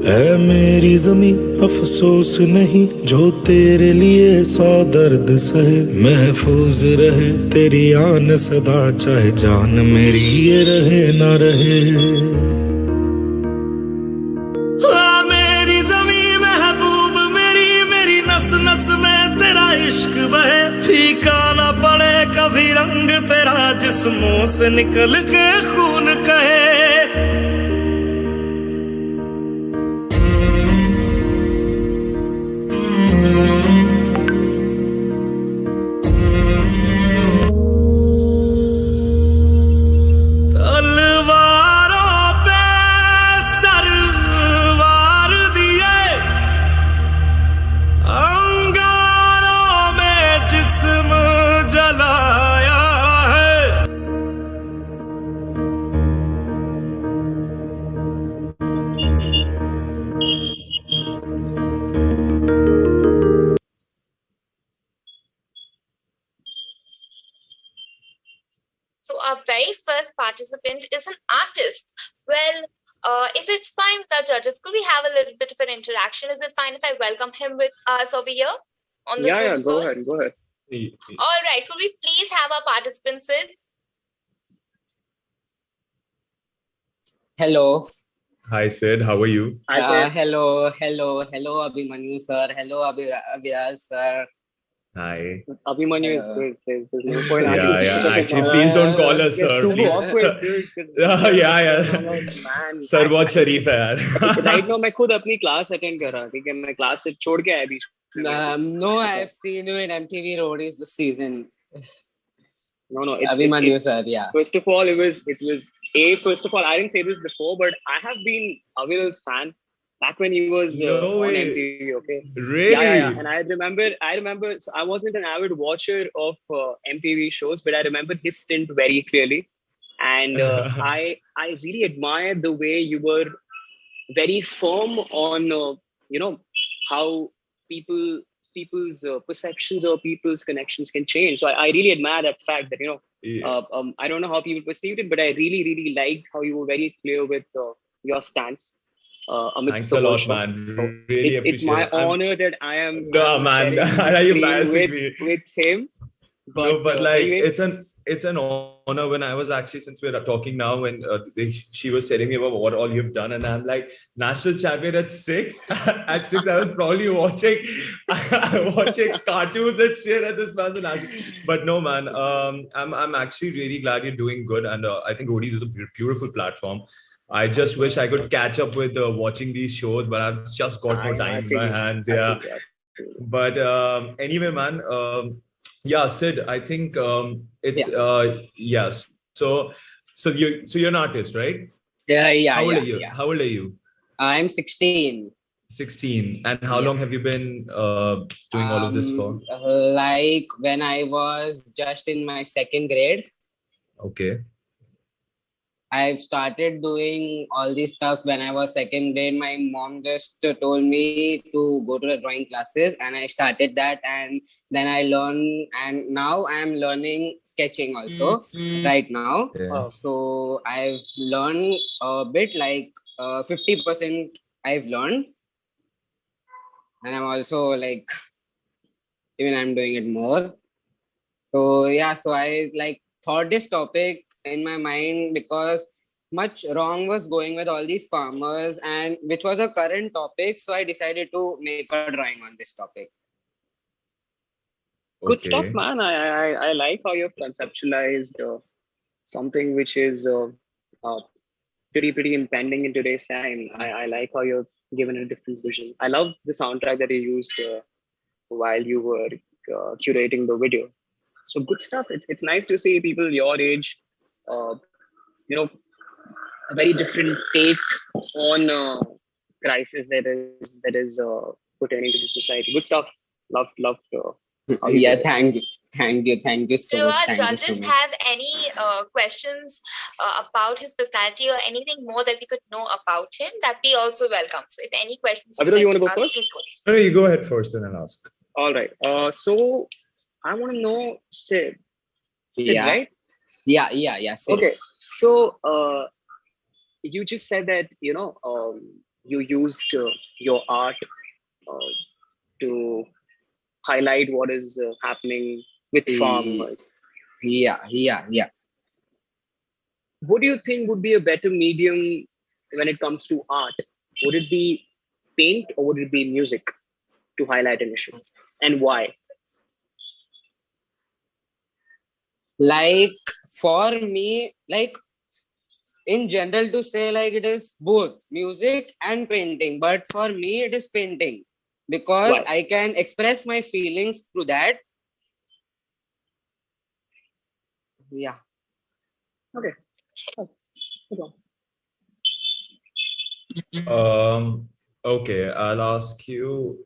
है मेरी ज़मीं अफसोस नहीं जो तेरे लिए 100 दर्द सहे महफूज रहे तेरी आन सदा चाहे जान मेरी ये रहे ना रहे मेरी ज़मीं महबूब मेरी नस नस में तेरा इश्क बहे फीका ना पड़े कभी रंग तेरा जिस्मों से निकल के खून कहे So our very first participant is an artist. Well, if it's fine with our judges, could we have a little bit of an interaction? Is it fine if I welcome him with us over here on the Yeah, Zoom go call? ahead, go ahead. All right, could we please have our participant Sid? Hello. Hi, Sid. How are you? Hello, Abhimanyu sir. Hello, Abhiral sir. Hi. Abhimanyu is good. There's no point Yeah. Actually, please don't call us, It's sir. super Please, awkward, sir. dude. 'cause Yeah. Man, Sir, बहुत शरीफ है यार. right now मैं खुद अपनी class attend कर रहा हूँ, ठीक है? मैं class से छोड़ के आया बीच में. No, I've seen you in MTV Roadies this season. No. Abhimanyu sir, yeah. First of all, first of all, I didn't say this before, but I have been Aviral's fan back when he was No on way. MTV. Okay. Really? Yeah. And I remember. So I wasn't an avid watcher of MTV shows, but I remember his stint very clearly, and I really admired the way you were very firm on how people's perceptions or people's connections can change. So I really admire that fact that I don't know how people perceived it, but I really liked how you were very clear with your stance amidst Thanks the a whole lot, show. man. So Really it's my appreciate it. honor that I am No, man. sharing Are the you screen embarrassing me? with him. No, but like anyway. it's an honor. When I was actually, since we're talking now, when she was telling me about what all you've done, and I'm like, national champion at 6. At 6, I was probably watching cartoons and shit at this man's national. But no, man, I'm actually really glad you're doing good, and I think Roadies is a beautiful platform. I just wish I could catch up with watching these shows, but I've just got no time in my hands. Yeah. But anyway, man. Yeah, Sid, I think it's yes. So you're an artist, right? Yeah. How old are you? How old are you? I'm 16. 16. And how long have you been doing all of this for? Like when I was just in my 2nd grade. Okay. I've started doing all these stuff when I was 2nd grade. My mom just told me to go to the drawing classes, and I started that, and then I learned, and now I'm learning sketching also right now. Yeah. So I've learned a bit, like 50% I've learned, and I'm also like even I'm doing it more. So yeah, so I like thought this topic in my mind because much wrong was going with all these farmers, and which was a current topic, so I decided to make a drawing on this topic. Good stuff, man. I like how you've conceptualized something which is pretty impending in today's time. I like how you've given it a different vision. I love the soundtrack that you used while you were curating the video. So good stuff. It's nice to see people your age, a very different take on crisis that is pertaining to the society. Good stuff. Love. Yeah, thank you so Do much. our Thank you judges so much. have any questions about his personality or anything more that we could know about him? That we also welcome. So if any questions Abhiram, you want to go ask, first? please go. No, you go ahead first and I'll ask. All right. So I want to know Sid, Yeah. right? Yeah. Sid. Okay. So you just said that you used your art to highlight what is happening with farmers. Yeah. What do you think would be a better medium when it comes to art? Would it be paint or would it be music to highlight an issue, and why? Like for me, like in general to say, like it is both music and painting, but for me it is painting because Why? I can express my feelings through that. Yeah. Okay. Okay, I'll ask you.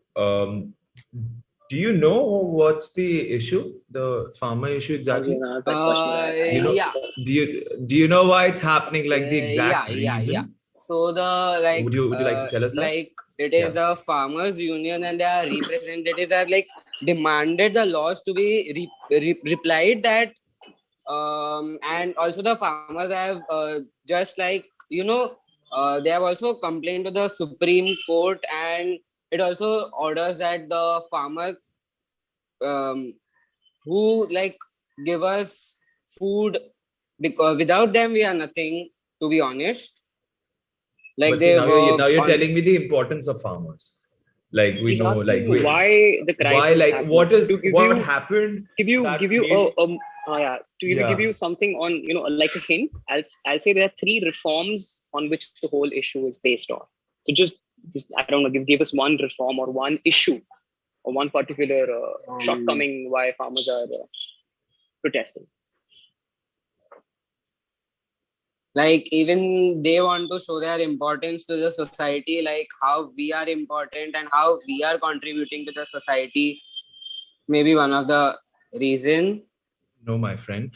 Do you know what's the issue, the farmer issue exactly? Yeah. Do you know why it's happening? Like the exact reason? Yeah. So the like Would you like to tell us that? Like it is a farmers union and their representatives have like demanded the laws to be replied that And also the farmers have just like they have also complained to the Supreme Court, and it also orders that the farmers um, who like give us food, because without them we are nothing, to be honest. Like But see, they now you're work on. telling me the importance of farmers. Like we He's know, asking like why the crisis why, like happened. what is To give what you, happened give you that give you made- yeah, to give you something on, like a hint. I'll say there are 3 reforms on which the whole issue is based on. So just I don't know, give us one reform or one issue or one particular shortcoming why farmers are protesting. Like even they want to show their importance to the society, like how we are important and how we are contributing to the society. Maybe one of the reason. No, my friend.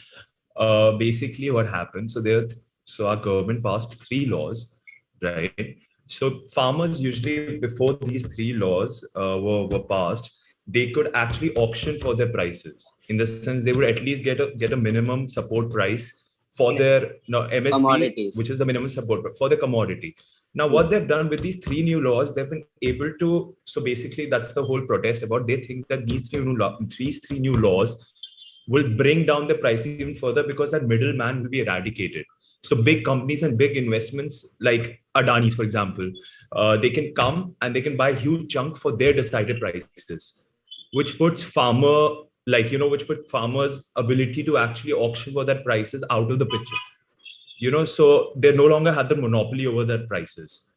Basically, what happened? So our government passed 3 laws, right? So farmers usually, before these 3 laws were passed, they could actually auction for their prices. In the sense, they would at least get a minimum support price for their MSP, Commodities. which is the minimum support for the commodity. Now, what they've done with these 3 new laws, they've been able to. So basically, that's the whole protest about. They think that these 3 new laws will bring down the pricing even further, because that middleman will be eradicated. So big companies and big investments like Adani's, for example, they can come and they can buy huge chunk for their decided prices, which puts farmers' ability to actually auction for that prices out of the picture. So they no longer have the monopoly over that prices.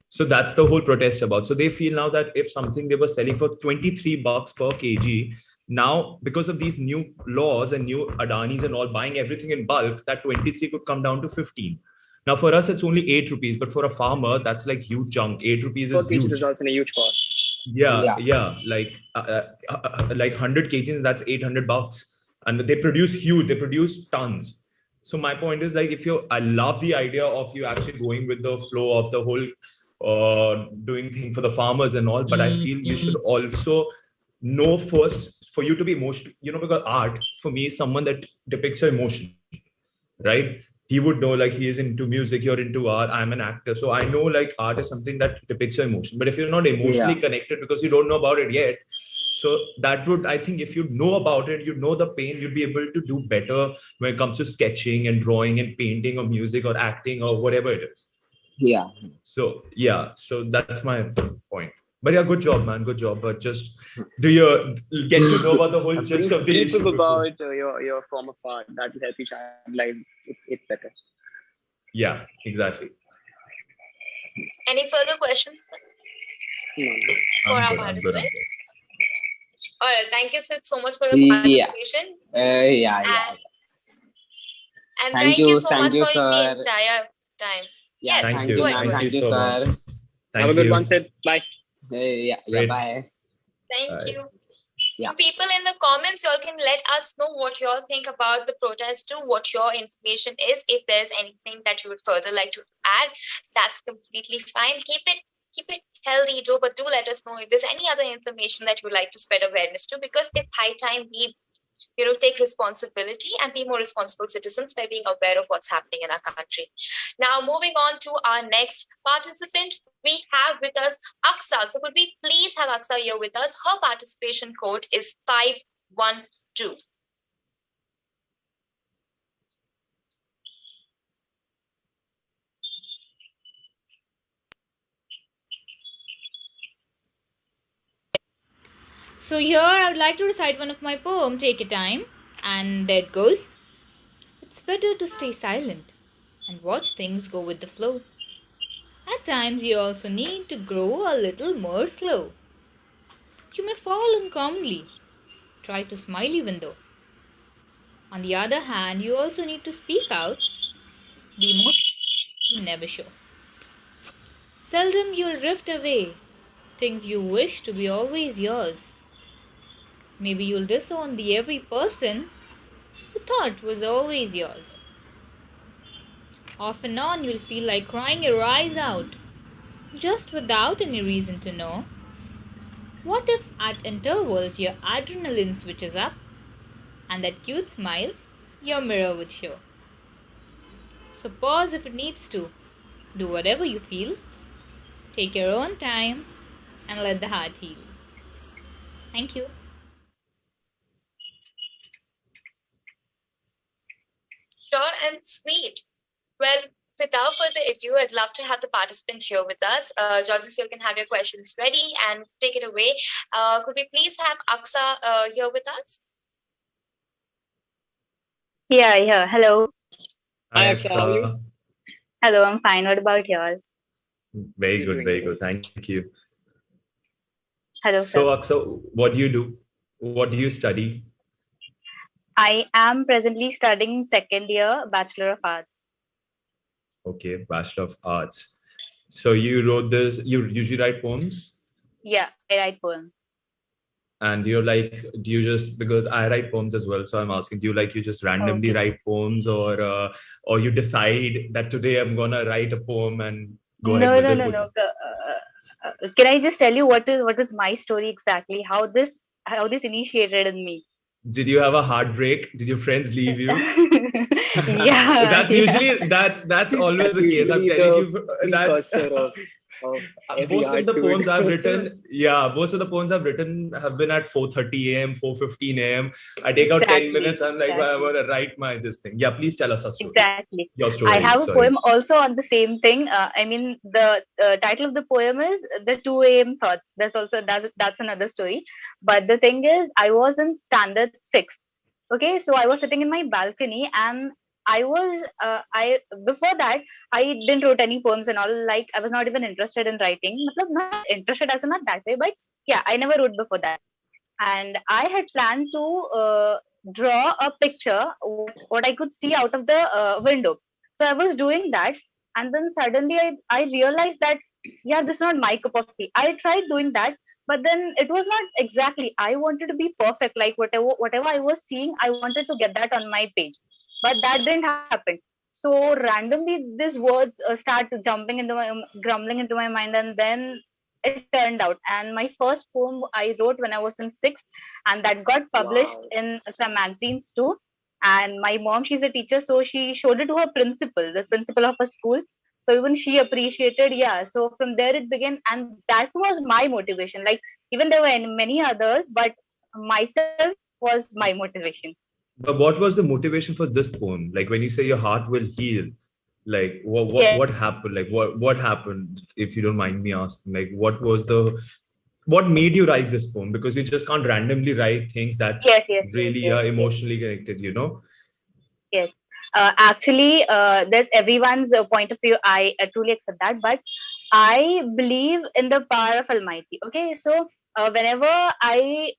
So that's the whole protest about. So they feel now that if something they were selling for $23 per kg, now because of these new laws and new Adanis and all buying everything in bulk, that 23 could come down to 15. Now for us it's only 8 rupees, but for a farmer that's like huge chunk. 8 rupees is huge. Results in a huge cost. Yeah. Like 100 kgs, that's $800, and they produce tons. So my point is, like, I love the idea of you actually going with the flow of the whole doing thing for the farmers and all, but I feel you should also know first for you to be emotional, because art for me is someone that depicts your emotion, right? He would know, like, he is into music, you're into art, I'm an actor, so I know like art is something that depicts your emotion. But if you're not emotionally connected because you don't know about it yet, so that would, I think, if you know about it, the pain, you'd be able to do better when it comes to sketching and drawing and painting or music or acting or whatever it is. So that's my point. But yeah, good job, man, good job. But just do you get to know about the whole gist of the brief issue before? about your form of art that will help you analyze it better. Yeah, exactly. Any further questions for our participant? All right, thank you, Sid, so much for your participation. And thank you so much for the entire time. Yes, Thank you. go ahead, Thank you go so ahead. much. Have a good one, Sid. Bye. Bye. Thank you. To people in the comments, y'all can let us know what y'all think about the protest too, what your information is. If there's anything that you would further like to add, that's completely fine. Keep it healthy, but do let us know if there's any other information that you'd like to spread awareness to, because it's high time we take responsibility and be more responsible citizens by being aware of what's happening in our country. Now, moving on to our next participant, we have with us Aksa. So could we please have Aksa here with us? Her participation code is 512. So here I would like to recite one of my poems, Take Your Time, and there it goes. It's better to stay silent and watch things go with the flow. At times you also need to grow a little more slow. You may fall uncommonly, try to smile even though. On the other hand, you also need to speak out, be more you never show. Seldom you'll drift away, things you wish to be always yours. Maybe you'll disown the every person who thought was always yours. Off and on you'll feel like crying your eyes out, just without any reason to know. What if at intervals your adrenaline switches up and that cute smile your mirror would show. So pause if it needs to. Do whatever you feel. Take your own time and let the heart heal. Thank you. Sure and sweet. Well, without further ado, I'd love to have the participant here with us. Judges, you can have your questions ready and take it away. Could we please have Aksa here with us? Yeah. Hello. Hi, Aksa, how are you? Hello, I'm fine. What about y'all? Very good, very good. Thank you. Hello, So, sir. Aksa, what do you do? What do you study? I am presently studying second year Bachelor of Arts. Okay, Bachelor of Arts. So you wrote this, you usually write poems? Yeah, I write poems. And you're like, do you just, because I write poems as well, so I'm asking, do you like, you just randomly Okay. write poems, or you decide that today I'm gonna write a poem and go ahead No, with no, it? no, no. Can I just tell you what is my story exactly? How this initiated in me? Did you have a heartbreak? Did your friends leave you? Yeah, That's usually that's always the case. I'm Usually telling the you, that's precursor of every most of art the to poems I've it. written. Yeah, most of the poems I've written have been at 4:30 a.m., 4:15 a.m. I take out 10 minutes. I'm like, well, I'm gonna write my this thing. Yeah, please tell us a story. Exactly. Your I story. have a Sorry. poem also on the same thing. I mean, the title of the poem is "The 2 a.m. Thoughts." That's another story. But the thing is, I was in standard six. Okay, so I was sitting in my balcony, and I before that I didn't wrote any poems and all. Like I was not even interested in writing. Matlab, not interested as in not that way, but yeah, I never wrote before that. And I had planned to draw a picture what I could see out of the window. So I was doing that, and then suddenly I realized that yeah, this is not my cup of tea. I tried doing that, but then it was not exactly. I wanted to be perfect, like whatever I was seeing, I wanted to get that on my page, but that didn't happen. So randomly, these words start jumping into my grumbling into my mind, and then it turned out. And my first poem I wrote when I was in sixth, and that got published in some magazines too. And my mom, she's a teacher, so she showed it to her principal, the principal of a school. So even she appreciated, yeah. So from there it began, and that was my motivation. Like even there were many others, but myself was my motivation. But what was the motivation for this poem? Like when you say your heart will heal, like Yeah. what happened? Like what happened? If you don't mind me asking, like what made you write this poem? Because you just can't randomly write things that really are Yes. emotionally connected, you know? Yes. Actually, there's everyone's point of view. I truly accept that, but I believe in the power of Almighty. Okay, so whenever I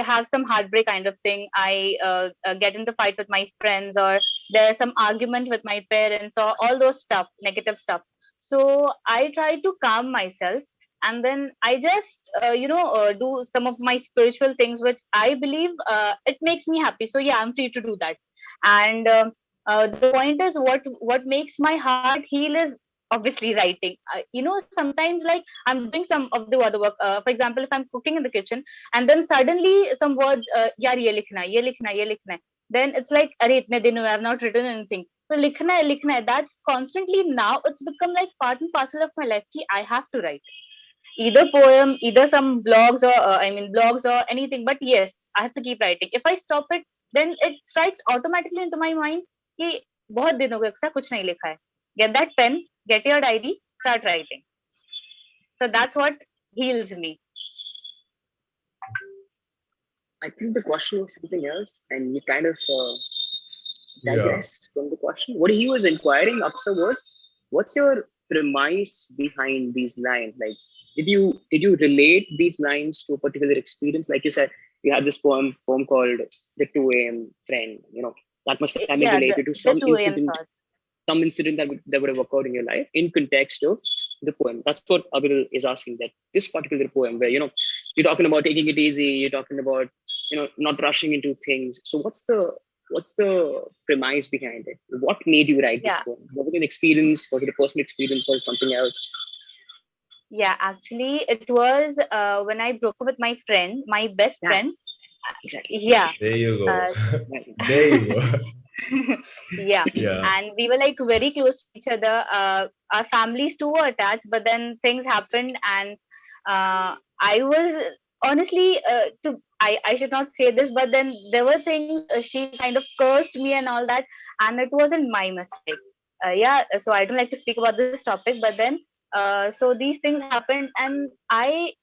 have some heartbreak kind of thing, I get into fight with my friends, or there's some argument with my parents, or all those stuff, negative stuff. So I try to calm myself, and then I just do some of my spiritual things, which I believe it makes me happy. So yeah, I'm free to do that. And the point is, what makes my heart heal is obviously writing. Sometimes like I'm doing some of the other work. For example, if I'm cooking in the kitchen, and then suddenly some words, yaar ye likhna hai, then it's like, arey itne din hue, I've not written anything. So likhna hai, that constantly now it's become like part and parcel of my life ki I have to write either poem, either some vlogs, or blogs or anything. But yes, I have to keep writing. If I stop it, then it strikes automatically into my mind कि बहुत दिन हो गए अक्सर कुछ नहीं लिखा है. Get that pen, get your diary, start writing. So that's what heals me. I think the question was something else, and you kind of digressed from the question. What he was inquiring, Aksa, was what's your premise behind these lines? Like, did you relate these lines to a particular experience? Like you said, you had this poem called "The 2 a.m. Friend." You know, that must have been related to some 2 a.m. incident, thought. some incident that would have occurred in your life in context of the poem. That's what Abhil is asking. That this particular poem, where you're talking about taking it easy, you're talking about not rushing into things. So what's the premise behind it? What made you write this Yeah. poem? Was it an experience? Was it a personal experience or something else? Yeah, actually, it was when I broke up with my friend, my best friend. Exactly. Yeah. There you go. Uh, There you go. Yeah. Yeah. And we were like very close to each other. Our families too were attached, but then things happened, and I was honestly I should not say this, but then there were things she kind of cursed me and all that, and it wasn't my mistake. Yeah, so I don't like to speak about this topic, but then so these things happened, and I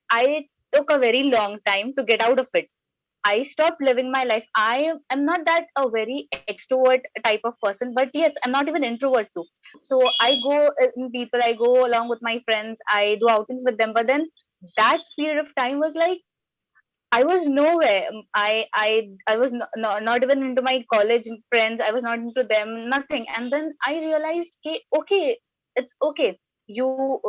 took a very long time to get out of it. I stopped living my life. I am not that a very extrovert type of person, but yes, I'm not even introvert too. So I go in people, I go along with my friends, I do outings with them. But then that period of time was like I was nowhere. I was not even into my college friends. I was not into them. Nothing. And then I realized, okay, it's okay. You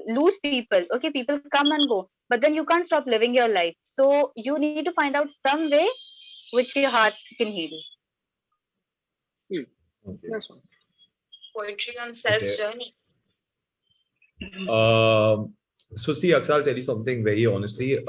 lose people. Okay, people come and go, but then you can't stop living your life. So you need to find out some way which your heart can heal. That's one. Poetry on self's journey. So see, Akshay, I'll tell you something very honestly.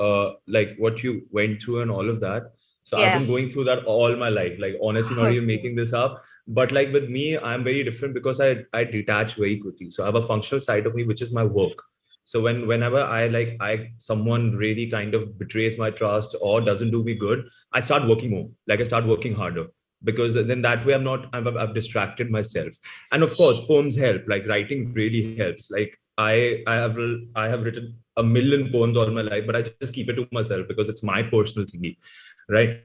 Like what you went through and all of that. So I've been going through that all my life. Like honestly, not even making this up. But like with me, I'm very different because I detach very quickly. So I have a functional side of me, which is my work. So whenever I someone really kind of betrays my trust or doesn't do me good, I start working more. Like I start working harder, because then that way I've distracted myself. And of course poems help. Like writing really helps. Like I have written a million poems all my life, but I just keep it to myself because it's my personal thingy, right?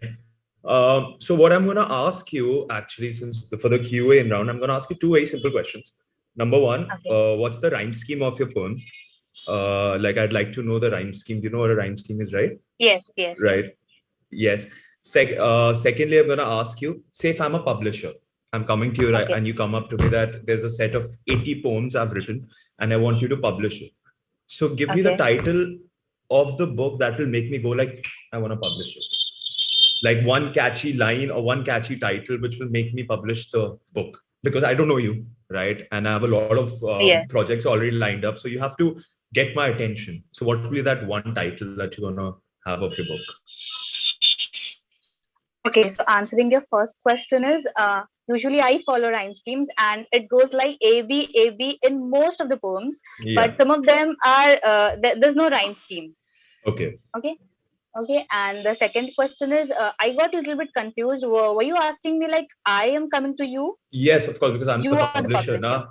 So what I'm going to ask you actually, since for the Q&A round, I'm going to ask you two very simple questions. Number one, what's the rhyme scheme of your poem? Like I'd like to know the rhyme scheme. Do you know what a rhyme scheme is, right? Yes. Right. Yes. Secondly, I'm going to ask you, say if I'm a publisher, I'm coming to you, right, and you come up to me that there's a set of 80 poems I've written and I want you to publish it. So give me the title of the book that will make me go like, I want to publish it. Like one catchy line or one catchy title which will make me publish the book, because I don't know you, right? And I have a lot of projects already lined up. So you have to get my attention. So what will be that one title that you're going to have of your book? Okay, so answering your first question is usually I follow rhyme schemes, and it goes like A B in most of the poems, but some of them are there's no rhyme scheme. Okay. And the second question is I got a little bit confused. Were you asking me like I am coming to you? Yes, of course, because I'm You the are the publisher. publisher.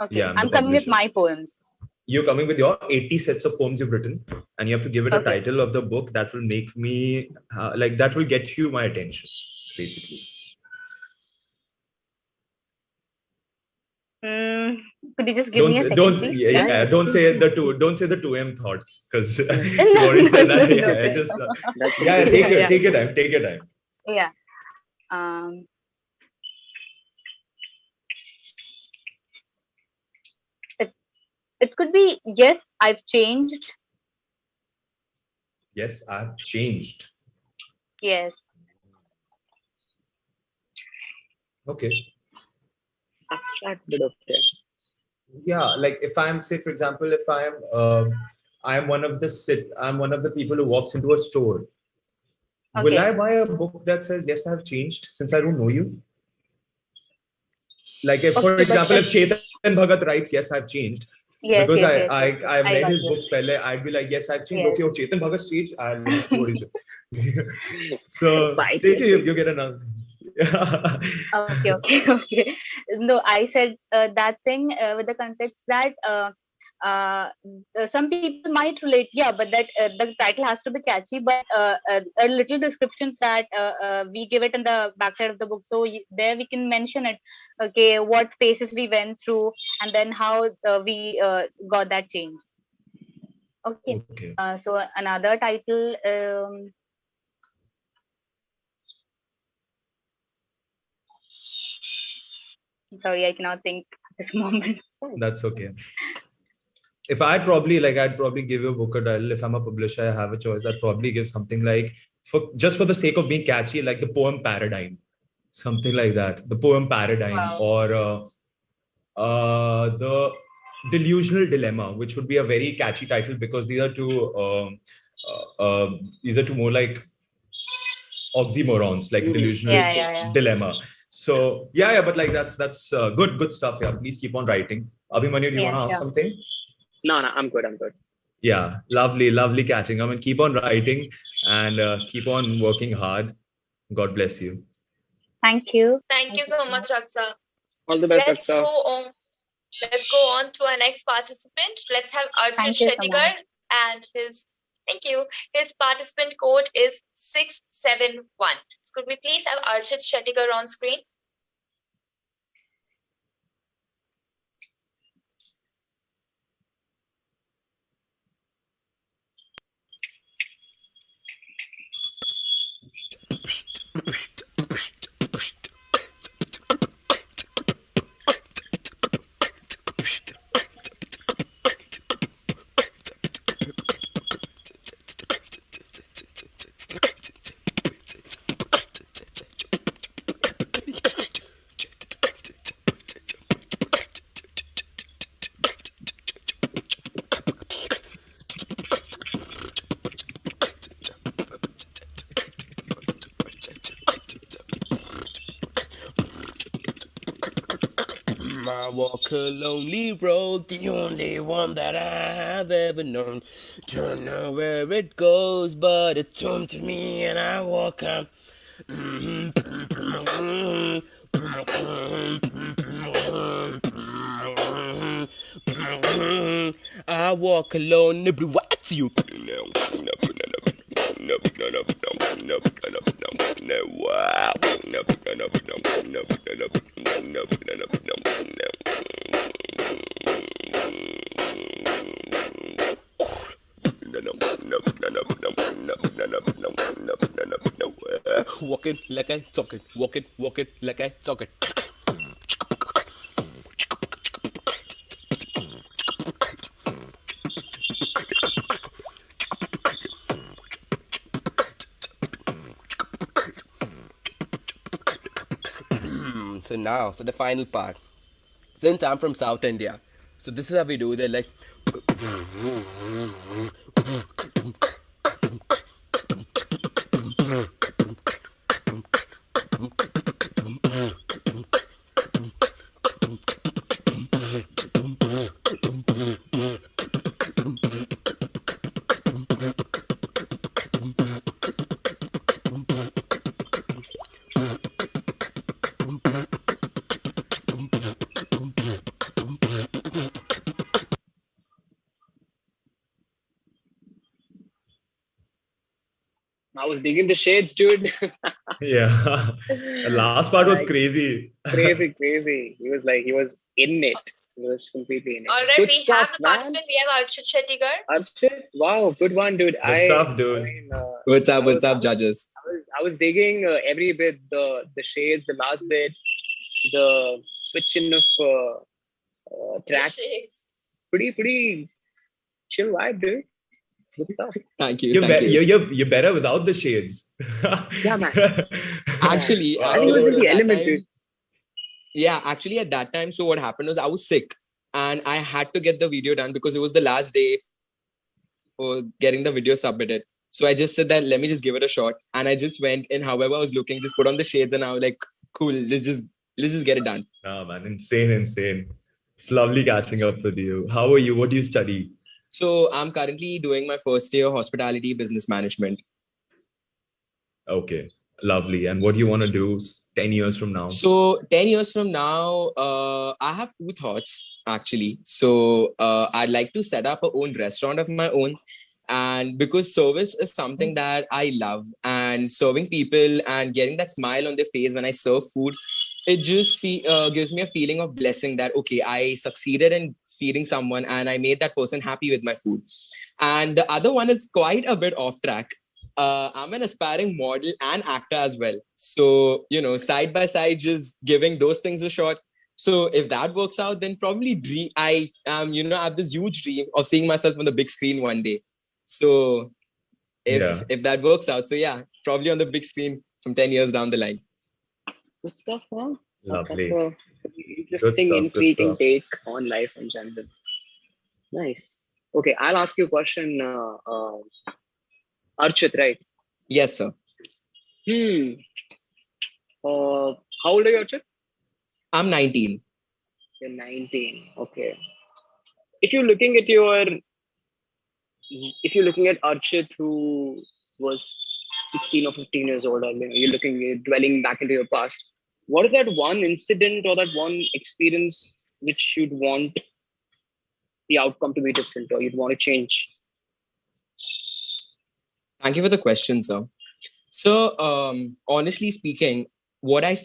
Okay, Yeah, I'm coming with my poems. You're coming with your 80 sets of poems you've written, and you have to give it a title of the book that will make me like that will get you my attention, basically. Could you just give me a second, please? Don't say the 2M thoughts, because you already said that. Take your time. Yeah. It could be yes, I've changed. Yes, I've changed. Yes. Okay. Abstract bit of it. Yeah, like if I'm, say for example, if I'm one of the people who walks into a store. Will I buy a book that says yes, I've changed, since I don't know you? Like if, for example, if Chetan Bhagat writes yes, I've changed, because I've read his books pehle, I'd be like, yes, I've changed. Okay, oh, Chetan Bhagat's changed. I'll see what he said. So you get another. Okay. No, I said that thing with the context that some people might relate, but that the title has to be catchy, but a little description that we give it in the backside of the book, so there we can mention it, okay, what phases we went through, and then how we got that change. Okay. So another title, I'm sorry, I cannot think at this moment. That's okay. If I'd probably give you a book a title. If I'm a publisher, I have a choice. I'd probably give something like, for the sake of being catchy, like the poem Paradigm, something like that. The poem Paradigm, or the Delusional Dilemma, which would be a very catchy title, because these are two more like oxymorons, like delusional dilemma. So yeah, but like that's good stuff. Yeah, please keep on writing. Abhimanyu, do you want to ask something? No, I'm good. Yeah, lovely catching up, and keep on writing and keep on working hard. God bless you. Thank you. Thank you so much, Aksa. All the best, Let's Aksa. go on. Let's go on to our next participant. Let's have Archit Thank you so Shettigar much. and thank you. His participant code is 671. Could we please have Archit Shettigar on screen? I walk a lonely road, the only one that I have ever known. Don't know where it goes, but it's home to me, and I walk on. I walk alone, what's you? Walking like I talking, walking like I talking. So now for the final part. Since I'm from South India, so this is how we do. They're like. I was digging the shades, dude. Yeah, the last part was crazy. crazy. He was in it. He was completely in it. All right, Good we stuff, have the man. participant. We have Archit Shettigar. Archit, wow, good one, dude. Good stuff, dude. What's up, judges? I was digging every bit, the shades, the last bit, the switching of tracks. Pretty chill vibe, dude. Good stuff. Thank you. You're better without the shades. Yeah, man. Actually, Wow. Actually, so the at element, that time, dude. yeah, actually at that time, so what happened was I was sick and I had to get the video done because it was the last day for getting the video submitted. So I just said that let me just give it a shot, and I just went in. However I was looking, just put on the shades, and I was like, cool, let's just get it done. No, man, insane. It's lovely catching up with you. How are you? What do you study? So I'm currently doing my first year hospitality business management. Okay, lovely. And what do you want to do 10 years from now? So 10 years from now, I have two thoughts actually. So I'd like to set up a own restaurant of my own. And because service is something that I love, and serving people and getting that smile on their face when I serve food, it just gives me a feeling of blessing that, okay, I succeeded in feeding someone and I made that person happy with my food. And the other one is quite a bit off track. I'm an aspiring model and actor as well. So, side by side, just giving those things a shot. So if that works out, then probably I have this huge dream of seeing myself on the big screen one day. So if that works out, so yeah, probably on the big screen some 10 years down the line. Good stuff, man. Lovely. That's an interesting, intriguing take on life in general. Nice. Okay, I'll ask you a question, Archit, right? Yes, sir. How old are you, Archit? I'm 19. You're 19. Okay. If you're looking at Archit, who was 16 or 15 years old, or you're dwelling back into your past, what is that one incident or that one experience which you'd want the outcome to be different, or you'd want to change? Thank you for the question, sir. So, honestly speaking, what I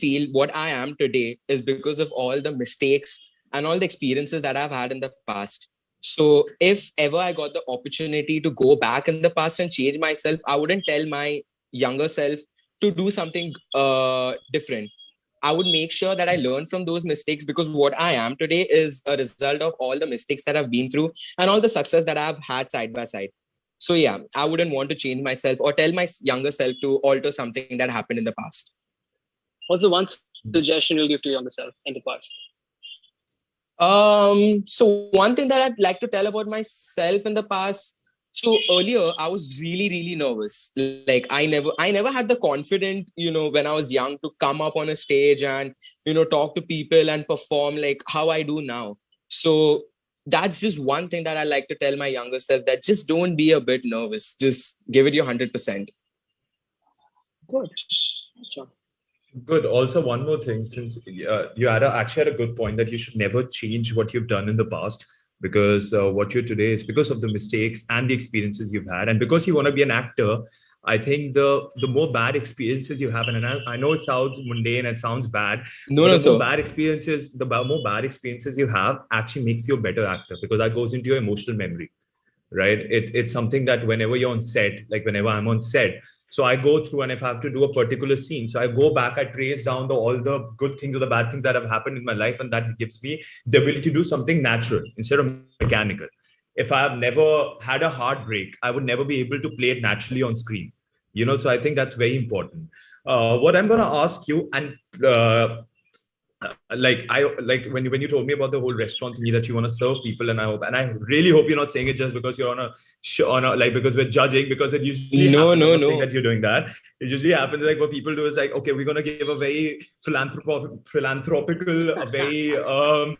am today is because of all the mistakes and all the experiences that I've had in the past. So, if ever I got the opportunity to go back in the past and change myself, I wouldn't tell my younger self to do something different. I would make sure that I learn from those mistakes, because what I am today is a result of all the mistakes that I've been through and all the success that I've had side by side. So yeah, I wouldn't want to change myself or tell my younger self to alter something that happened in the past. What's the one suggestion you'll give to your younger self in the past? So one thing that I'd like to tell about myself in the past. So earlier, I was really, really nervous. Like I never had the confidence, when I was young, to come up on a stage and, talk to people and perform like how I do now. So that's just one thing that I like to tell my younger self, that just don't be a bit nervous. Just give it your 100%. Good. Good. Also, one more thing, since you actually had a good point that you should never change what you've done in the past, because what you're today is because of the mistakes and the experiences you've had. And because you want to be an actor, I think the more bad experiences you have, and I know it sounds mundane, it sounds bad. No, but no, the sir. more bad experiences you have actually makes you a better actor, because that goes into your emotional memory, right? It's something that whenever you're on set, like whenever I'm on set, so I go through, and if I have to do a particular scene, so I go back, I trace down all the good things or the bad things that have happened in my life, and that gives me the ability to do something natural instead of mechanical. If I have never had a heartbreak, I would never be able to play it naturally on screen. So I think that's very important. What I'm going to ask you, and when you told me about the whole restaurant thingy that you want to serve people, and I really hope you're not saying it just because you're on a show, because we're judging, because it usually happens. I'm not saying that you're doing that. It usually happens like what people do is like, okay, we're going to give a very philanthropical, a very good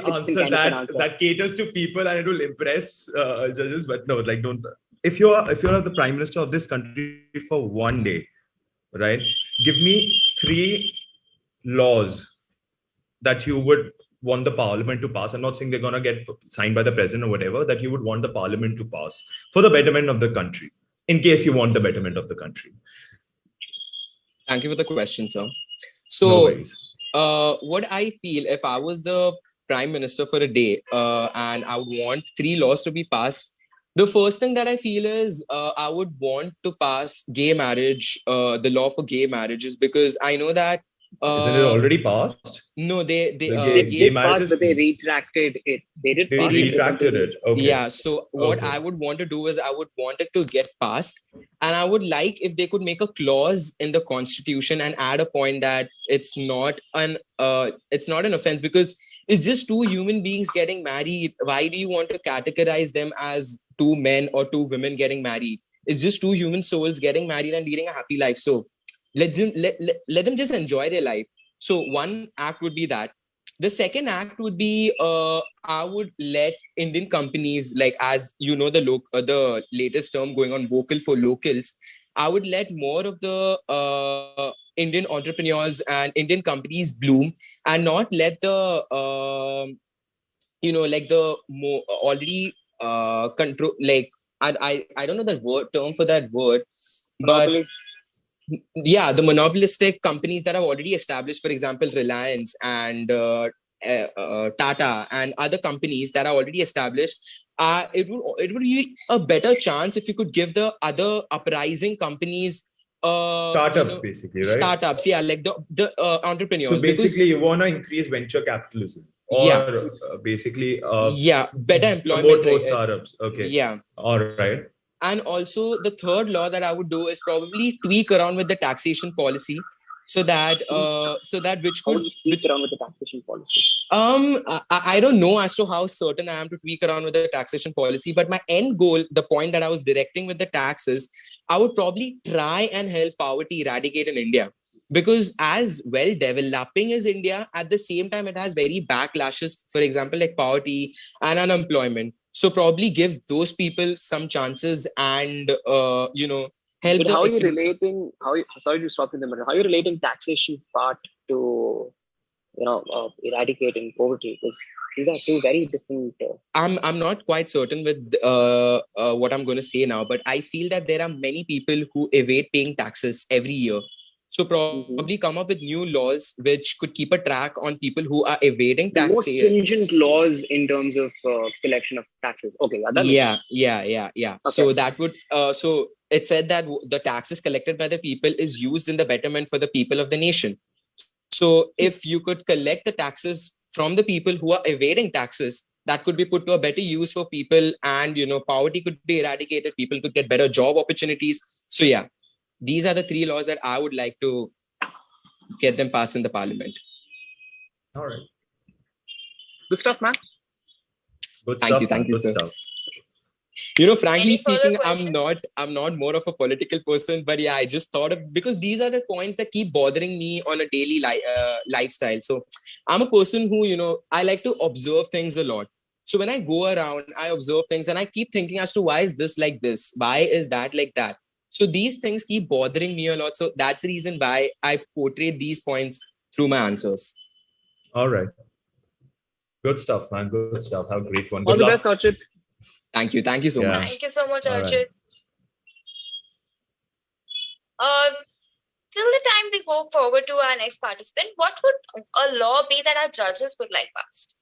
answer that caters to people, and it will impress judges. But no, like, don't. If you're the prime minister of this country for one day, right? Give me 3 laws that you would want the parliament to pass. I'm not saying they're going to get signed by the president or whatever, that you would want the parliament to pass for the betterment of the country, in case you want the betterment of the country. Thank you for the question, sir. So, what I feel, if I was the prime minister for a day, and I would want 3 laws to be passed, the first thing that I feel is I would want to pass gay marriage, the law for gay marriages, because I know that. Isn't it already passed? No, they gay marriages, but they retracted it. They retracted it. Okay. Yeah. So what I would want to do is I would want it to get passed, and I would like if they could make a clause in the constitution and add a point that it's not an offense, because it's just 2 human beings getting married. Why do you want to categorize them as 2 men or 2 women getting married? It's just 2 human souls getting married and leading a happy life. So let them just enjoy their life. So one act would be that. The second act would be I would let Indian companies, like, as you know, the latest term going on, vocal for locals. I would let more of the Indian entrepreneurs and Indian companies bloom, and not let the the more already control, like, I don't know the term for that word, but yeah, the monopolistic companies that have already established, for example, Reliance and Tata and other companies that are already established. It would be a better chance if you could give the other uprising companies startups, basically, right? Startups, yeah, like the entrepreneurs. So basically, you want to increase venture capitalism, or basically, better employment. More startups. Okay. Yeah. All right. And also the third law that I would do is probably tweak around with the taxation policy, so that which could tweak around with the taxation policy. I don't know as to how certain I am to tweak around with the taxation policy, but my end goal, the point that I was directing with the taxes, I would probably try and help poverty eradicate in India. Because as well developing as India, at the same time, it has very backlashes, for example, like poverty and unemployment. So probably give those people some chances and, help But the how are you relating? Sorry to stop in the middle. How are you relating taxation part to eradicating poverty? Because these are two very different. I'm not quite certain with what I'm going to say now, but I feel that there are many people who evade paying taxes every year. So probably come up with new laws which could keep a track on people who are evading tax. More stringent laws in terms of collection of taxes. Okay, that makes sense. Yeah. So that would so it said that the taxes collected by the people is used in the betterment for the people of the nation. So if you could collect the taxes from the people who are evading taxes, that could be put to a better use for people, and poverty could be eradicated. People could get better job opportunities. So yeah, these are the 3 laws that I would like to get them passed in the parliament. All right. Good stuff, man. Thank you, sir. Stuff. Frankly speaking, I'm not more of a political person, but yeah, I just thought of, because these are the points that keep bothering me on a daily lifestyle. So I'm a person who, I like to observe things a lot. So when I go around, I observe things and I keep thinking as to why is this like this? Why is that like that? So these things keep bothering me a lot. So that's the reason why I portray these points through my answers. All right. Good stuff, man. Good stuff. Have a great one. All the best, Archit. Thank you so much. Thank you so much, All right. Archit. Till the time we go forward to our next participant, what would a law be that our judges would like passed?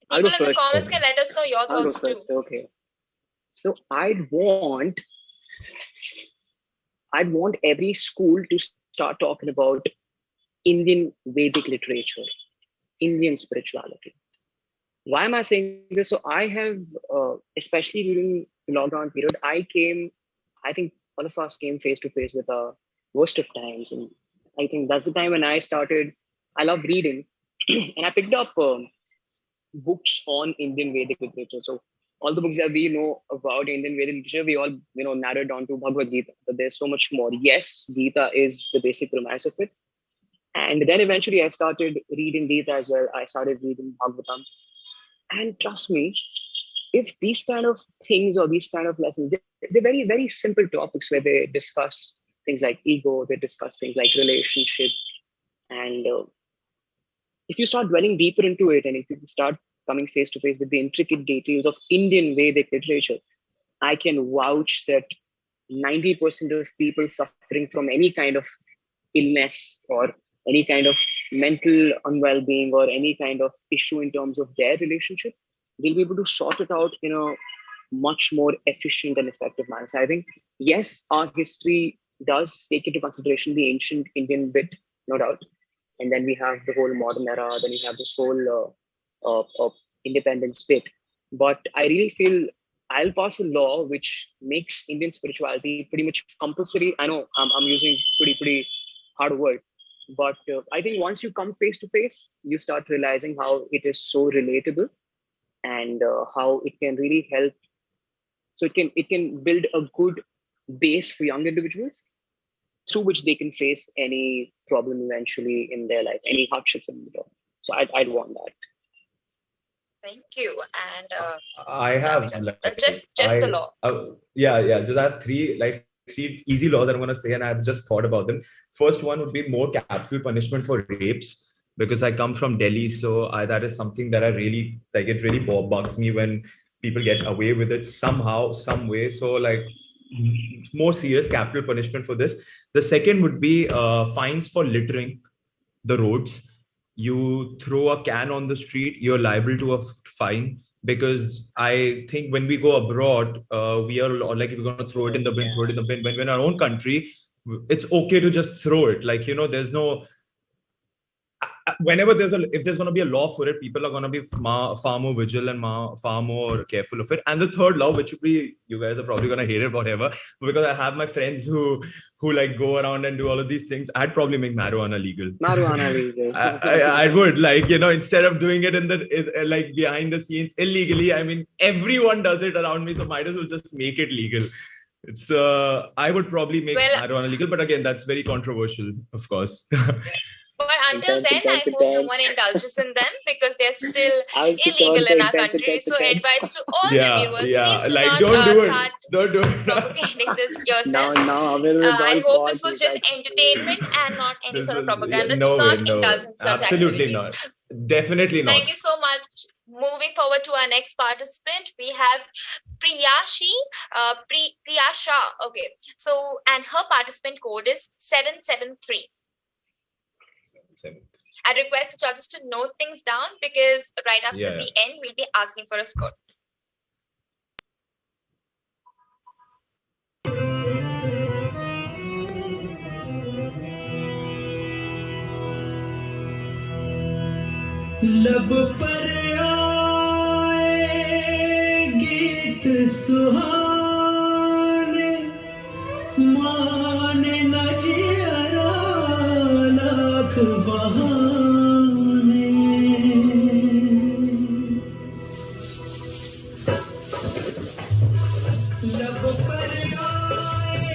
I'll go People in the first. comments can let us know your I'll go thoughts too. first. Okay. So I'd want every school to start talking about Indian Vedic literature, Indian spirituality. Why am I saying this? So I have, especially during the lockdown period, I think all of us came face to face with our worst of times. And I think that's the time when I love reading. And I picked up books on Indian Vedic literature. So all the books that we know about Indian Vedic literature, we all, narrowed down to Bhagavad Gita. But there's so much more. Yes, Gita is the basic premise of it. And then eventually I started reading Gita as well. I started reading Bhagavatam. And trust me, if these kind of things or these kind of lessons, they're very, very simple topics where they discuss things like ego, they discuss things like relationship. And if you start dwelling deeper into it, and if you start coming face to face with the intricate details of Indian Vedic literature, I can vouch that 90% of people suffering from any kind of illness or any kind of mental unwell-being or any kind of issue in terms of their relationship, they'll be able to sort it out in a much more efficient and effective manner. So I think, yes, our history does take into consideration the ancient Indian bit, no doubt. And then we have the whole modern era, then we have this whole independence bit. But I really feel I'll pass a law which makes Indian spirituality pretty much compulsory. I know I'm using pretty hard word, but I think once you come face to face, you start realizing how it is so relatable and how it can really help. So it can build a good base for young individuals through which they can face any problem eventually in their life, any hardships in their life. So I'd want that. Thank you. And I have just the law. Just I have three easy laws that I'm gonna say, and I've just thought about them. First one would be more capital punishment for rapes, because I come from Delhi, so that is something that I really like. It really bugs me when people get away with it somehow, some way. So more serious capital punishment for this. The second would be fines for littering the roads. You throw a can on the street, you're liable to a fine, because I think when we go abroad, we are like, we're going to throw it in the bin, When in our own country, it's okay to just throw it. There's no, whenever if there's going to be a law for it, people are going to be far more vigilant and far more careful of it. And the third law, which would be, you guys are probably going to hate it, whatever, because I have my friends who go around and do all of these things. I'd probably make marijuana legal. I would, instead of doing it in the behind the scenes illegally. I mean, everyone does it around me, so might as well just make it legal. It's I would probably make Well, marijuana legal, but again, that's very controversial, of course. but until then, I hope no one indulges in them because they're still I was just illegal also in our intense, country. intense, So, intense. advice to all the Yeah, viewers: yeah. please do Like, not don't do start it. Don't do it. propagating this Now, yourself. now, available with I all hope this was parts, just like, entertainment and not any This sort of was propaganda. no Do way, not no way. indulge in such Absolutely activities. not. Definitely not. Thank you so much. Moving forward to our next participant, we have Priyashi, Priyasha. Okay, so and her participant code is 773. I request the judges to note things down because right after Yeah, yeah. the end, we'll be asking for a score. लब पर आए गीत सुहाने माने न जियरा लाख बहाने लब पर आए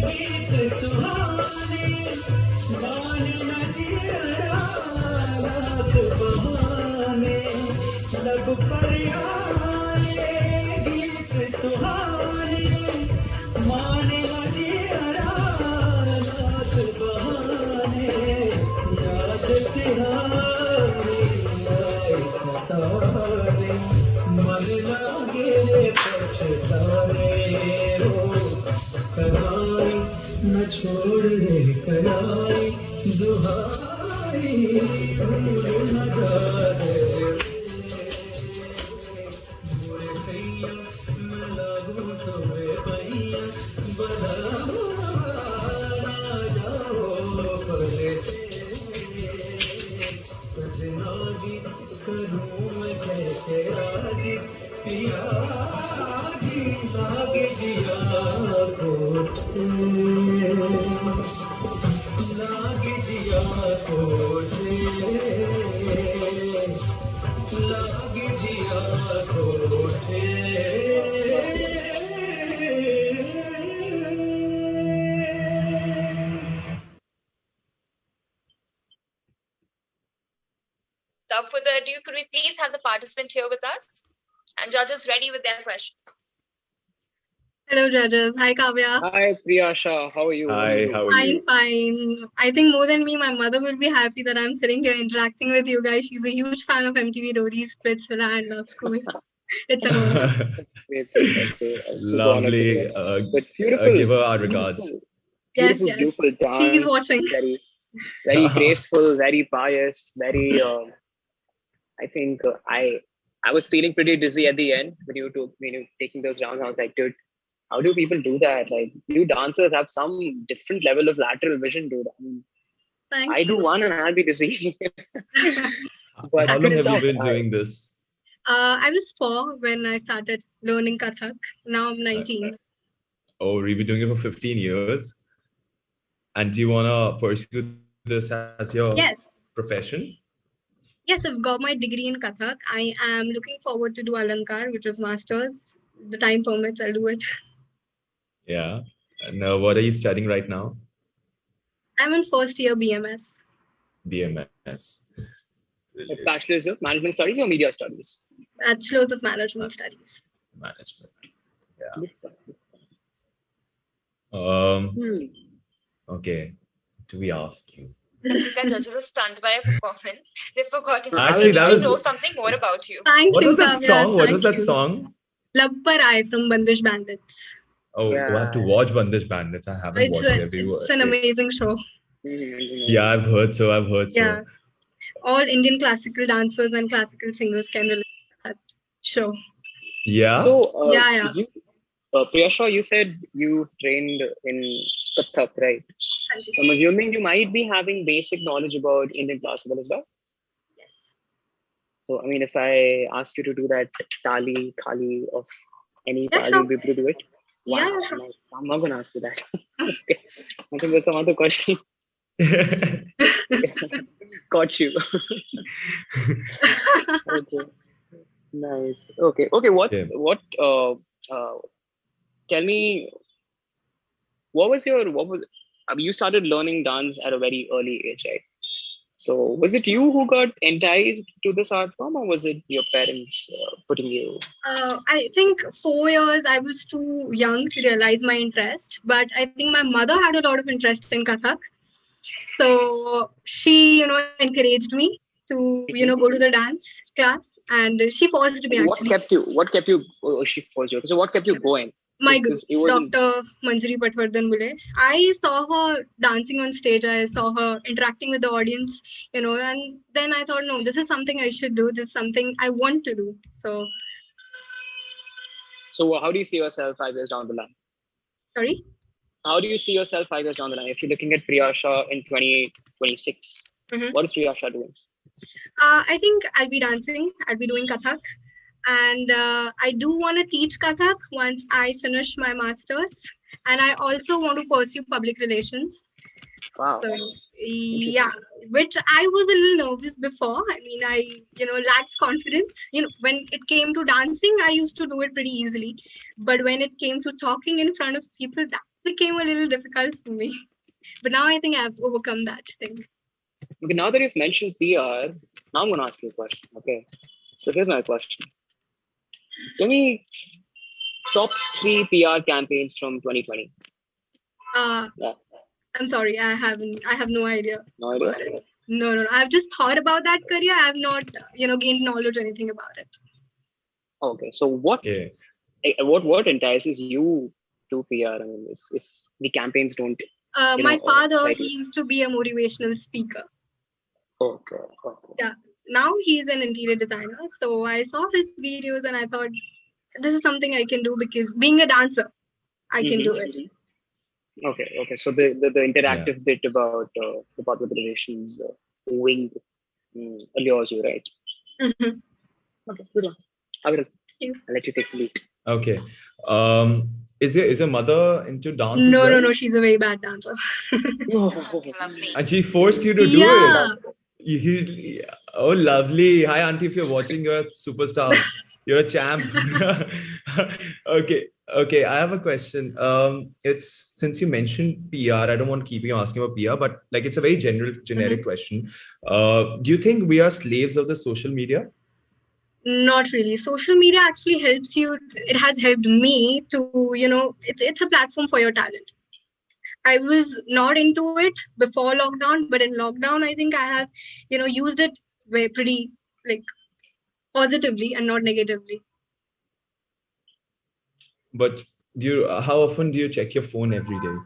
गीत सुहाने माने न जियरा लाख बहाने लब पर आए गीत सुहाने माने न जियरा लाख बहाने याद तिहारी आए सतारे मन लागे पछताने रो कलाई न छोड़ रे कलाई दुहाई भूल न जाए बुरे सैया मैं लागू तो वे पैया बना जाओ परे सजना जी करूं मैं कैसे राजी पिया जी लागे जिया कोटे लागे जिया कोटे लागे जिया कोटे Without further ado, could we please have the participant here with us and judges ready with their questions? Hello, judges. Hi, Kavya. Hi, Priyasha. How are you? Hi, how are Fine, you? fine. I think more than me, my mother will be happy that I'm sitting here interacting with you guys. She's a huge fan of MTV Roadies, Splitsvilla, and Love School. It's an honor. That's great. Okay. I'm super honored to hear Lovely. that. But beautiful. Give her our regards. Yes, Beautiful, yes. beautiful dance. She's watching. Very, very graceful, very pious, very. I think I was feeling pretty dizzy at the end when you taking those rounds. I was like, dude, how do people do that? Like, you dancers have some different level of lateral vision, dude. I mean, Thank I do you. one and I'll be dizzy. But How long good have you stuff. been doing this? I was 4 when I started learning Kathak. Now I'm 19. Oh, you've been doing it for 15 years. And do you want to pursue this as your Yes. profession? Yes, I've got my degree in Kathak. I am looking forward to do Alankar, which is masters. The time permits, I'll do it. Yeah. And what are you studying right now? I'm in first year BMS. BMS. It's Bachelor's of Management Studies or Media Studies? Bachelor's of Management Studies. Management. Good stuff. Okay. Do we ask you? I think our judges were stunned by your performance. They forgot to Actually, that to was- know something more about you. Thank What you, was that Kavya. song? What Thank was that you. song? Love Par Aaye from Bandish Bandits. Oh, I have to watch Bandish Bandits. I haven't watched every word. It's an amazing show. Yeah, I've heard so. I've heard so. Yeah. All Indian classical dancers and classical singers can relate to that show. Yeah. So, Yeah. Priyasha, you said you trained in Kathak, right? So I'm assuming you might be having basic knowledge about Indian classical as well. Yes. So, I mean, if I ask you to do that tali, khali of any Yeah, tali, sure. you'll be able to do it? Yeah, Wow, sure. nice. I'm not going to ask you that. Okay. I think there's some other question. Got you. Okay. Nice. Okay. What? Tell me what was I mean, you started learning dance at a very early age, right? So was it you who got enticed to this art form, or was it your parents putting you? I think 4 years I was too young to realize my interest, but I think my mother had a lot of interest in Kathak. So she, encouraged me to, go to the dance class, and she forced me What actually. kept you? What kept you? She forced you. So what kept you going? My It wasn't. Dr. Manjari Patwardhan Bule. I saw her dancing on stage. I saw her interacting with the audience, and then I thought, no, this is something I should do. This is something I want to do. So how do you see yourself 5 years down the line? Sorry? How do you see yourself 5 years down the line? If you're looking at Priyasha in 2026, what is Priyasha doing? I think I'll be dancing. I'll be doing Kathak. And I do want to teach Kathak once I finish my master's. And I also want to pursue public relations. Wow. So, yeah, which I was a little nervous before. I mean, I, lacked confidence. When it came to dancing, I used to do it pretty easily. But when it came to talking in front of people, that became a little difficult for me. But now I think I've overcome that thing. Okay, now that you've mentioned PR, now I'm going to ask you a question. Okay. So here's my question. Give me top 3 PR campaigns from 2020. Yeah. I'm sorry, I have no idea. No idea? No. I've just thought about that career. I have not, gained knowledge or anything about it. Okay. So what entices you to PR? I mean, if the campaigns don't. My father, he used to be a motivational speaker. Okay. Yeah. Now he's an interior designer. So I saw his videos and I thought, this is something I can do because being a dancer, I can do it. Okay. So the interactive bit about the public relations wing allures you, right? Okay, good one. I'll let you take the lead. Okay. Is your mother into dance? No. She's a very bad dancer. And she forced you to do it. Oh, lovely. Hi, auntie. If you're watching, you're a superstar. You're a champ. Okay. I have a question. It's since you mentioned PR, I don't want to keep you asking about PR, but like it's a very generic question. Do you think we are slaves of the social media? Not really. Social media actually helps you. It has helped me to, it's a platform for your talent. I was not into it before lockdown, but in lockdown, I think I have, used it pretty positively and not negatively. But how often do you check your phone every day?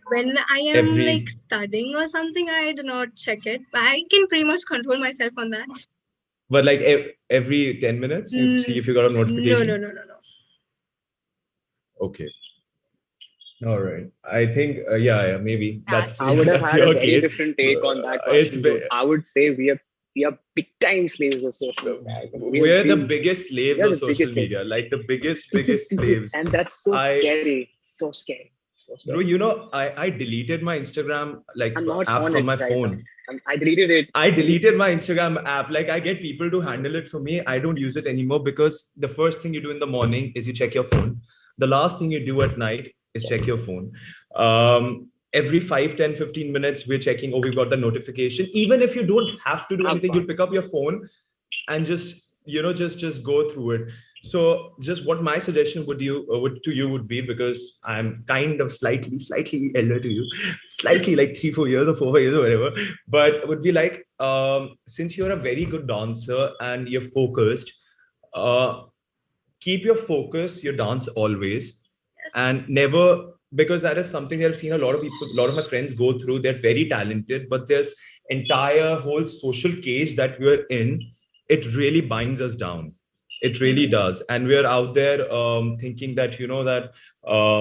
When I am studying or something, I do not check it. I can pretty much control myself on that. But like every 10 minutes, you see if you got a notification? No. Okay. All right. I think, maybe that's I would have had a very case. different take on that question. I would say we are big time slaves of social media. We're the biggest slaves of social media, like the biggest slaves. And that's so scary. So scary. Bro, I deleted my Instagram app from my phone. I deleted it. I deleted my Instagram app. Like I get people to handle it for me. I don't use it anymore because the first thing you do in the morning is you check your phone. The last thing you do at night is check your phone. Every 5, 10, 15 minutes, we're checking, we've got the notification. Even if you don't have to do anything, you'll pick up your phone and just go through it. So just what my suggestion would be, because I'm kind of slightly elder to you, slightly like 3-4 years or 4 years or whatever, but would be like, since you're a very good dancer and you're focused, keep your focus, your dance always, and never, because that is something that I've seen a lot of my friends go through. They're very talented, but there's entire whole social cage that we're in. It really binds us down. It really does. And we're out there thinking that,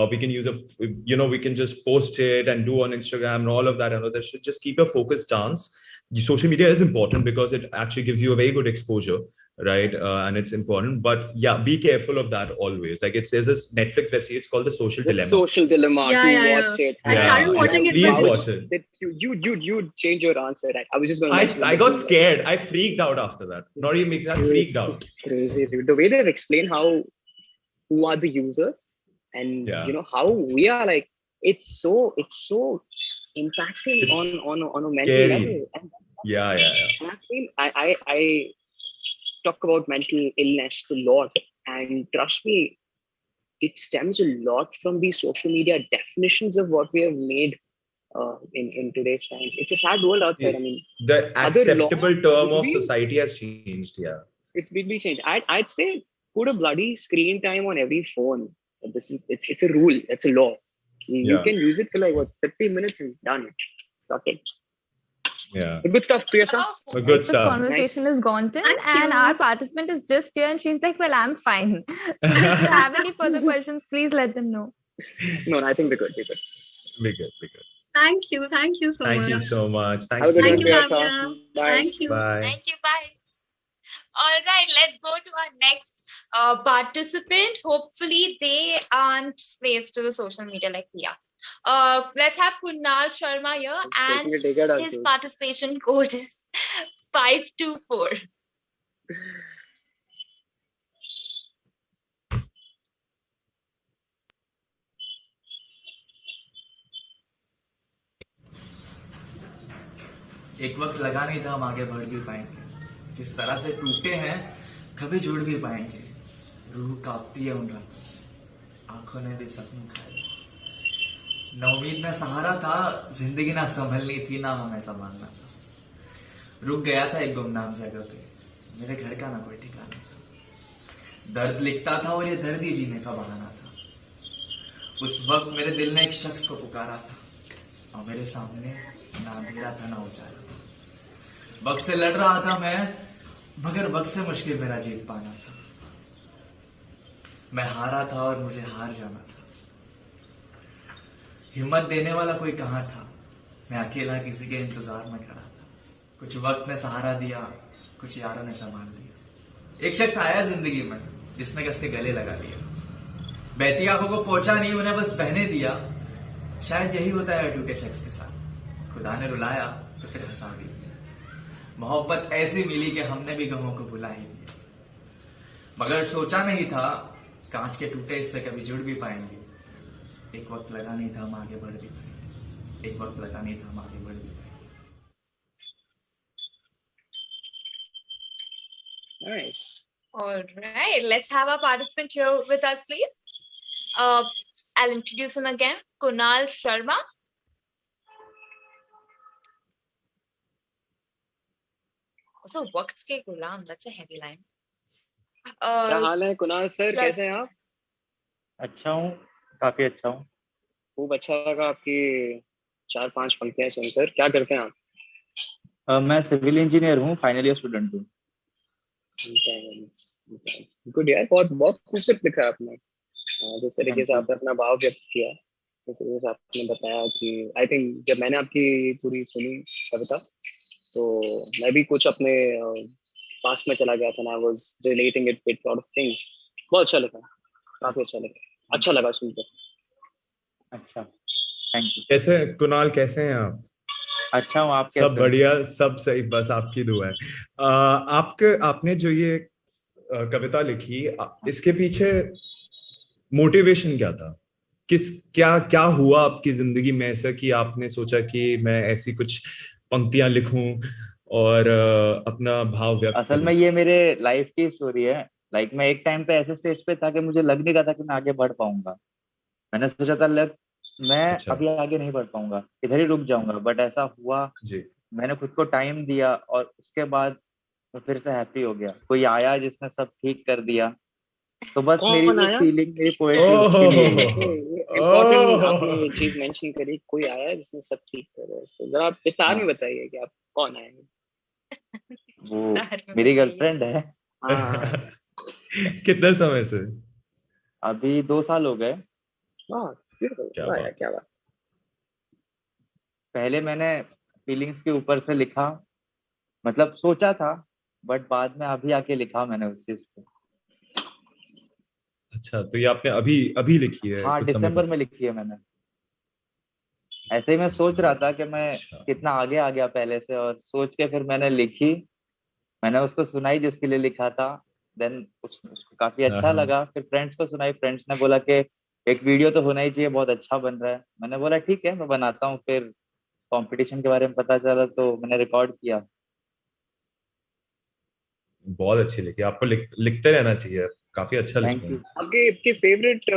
we can use we can just post it and do on Instagram and all of that and all that shit. Just keep your focus dance. Social media is important because it actually gives you a very good exposure, right? And it's important. But yeah, be careful of that always. Like there's this Netflix web series called The Social Dilemma. Social Dilemma. Watch it. I started watching it. Please watch it. You change your answer. Right? I was just going to. I got scared. I freaked out after that. Not even making that, freaked out. Crazy. The way they explain who are the users and how we are like it's so impactful It's on a mental scary. level. And Yeah. and I've seen I talk about mental illness a lot, and trust me, it stems a lot from these social media definitions of what we have made in today's times. It's a sad world outside. I mean, The other law acceptable term would of be society has changed. Yeah. it's big change. I'd say put a bloody screen time on every phone. This is it's a rule. It's a law. You Yeah. can use it for like what 30 minutes and done. Sorted. Yeah. But good stuff, Priyasa. Good This stuff. conversation is gone till, and our participant is just here, and she's like, "Well, I'm fine." So if you have any further questions, please let them know. No, I think we're good. We're good. Be good. Thank you so Thank much. you so much. Have a good Thank one, you, Priyasa. Kavya. Bye. Thank you. Bye. Thank you. Bye. All right, let's go to our next participant. Hopefully, they aren't slaves to the social media like we are. Let's have Kunal Sharma here, and taking a dig at us, his dude. participation code is 524. एक वक्त लगा नहीं था हम आगे बढ़ भी पाएंगे, जिस तरह से टूटे हैं कभी जुड़ भी पाएंगे। रूह कांपती है उन रातों से, आंखों ने भी सपने खाए। न उम्मीद न सहारा था, जिंदगी ना संभलनी थी, ना हमें संभालना था। रुक गया था एक गुमनाम जगह पे, मेरे घर का ना कोई ठिकाना था। दर्द लिखता था और ये दर्द ही जीने का बहाना था। उस वक्त मेरे दिल ने एक शख्स को पुकारा था, और मेरे सामने ना अंधेरा था ना उजाला। वक्त से लड़ रहा था मैं, मगर वक्त से मुश्किल मेरा जीत पाना था। मैं हारा था और मुझे हार जाना था। हिम्मत देने वाला कोई कहाँ था, मैं अकेला किसी के इंतजार में खड़ा था। कुछ वक्त ने सहारा दिया, कुछ यारों ने संभाल लिया। एक शख्स आया जिंदगी में जिसने कसके गले लगा लिया। बहती आंखों को पहुंचा नहीं, उन्हें बस बहने दिया। शायद यही होता है टूटे शख्स के साथ, खुदा ने रुलाया तो फिर हंसा भी दिया। मोहब्बत ऐसी मिली कि हमने भी गमों को भुला ही दिया। मगर सोचा नहीं था कांच के टूटे इससे कभी जुड़ भी पाएंगे। एक वक्त लगा नहीं था हम आगे बढ़ भी पाएंगे। एक वक्त लगा नहीं था हम आगे बढ़ भी पाएंगे। Nice. All right, let's have our participant here with us, please. I'll introduce him again, Kunal Sharma. Also, waqt ke gulam, that's a heavy line. क्या हाल है कुणाल सर, कैसे हैं आप? अच्छा हूँ, काफी अच्छा हूँ। खूब अच्छा लगा आपकी 4-5 पंक्तियां सुनकर। क्या करते हैं आप? मैं सिविल इंजीनियर हूँ, फाइनल ईयर स्टूडेंट हूँ। गुड यार, बहुत बहुत खूबसूरत लिखा है आपने। जिस तरीके से आपने अपना भाव व्यक्त किया, जिस तरीके से आपने बताया कि आई थिंक जब मैंने आपकी पूरी सुनी कविता, तो मैं भी कुछ अपने पास्ट में चला गया था। I was relating it with lot of things. बहुत अच्छा लगा, काफी अच्छा लगा सुनकर। अच्छा, थैंक यू। कैसे कुणाल, कैसे हैं आप? अच्छा हूँ, आप कैसे सब हो? बढ़िया, सब सही, बस आपकी दुआ है। आपने जो ये कविता लिखी, इसके पीछे मोटिवेशन क्या था? क्या हुआ आपकी जिंदगी में ऐसा कि आपने सोचा कि मैं ऐसी कुछ पंक्तियां लिखूं और अपना भाव व्यक्त असल में ये मेरे लाइफ की स्टोरी है। लाइक मैं एक टाइम पे ऐसे स्टेज पे था कि मुझे लग नहीं रहा था कि मैं आगे बढ़ पाऊंगा। मैंने सोचा था मैं अभी आगे नहीं बढ़ पाऊंगा, इधर ही रुक जाऊंगा। बट ऐसा हुआ जी। मैंने खुद को टाइम दिया और उसके बाद मैं फिर से हैप्पी हो गया। कोई आया जिसने सब ठीक कर दिया। तो बस मेरी कौन जो आया? फीलिंग, मेरी पोएट्री उसके लिए इम्पोर्टेंट आपने चीज मेंशन करी, कोई आया है जिसने सब ठीक करा। तो जरा आप विस्तार में बताइए कि आप कौन आए हैं? वो मेरी गर्लफ्रेंड है। कितने समय से? अभी 2 साल हो गए। क्या बात। पहले मैंने फीलिंग्स के ऊपर से लिखा, मतलब सोचा था, बट बाद में अभी आके लिखा मैंने उस चीज को। अच्छा, तो ये आपने अभी लिखी है? हाँ, दिसंबर में लिखी है मैंने। ऐसे ही मैं सोच रहा था कि मैं कितना आगे आ गया पहले से, और सोच के फिर मैंने लिखी। मैंने उसको सुनाई जिसके लिए लिखा था। देन उसको काफी अच्छा लगा। फिर फ्रेंड्स को सुनाई, फ्रेंड्स ने बोला कि एक वीडियो तो होना ही चाहिए, बहुत अच्छा बन रहा है। मैंने बोला ठीक है मैं बनाता हूँ। फिर कंपटीशन के बारे में पता चला तो मैंने रिकॉर्ड किया। बहुत अच्छी लिखी, आपको लिखते रहना चाहिए, काफी अच्छा थैंक लिखते यू। हैं। आपके फेवरेट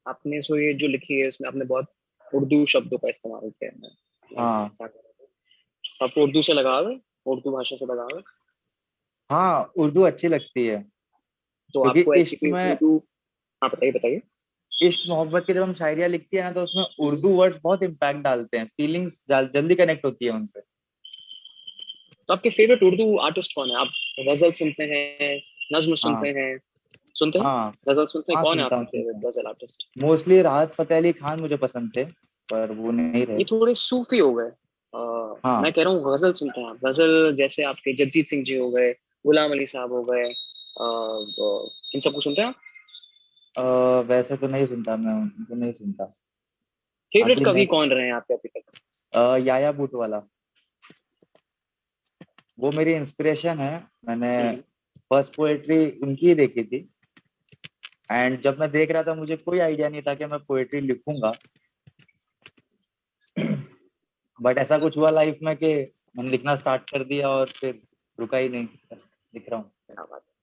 आपने सो ये जो लिखी है इसमें आपने बहुत उर्दू शब्दों का इस्तेमाल किया है। हाँ आपको उर्दू से लगाव है, उर्दू भाषा से लगाव है? हाँ, उर्दू अच्छी लगती है तो क्योंकि आपको ऐसी इश्क कोई में, उर्दू, हाँ बताइए बताइए। इश्क मोहब्बत की जब हम शायरियाँ लिखती है ना तो उसमें उर्दू वर्ड्स बहुत इम्पैक्ट डालते हैं, फीलिंग्स जल्दी कनेक्ट होती है उनसे। तो आपके फेवरेट उर्दू आर्टिस्ट कौन है? आप गजल सुनते हैं, नज्म हाँ सुनते हैं? सुनते हैं हाँ गजल सुनते हैं? हाँ, कौन है सुनता आपका हूँ सुनता फेवरेट हूँ। गजल आर्टिस्ट? मोस्टली राहत फतेह अली खान मुझे पसंद थे, पर वो नहीं रहे। ये थोड़े सूफी हो गए। मैं हाँ कह रहा हूँ गजल सुनते हैं आप? गजल जैसे आपके जगजीत सिंह जी हो गए, गुलाम अली साहब हो गए, इन सबको सुनते हैं आप? वैसे तो नहीं सुनता, मैं उनको नहीं सुनता। फेवरेट अभी कवि मैं कौन रहे हैं आपके अभी तक? याया बूट वाला, वो मेरी इंस्पिरेशन है। मैंने फर्स्ट पोएट्री उनकी ही देखी थी, एंड जब मैं देख रहा था मुझे कोई आइडिया नहीं था कि मैं पोएट्री लिखूंगा। बट ऐसा कुछ हुआ लाइफ में कि मैंने लिखना स्टार्ट कर दिया और फिर रुका ही नहीं, लिख रहा हूँ। क्या बात है,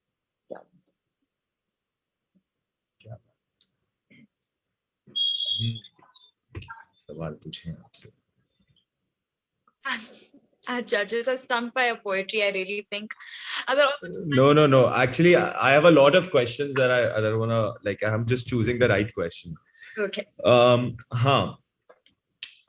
क्या सवाल पूछे आपसे। Our judges are stumped by your poetry, I really think. अगर और कुछ No. Actually, I have a lot of questions that I wanna like. I'm just choosing the right question. okay. हाँ,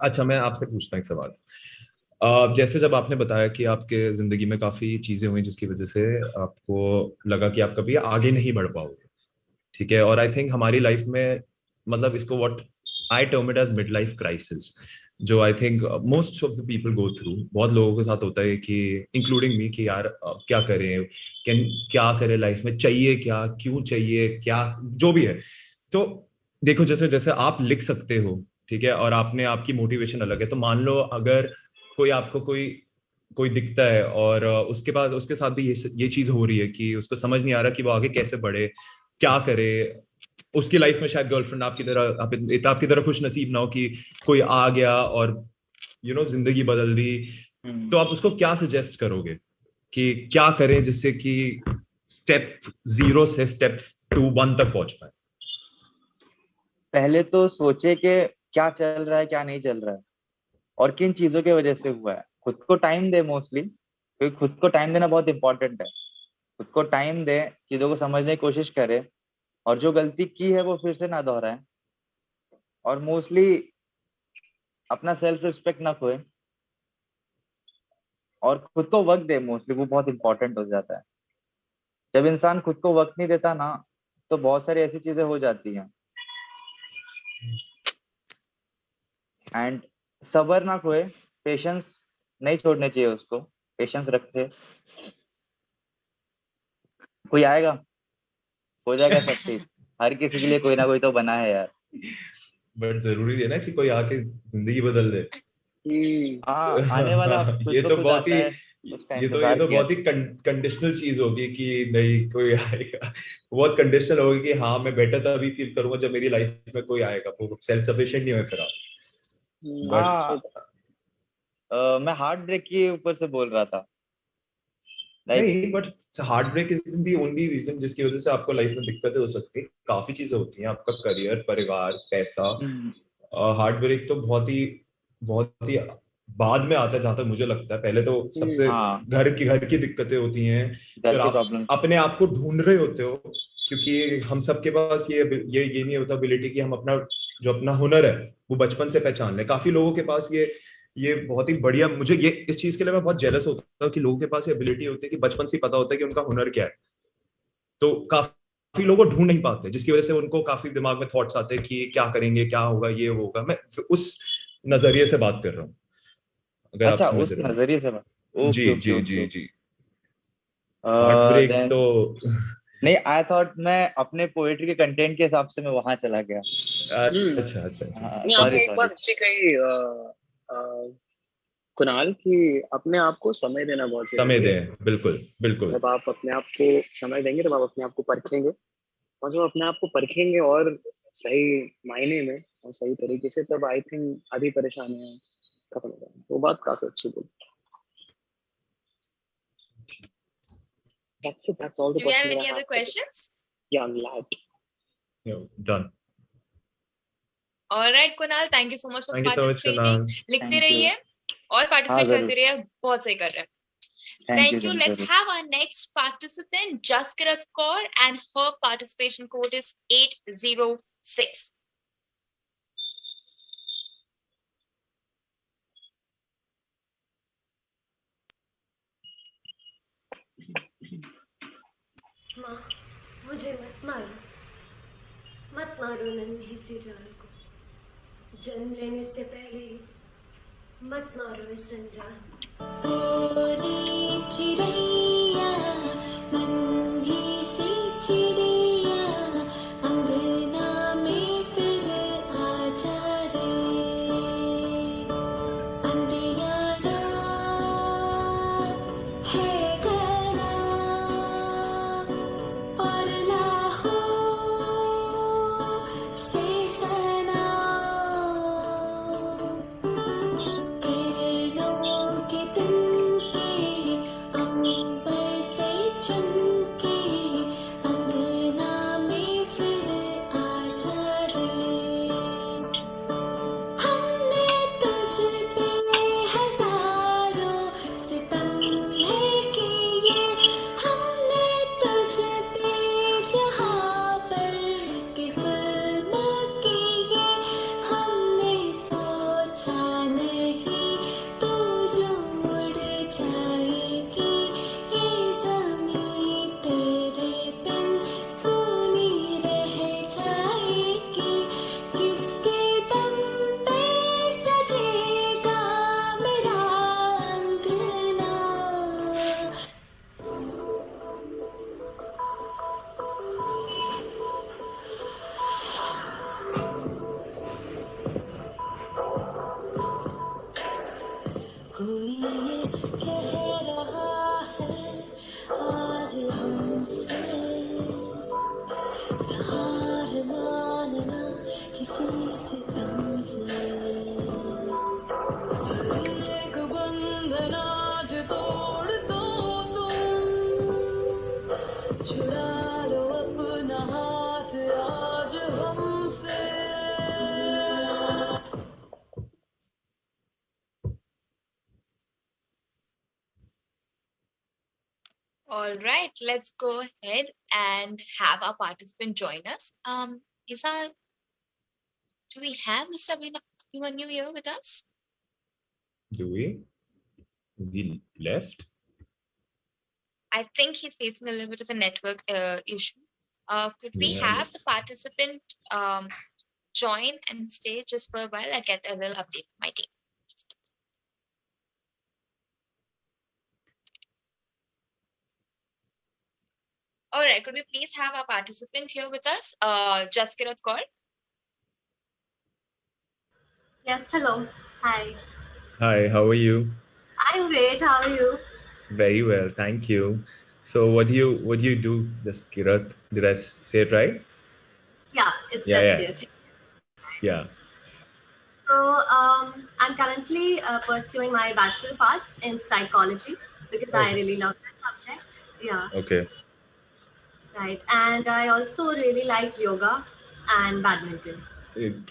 अच्छा मैं आपसे पूछता हूँ एक सवाल। जैसे जब आपने बताया कि आपके जिंदगी में काफी चीजें हुई जिसकी वजह से आपको लगा कि आप कभी आगे नहीं बढ़ पाओगे, ठीक है, और आई थिंक हमारी लाइफ में मतलब इसको what I term it as mid life crisis, जो I think most of the people go through, बहुत लोगों के साथ होता है कि इंक्लूडिंग मी, कि यार क्या करें, क्या करें लाइफ में, चाहिए क्या, क्यों चाहिए, क्या जो भी है। तो देखो जैसे जैसे आप लिख सकते हो, ठीक है, और आपने आपकी मोटिवेशन अलग है, तो मान लो अगर कोई आपको कोई कोई दिखता है और उसके पास उसके साथ भी ये चीज हो रही है कि उसको समझ नहीं आ रहा कि वो आगे कैसे बढ़े, क्या करे, उसकी लाइफ में शायद गर्लफ्रेंड आपकी तरह खुश नसीब ना हो कि कोई आ गया और जिंदगी बदल दी, तो आप उसको क्या सजेस्ट करोगे कि क्या करें जिससे कि स्टेप 0 से स्टेप 1 तक पहुंच पाए? पहले तो सोचे कि क्या चल रहा है क्या नहीं चल रहा है और किन चीजों की वजह से हुआ है। खुद को टाइम दे मोस्टली, क्योंकि खुद को टाइम देना बहुत इंपॉर्टेंट है। खुद को टाइम दे, चीजों को समझने की कोशिश करे और जो गलती की है वो फिर से ना दोहराए, और मोस्टली अपना सेल्फ रिस्पेक्ट ना खोए और खुद को वक्त दे। मोस्टली वो बहुत इंपॉर्टेंट हो जाता है। जब इंसान खुद को वक्त नहीं देता ना तो बहुत सारी ऐसी चीजें हो जाती हैं। एंड सबर ना खोए, पेशेंस नहीं छोड़ने चाहिए उसको, पेशेंस रखे। कोई आएगा, हो जाएगा सब ठीक। हर किसी के लिए कोई ना कोई तो बना है यार। बट जरूरी है ना कि कोई आके जिंदगी बदल दे। हाँ, आने वाला कुछ ये तो तो खुद बहुत आता ही है, उसका ये इंतजार तो किया बहुत ही कंडीशनल चीज होगी कि नहीं कोई आएगा, बहुत कंडीशनल होगी कि हाँ मैं बेटर तभी फील करूंगा जब मेरी लाइफ में कोई आएगा, वो सेल्फ सफिशिएंट नहीं हुए फिर आप। हाँ। बट मैं हार्ट ब्रेक के ऊपर से बोल रहा था। नहीं, but heartbreak is the only reason जिसकी वजह से आपको लाइफ में दिक्कतें हो सकती है। काफी चीजें होती हैं, आपका करियर, परिवार, पैसा। हार्ट ब्रेक तो बहुत ही बाद में आता है जहां तक मुझे लगता है। पहले तो सबसे हाँ, घर की दिक्कतें होती हैं, घर फिर की आप प्रॉब्लम। अपने आप को ढूंढ रहे होते हो, क्योंकि हम सबके पास ये नहीं होता एबिलिटी कि हम अपना हुनर है वो बचपन से पहचान ले। काफी लोगों के पास ये बहुत ही बढ़िया, मुझे ये इस चीज के लिए मैं बहुत जेलस होता हूँ कि लोगों के पास ये एबिलिटी होती है कि बचपन से ही पता होता है कि उनका हुनर क्या है। तो काफी लोग ढूंढ नहीं पाते जिसकी वजह से उनको काफी दिमाग में थॉट्स आते हैं कि क्या करेंगे, क्या होगा, ये होगा। मैं उस नजरिए से बात कर रहा हूँ, अगर आप अच्छा, समझ उस रहे हो। नजरिए से बात। ओके जी ओके जी ओके। जी जी। हार्ट ब्रेक देन तो नहीं, आई थॉट मैं अपने पोएट्री के कंटेंट के हिसाब से मैं वहां चला गया। अच्छा अच्छा अच्छा। हाँ, नहीं, सॉरी आपने एक सॉरी। बात अच्छी कही कुणाल, कि अपने आप को समय देना बहुत समय जरूरी है। दें, बिल्कुल बिल्कुल। जब आप अपने आप को समय देंगे तब आप अपने आप को परखेंगे, और जब अपने आप को परखेंगे और सही मायने में और सही तरीके से, तब आई थिंक आधी परेशानियां खत्म हो जाएंगी। वो बात काफी अच्छी बोली। That's it. That's all the Do we have questions any I other have. questions? Yeah, I'm glad. Done. All right, Kunal, thank you so much for Thank you so much, participating. Kunal. लिखते Thank you. रहिए और participate हाँ, करते रहिए, बहुत सही कर रहे हैं. Thank you. Let's have our next participant, Jaskirat Kaur, and her participation code is 806. माँ, मुझे मत मारो नन्ही सी जान को, जन्म लेने से पहले ही मत मारो इस अनजान को। ओरी चिड़ैया, नन्ही सी चिड़िया, अंगना में फिर आ जा रे, अंधियारा है घना और लाखों से सना, किरणों के तिनके अंबर से चमके, अंगना में फिर आ जा रे। हमने तुझ पे हजारों सितम है किए, हमने तुझ पे जहाँ पर के जुल्म किए, हमने सोचा नहीं तू जो उड़ जाएगी, ये ज़मीं तेरे बिन सूनी रह जाएगी, किसके दम पे सजेगा मेरा अंगना। कोई ये कह रहा है आज हमसे, हार मानना किसी सितम से, एक बंधन आज तोड़ दो तुम, छुड़ा लो अपना हाथ आज हमसे। All right, let's go ahead and have our participant join us. Do we have Mr. Abhimanyu here with us? Do we? We left? I think he's facing a little bit of a network issue. Could we Yeah, have the participant join and stay just for a while? I'll get a little update from my team. All right, could we please have our participant here with us, Jaskirat Kaur? Yes, hello. Hi. Hi, how are you? I'm great. How are you? Very well, thank you. So what do you do, this Kirat? Did I say it right? Yeah, it's Yeah, just yeah. good. Yeah. So I'm currently pursuing my Bachelor of Arts in Psychology because I Okay. really love that subject. Yeah, Okay. right. And I also really like yoga and badminton.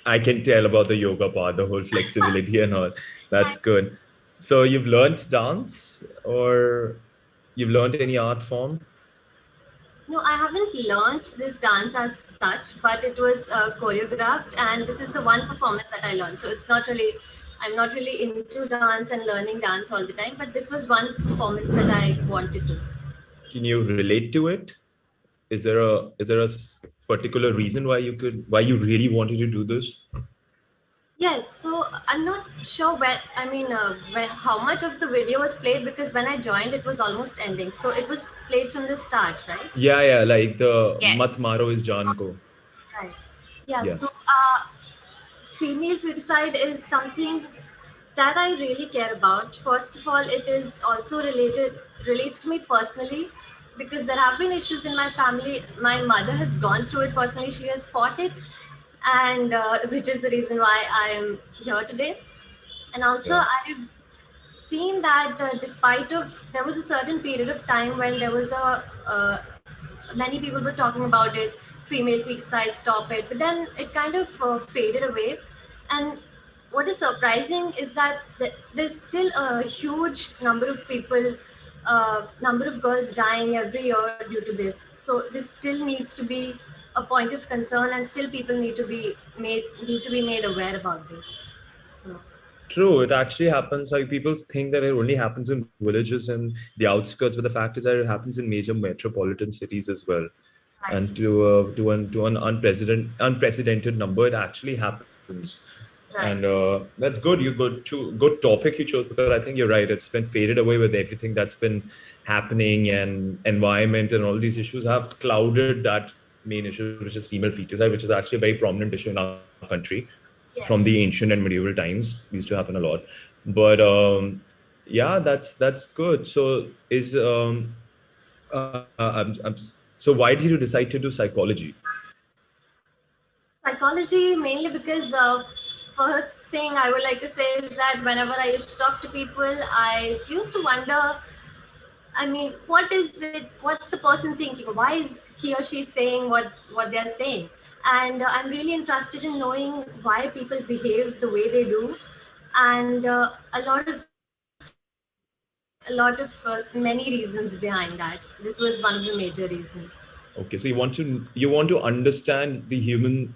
I can tell about the yoga part, the whole flexibility and all. That's good. So you've learned dance or you've learned any art form? No, I haven't learnt this dance as such, but it was choreographed, and this is the one performance that I learned. So it's not really, I'm not really into dance and learning dance all the time, but this was one performance that I wanted to. Can you relate to it? Is there a particular reason why you really wanted to do this? Yes, so I'm not sure how much of the video was played because when I joined, it was almost ending. So it was played from the start, right? Yeah, like the Yes. Mat Maro is Jaan Ko. Right. Yeah. Yeah. So female suicide is something that I really care about. First of all, it is also relates to me personally because there have been issues in my family. My mother has gone through it personally. She has fought it. and which is the reason why I am here today. And also, Yeah. I've seen that despite of there was a certain period of time when there was a many people were talking about it, female feticide, stop it, but then it kind of faded away. And what is surprising is that there's still a huge number of people, number of girls dying every year due to this. So this still needs to be a point of concern, and still people need to be made aware about this. So. True, it actually happens. Like people think that it only happens in villages and the outskirts, but the fact is that it happens in major metropolitan cities as well. And to an unprecedented number, it actually happens. And that's good. Good topic you chose, because I think you're right. It's been faded away with everything that's been happening, and environment and all these issues have clouded that main issue, which is female feticide, which is actually a very prominent issue in our country. From the ancient and medieval times, used to happen a lot. But yeah, that's good. So so why did you decide to do psychology? Psychology, mainly because first thing I would like to say is that whenever I used to talk to people, I used to wonder, I mean, what is it? What's the person thinking? Why is he or she saying what they're saying? And I'm really interested in knowing why people behave the way they do, and many reasons behind that. This was one of the major reasons. Okay, so you want to understand the human,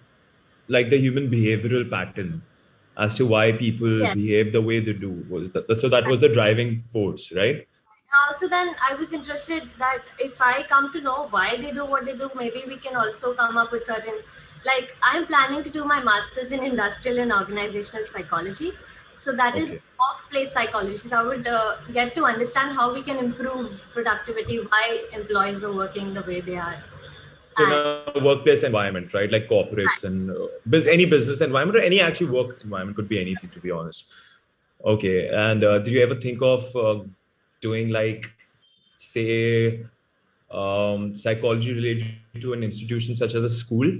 like the human behavioral pattern, as to why people Yes. behave the way they do. So that was the driving force, right? Also, then I was interested that if I come to know why they do what they do, maybe we can also come up with certain, like I'm planning to do my master's in industrial and organizational psychology. So that is workplace psychology. So I would get to understand how we can improve productivity, why employees are working the way they are. So in a workplace environment, right? Like corporates and any business environment, or any actually work environment, could be anything, to be honest. Okay, and did you ever think of doing, like, say, psychology related to an institution such as a school?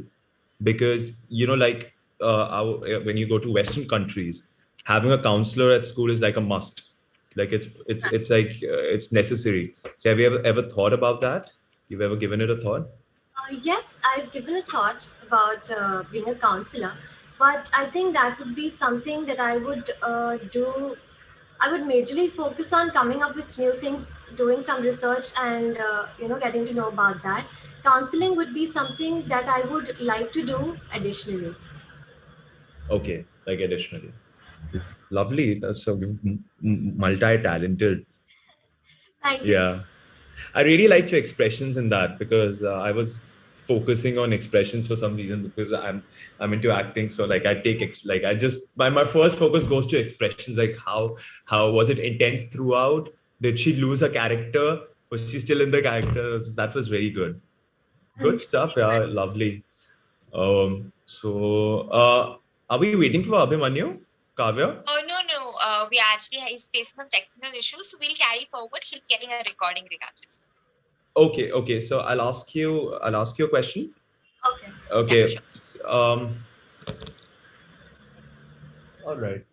Because like when you go to Western countries, having a counselor at school is like a must. Like it's like it's necessary. So have you ever thought about that? You've ever given it a thought? Yes, I've given a thought about being a counselor, but I think that would be something that I would do. I would majorly focus on coming up with new things, doing some research, and getting to know about that. Counseling would be something that I would like to do additionally. Okay, like additionally. Lovely. That's so multi-talented. Thank you. Yeah. I really liked your expressions in that, because I was focusing on expressions for some reason, because I'm into acting. So like I take like I just my first focus goes to expressions, like how was it intense throughout? Did she lose her character? Was she still in the character? That was very good. Good stuff. Yeah, lovely. So are we waiting for Abhimanyu? Kavya? Oh, no. We actually he's facing some technical issues, so we'll carry forward. He'll be getting a recording regardless. Okay. So I'll ask you a question. Okay. Okay. All right.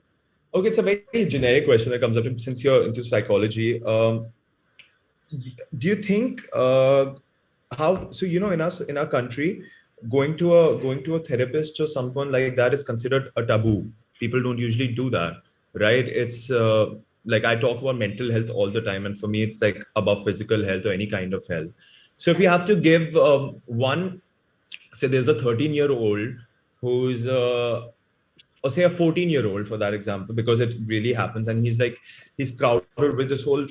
Okay, it's a very generic question that comes up since you're into psychology. Do you think how so in our country, going to a therapist or someone like that is considered a taboo? People don't usually do that, right? It's like I talk about mental health all the time, and for me it's like above physical health or any kind of health. So if you have to give one, say there's a 13-year-old who's or say a 14-year-old, for that example, because it really happens, and he's crowded with this whole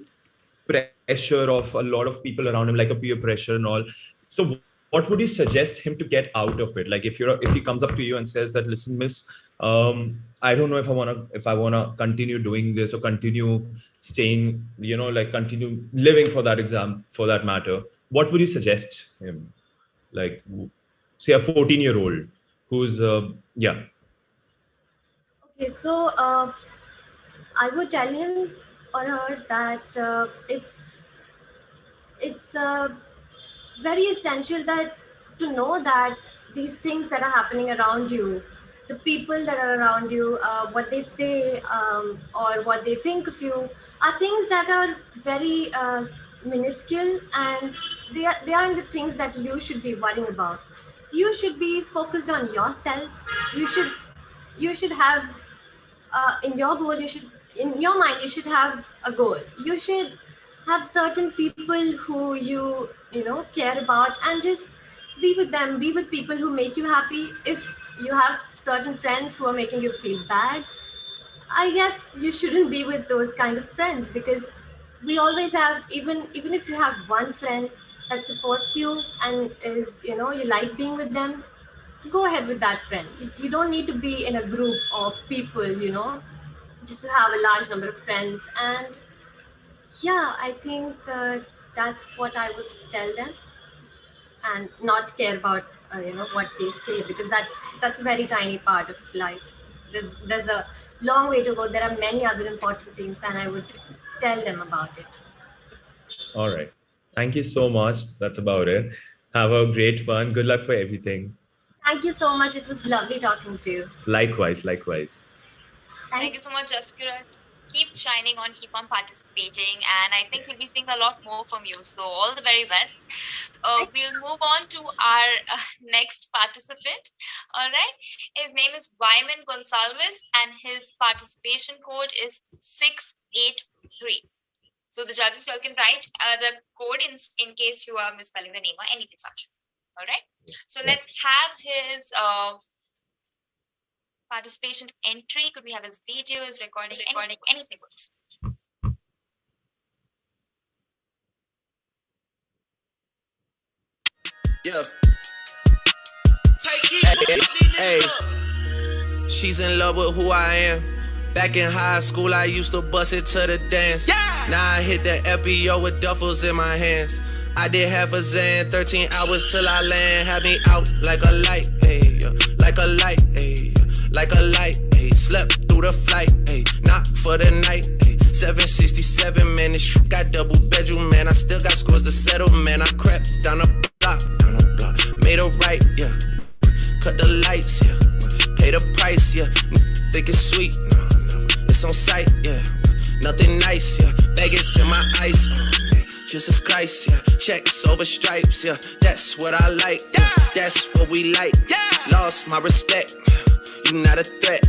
pressure of a lot of people around him, like a peer pressure and all. So what would you suggest him to get out of it? Like if he comes up to you and says that, listen, miss, I don't know if I wanna continue doing this or continue staying, like continue living for that matter. What would you suggest him? Like, say a 14-year-old who's yeah. Okay, so I would tell him or her that it's very essential that to know that these things that are happening around you, the people that are around you, what they say or what they think of you, are things that are very minuscule, and they aren't the things that you should be worrying about. You should be focused on yourself. You should have in your goal, you should, in your mind, you should have a goal. You should have certain people who you know care about, and just be with them, be with people who make you happy. If you have certain friends who are making you feel bad, I guess you shouldn't be with those kind of friends, because we always have, even if you have one friend that supports you and is, you like being with them, go ahead with that friend. You don't need to be in a group of people, just to have a large number of friends. And yeah, I think that's what I would tell them, and not care about what they say, because that's a very tiny part of life. There's a long way to go. There are many other important things, and I would tell them about it. All right. Thank you so much. That's about it. Have a great fun. Good luck for everything. Thank you so much. It was lovely talking to you. Likewise, likewise. Thank you so much, Jaskirat. Keep shining on, keep on participating, and I think we'll be seeing a lot more from you. So all the very best. We'll move on to our next participant. All right, his name is Wyman Gonsalves, and his participation code is 683. So the judges, you all can write the code in case you are misspelling the name or anything such. All right. So let's have his participation entry. Could we have his video, his recording, anything works. Yeah. Hey, she's in love with who I am. Back in high school, I used to bust it to the dance. Now I hit the FBO with duffels in my hands. I did half a Zan, 13 hours till I land. Had me out like a light, hey, like a light, hey, like a light, hey. Slept through the flight, hey, not for the night, hey. 767, man, this shit got double bedroom, man. I still got scores to settle, man. I crept down a block, made a right, yeah. Cut the lights, yeah. Pay the price, yeah. Think it's sweet, no, it's on sight, yeah. Nothing nice, yeah. Vegas in my ice, Jesus Christ, yeah. Checks over stripes, yeah. That's what I like, yeah. That's what we like, yeah. Lost my respect, you not a threat.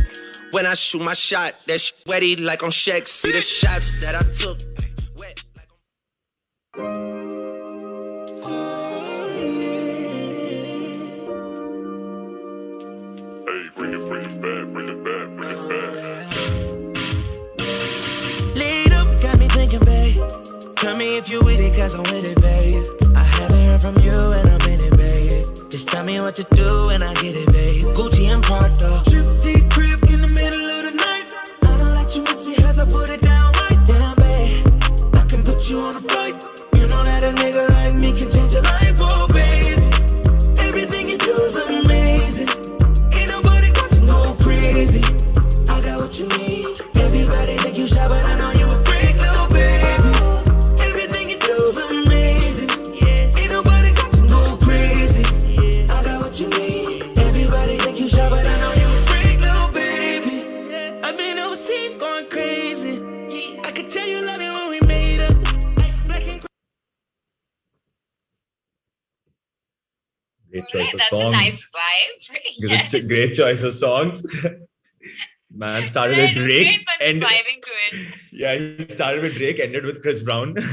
When I shoot my shot, that shit wetty like on Shaq. See the shots that I took, wet like Hey, bring it back, bring it back, bring it back. Lead up, got me thinking, babe. Tell me if you with it, cause I'm with it, babe. I haven't heard from you and I'm in it, babe. Just tell me what to do and I get it, babe. Gucci and Prada. Trip T crib in the middle of the night. I don't let you miss me as I put it down right. Damn, babe. I can put you on a flight. You know that a nigga like me can change your life, oh, baby. Everything you do is amazing. Ain't nobody got to go crazy. I got what you need. Everybody think you shy, but I know you a freak, little baby. Everything you do is amazing. Ain't nobody got to go crazy. I got what you need. Everybody think you shy, but I know you a freak, little baby. I've been overseas going crazy. I could tell you love it when we made up. Great choice of That's songs. a nice vibe. Yes. Great choice of songs. Man started with Drake. Great, but just vibing to it. Yeah, he started with Drake, ended with Chris Brown. Good,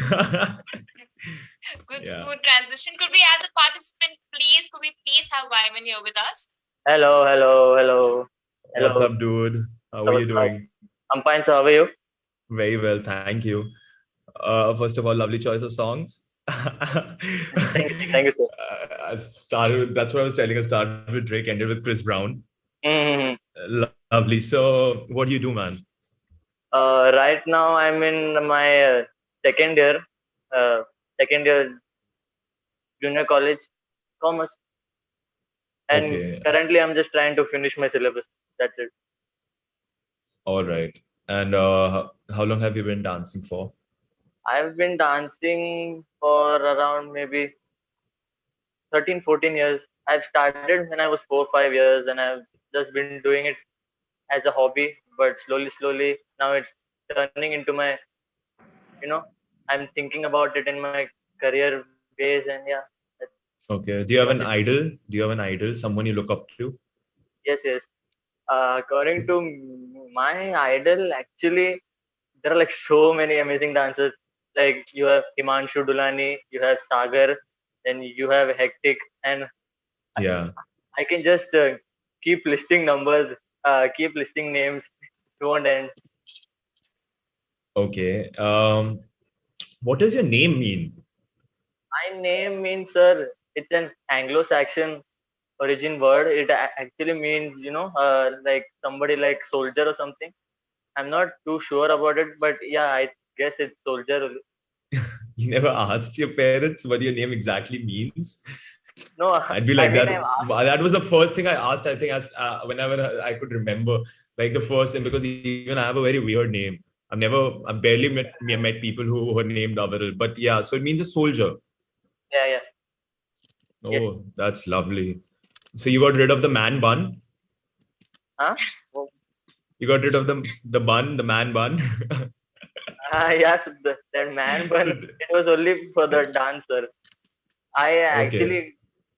Yeah. smooth transition. Could we have the participant, please? Could we please have Wyman here with us? Hello, hello, hello. What's up, dude? How are you doing? I'm fine, so how are you? Very well, thank you. First of all, lovely choice of songs. Thank you, sir. I started with, that's what I was telling. I started with Drake, ended with Chris Brown. Lovely. So, what do you do, man? Right now, I'm in my second year junior college, commerce. And Okay. currently, I'm just trying to finish my syllabus. That's it. All right. And how long have you been dancing for? I've been dancing for around maybe 13, 14 years. I've started when I was 4 or 5 years, and I've just been doing it as a hobby. But slowly, now it's turning into my, you know, I'm thinking about it in my career base, and yeah. Okay. Do you have an idol? Do you have an idol? Someone you look up to? Yes. According to my idol, actually, there are like so many amazing dancers. Like you have Himanshu Dulani, you have Sagar, then you have Hectic, and Yeah. I can just keep listing numbers, keep listing names. It won't end. Okay. What does your name mean? My name means, sir, it's an Anglo-Saxon origin word. It actually means, like somebody like soldier or something. I'm not too sure about it, but yeah, I guess it's soldier. You never asked your parents what your name exactly means? No, I'd be like I mean, that. That was the first thing I asked. I think as whenever I could remember, like the first thing, because even I have a very weird name. I've barely met people who were named Avaril. But yeah, so it means a soldier. Yeah. Oh, Yes. that's lovely. So you got rid of the man bun? Huh? You got rid of the bun, the man bun? Yes, that man bun. It was only for the dancer. I actually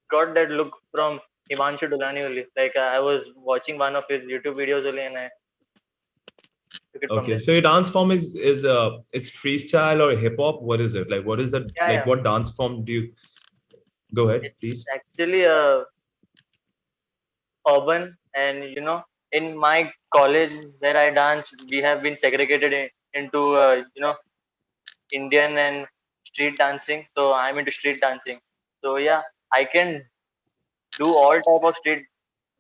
got that look from Himanshu Dulani only. Like I was watching one of his YouTube videos only, and I took it from Okay, there. so your dance form is freestyle or hip hop? What is it? Like what is that? Yeah, like yeah. what dance form do you go ahead, please? Actually, urban, and in my college where I dance, we have been segregated into Indian and street dancing. So I'm into street dancing. So yeah, I can do all type of street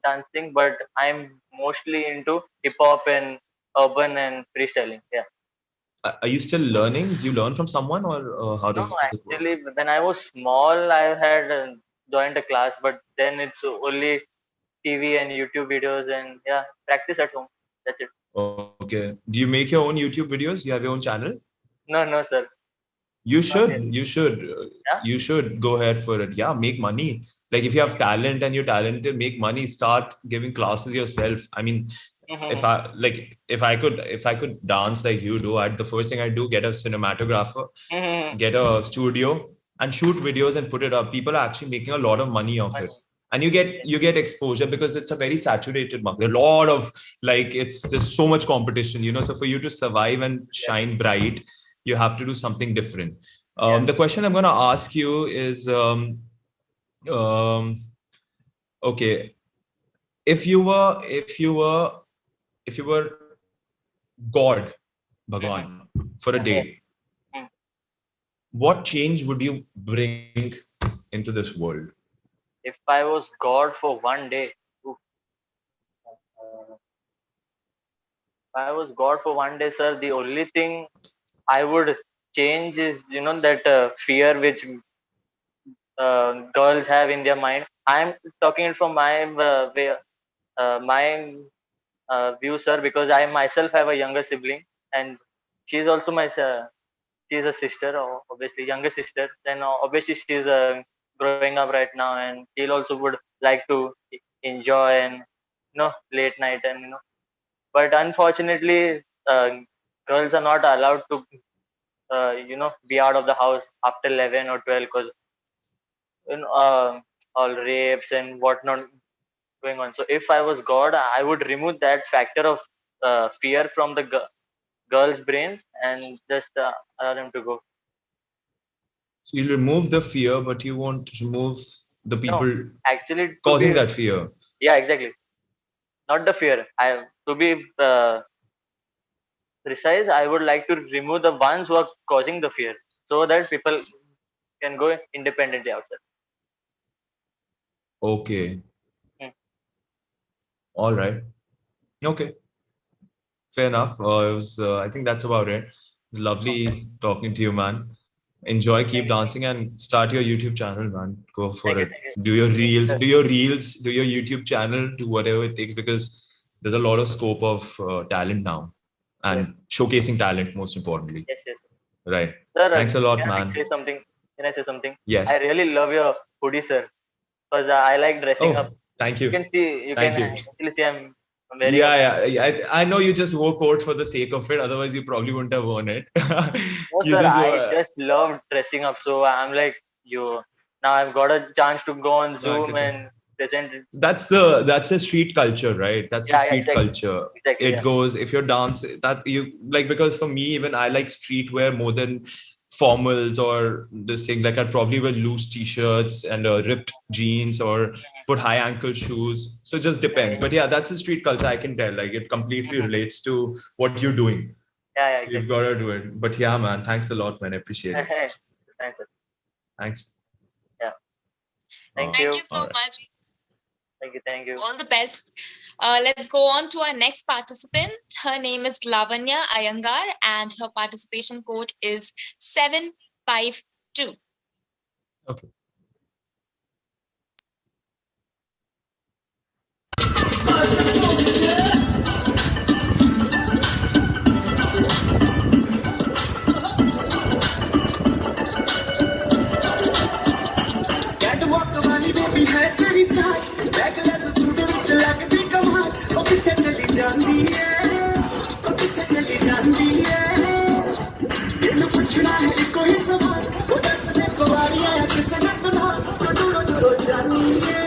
dancing, but I'm mostly into hip hop and urban and freestyling. Yeah. Are you still learning? Do you learn from someone, or how No, does it work? actually, when I was small, I had joined a class, but then it's only TV and YouTube videos, and yeah, practice at home. That's it. Okay. Do you make your own YouTube videos? You have your own channel? No, sir. You Not yet. should. You should. Yeah? You should go ahead for it. Yeah, make money. Like if you have talent and you're talented, make money. Start giving classes yourself. I mean, if I could dance like you do, the first thing I do, get a cinematographer, get a studio, and shoot videos and put it up. People are actually making a lot of money off it. And you get exposure because it's a very saturated market. A lot of there's so much competition, so for you to survive and shine bright, you have to do something different. The question I'm going to ask you is okay, if you were God, Bhagwan, for a day, what change would you bring into this world? If I was God for one day, if I was God for one day, sir, the only thing I would change is that fear which girls have in their mind. I'm talking it from my way, my view, sir, because I myself have a younger sibling, and she's also she's a sister, obviously younger sister. Then obviously she's growing up right now, and she'll also would like to enjoy and late night and but unfortunately, girls are not allowed to be out of the house after 11 or 12 because all rapes and whatnot going on. So if I was God, I would remove that factor of fear from the girl's brain and just allow them to go. So you'll remove the fear, but you won't remove the people actually causing that fear. Yeah, exactly. Not the fear. To be precise, I would like to remove the ones who are causing the fear so that people can go independently outside. Okay. All right. Okay. Fair enough. I think that's about it. It was lovely talking to you, man. Enjoy, keep dancing, and start your YouTube channel, man. Go for it. Do your reels, do your YouTube channel, do whatever it takes, because there's a lot of scope of talent now, and showcasing talent, most importantly. Yes. Right. Sir, Thanks a lot, can man. I say something? Can I say something? Yes. I really love your hoodie, sir. because I like dressing up. Thank you. You can see, Thank you. actually see I'm very I know you just wore coat for the sake of it. Otherwise, you probably wouldn't have worn it. No, You sir, just I just love dressing up. So I'm like, now I've got a chance to go on Zoom and present it. that's the street culture, right? That's the street exactly. culture. Exactly, It goes, if you're dance that you like, because for me, even I like streetwear more than formals or this thing. Like I'd probably wear loose t-shirts and ripped jeans or put high ankle shoes. So it just depends. But yeah, that's the street culture. I can tell. Like it completely relates to what you're doing. Yeah, So you've got to do it. But yeah, man, thanks a lot, man. I appreciate it. Thanks, sir. Thanks. Yeah. Thank Thank you. you so much. Thank you. All the best. Let's go on to our next participant. Her name is Lavanya Iyengar and her participation code is 752. Okay. Catwalk वाली baby है तेरी चाल backless suit विच लगदी कमाल ओ किथे चली जांदी है ओ किथे चली जांदी है तेनू पुछना है कोई सवाल ओ दस दे कुवारी है किसे न तुना ओ दूरो दूरो जानी है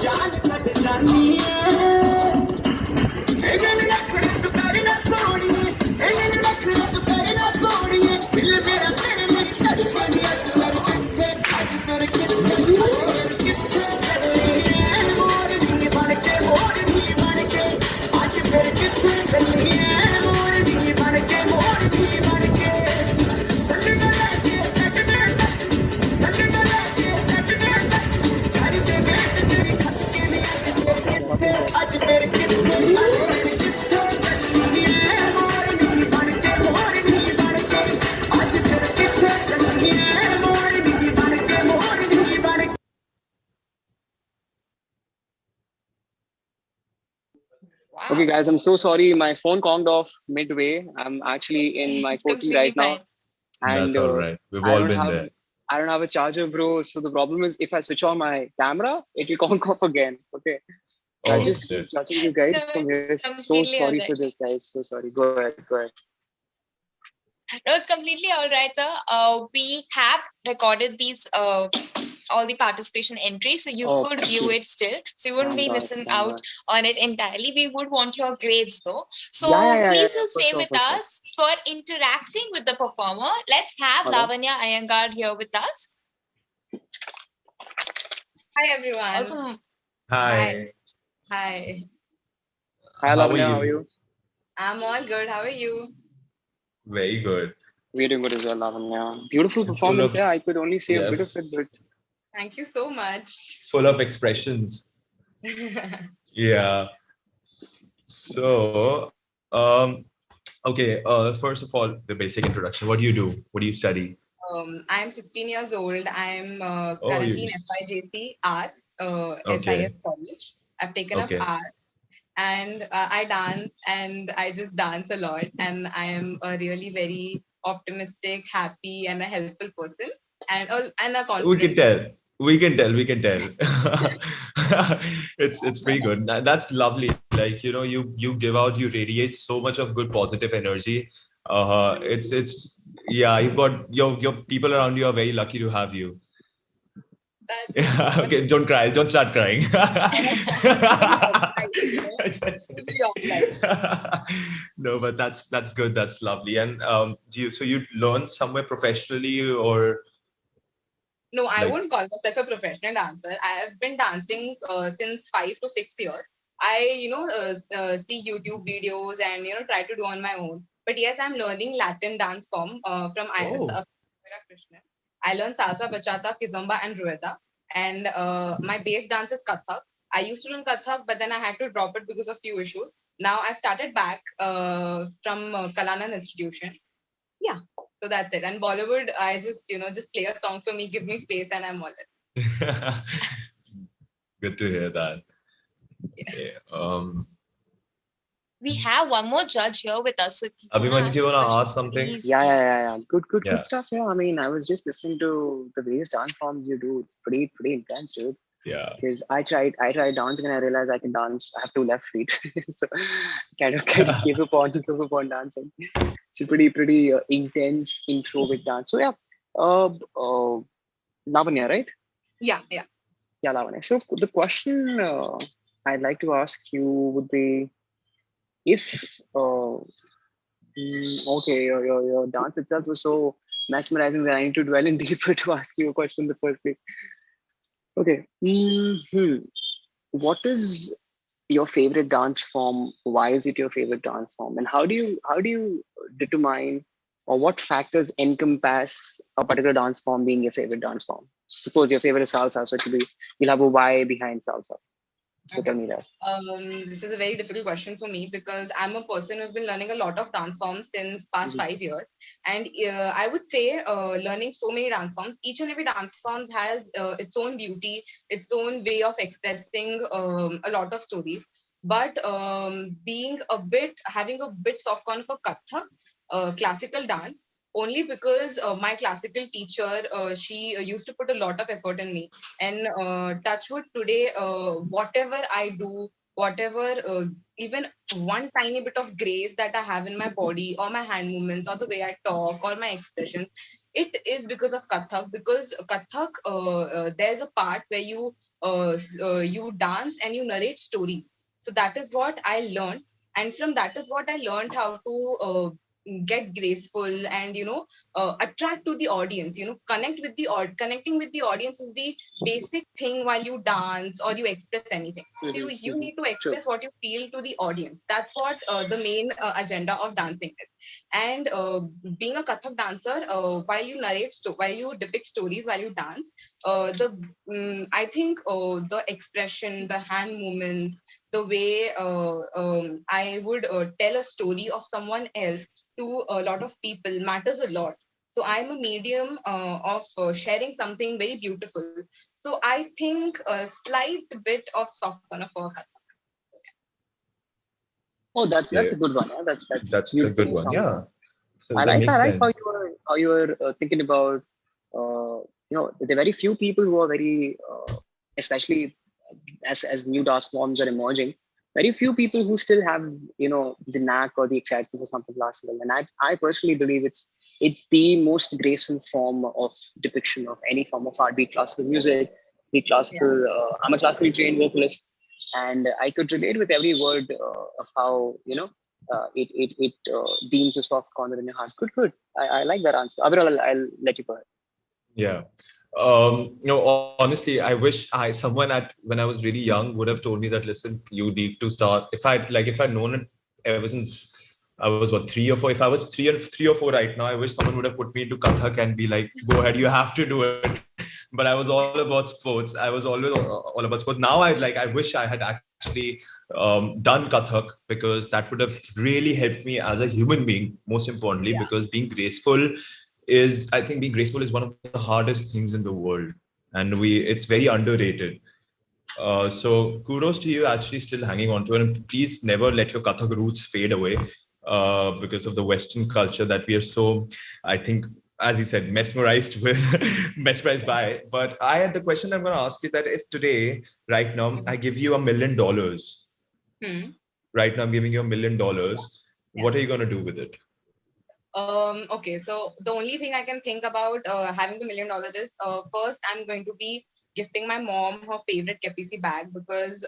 जान कट जानी है एने रखड़े तू करे ना सोनी एने रखड़े तू करे ना सोनी दिल मेरा तेरे लिए तड़पनी आज मेरे किथे आज फिर Okay, guys, I'm so sorry. My phone conked off midway. I'm actually in my coaching right now. And That's all right. We've I all don't been have, there. I don't have a charger, bro. So the problem is if I switch on my camera, it will conk off again. Okay. So I just keep touching you guys from here. So sorry for this, guys. So sorry. Go ahead. No, it's completely all right, sir. We have recorded these all the participation entries, so you could view it still. So you wouldn't be missing out on it entirely. We would want your grades though. So please do stay with us for interacting with the performer. Let's have Lavanya Iyengar here with us. Hi everyone. Also, Hi. Hi. Hi, Lavanya. How are you? I'm all good. How are you? Very good. We're doing good as well, Lavanya. Beautiful performance. Yeah, I could only see a bit of it, but Thank you so much. Full of expressions. Yeah. So, okay. First of all, the basic introduction. What do you do? What do you study? I'm 16 years old. I'm currently in FYJC Arts, SIS College. I've taken up art. And I dance and I just dance a lot. And I am a really very optimistic, happy, and a helpful person. And a confident. We can tell. It's pretty good. That's lovely. Like, you know, you give out, you radiate so much of good positive energy. It's you've got your people around you are very lucky to have you. Okay, don't cry. Don't start crying. No, but that's good. That's lovely. And so you learn somewhere professionally or? No, I won't call myself a professional dancer. I have been dancing since 5 to 6 years. I see YouTube videos and try to do on my own. But yes, I'm learning Latin dance form from Krishnan. I learned salsa, bachata, kizomba, and rueda. And my base dance is Kathak. I used to learn Kathak, but then I had to drop it because of few issues. Now I've started back from Kalanan Institution. Yeah, so that's it. And Bollywood, I just play a song for me, give me space, and I'm all in. Good to hear that. Okay, we have one more judge here with us. So Abhimanyu, do you want to ask something? Yeah. Good stuff. Yeah, I mean, I was just listening to the various dance forms you do. It's pretty intense, dude. Yeah. Because I tried dancing and I realized I can dance. I have two left feet, so kind of gave up on dancing. It's a pretty intense intro with dance. So yeah, Lavanya, right? Yeah. Yeah, Lavanya. So the question I'd like to ask you would be if okay, your dance itself was so mesmerizing that I need to dwell in deeper to ask you a question in the first place. Okay. What is your favorite dance form? Why is it your favorite dance form? And how do you determine, or what factors encompass a particular dance form being your favorite dance form? Suppose your favorite is salsa, so you'll have a why behind salsa. So tell me that. This is a very difficult question for me because I'm a person who's been learning a lot of dance forms since past 5 years, and I would say learning so many dance forms, each and every dance form has its own beauty, its own way of expressing a lot of stories. But having a bit soft corner for Kathak, classical dance, only because my classical teacher, she used to put a lot of effort in me. And touchwood today, whatever I do, whatever, even one tiny bit of grace that I have in my body or my hand movements or the way I talk or my expressions, it is because of Kathak. Because Kathak, there's a part where you dance and you narrate stories. So that is what I learned, and from that is what I learned how to get graceful and attract to the audience. Connecting with the audience is the basic thing while you dance or you express anything. So you need to express what you feel to the audience. That's what the main agenda of dancing is. And being a Kathak dancer, while you depict stories, while you dance, I think the expression, the hand movements, the way I would tell a story of someone else to a lot of people matters a lot. So I'm a medium of sharing something very beautiful. So I think a slight bit of soft corner for Kathak. Oh, that's Yeah. a good one. Yeah, that's That's a beautifully good one. summed Yeah. up. So I that like makes how sense. you were thinking about there are very few people who are very especially as new dance forms are emerging, very few people who still have the knack or the excitement for something classical. And I personally believe it's the most graceful form of depiction of any form of art, be it classical music, be it classical. I'm a classically trained vocalist, and I could relate with every word of how it deems a soft corner in your heart. Good. I like that answer. Abhiral, I'll let you go ahead. Yeah. Honestly, I wish someone when I was really young would have told me that, listen, you need to start. If I'd known it ever since I was 3 or 4. If I was 3 or 4 right now, I wish someone would have put me into Kathak and be like, go ahead, you have to do it. But I was all about sports. I was always all about sports. Now I wish I had actually done Kathak, because that would have really helped me as a human being, most importantly, because being graceful is one of the hardest things in the world, and it's very underrated. So kudos to you actually still hanging on to it, and please never let your Kathak roots fade away because of the Western culture that we are so, I think, as you said, mesmerized by. But the question I'm going to ask is that if today, right now, I give you $1 million, right now I'm giving you $1 million, what are you going to do with it? Okay, so the only thing I can think about having the $1 million is first I'm going to be gifting my mom her favorite KPC bag, because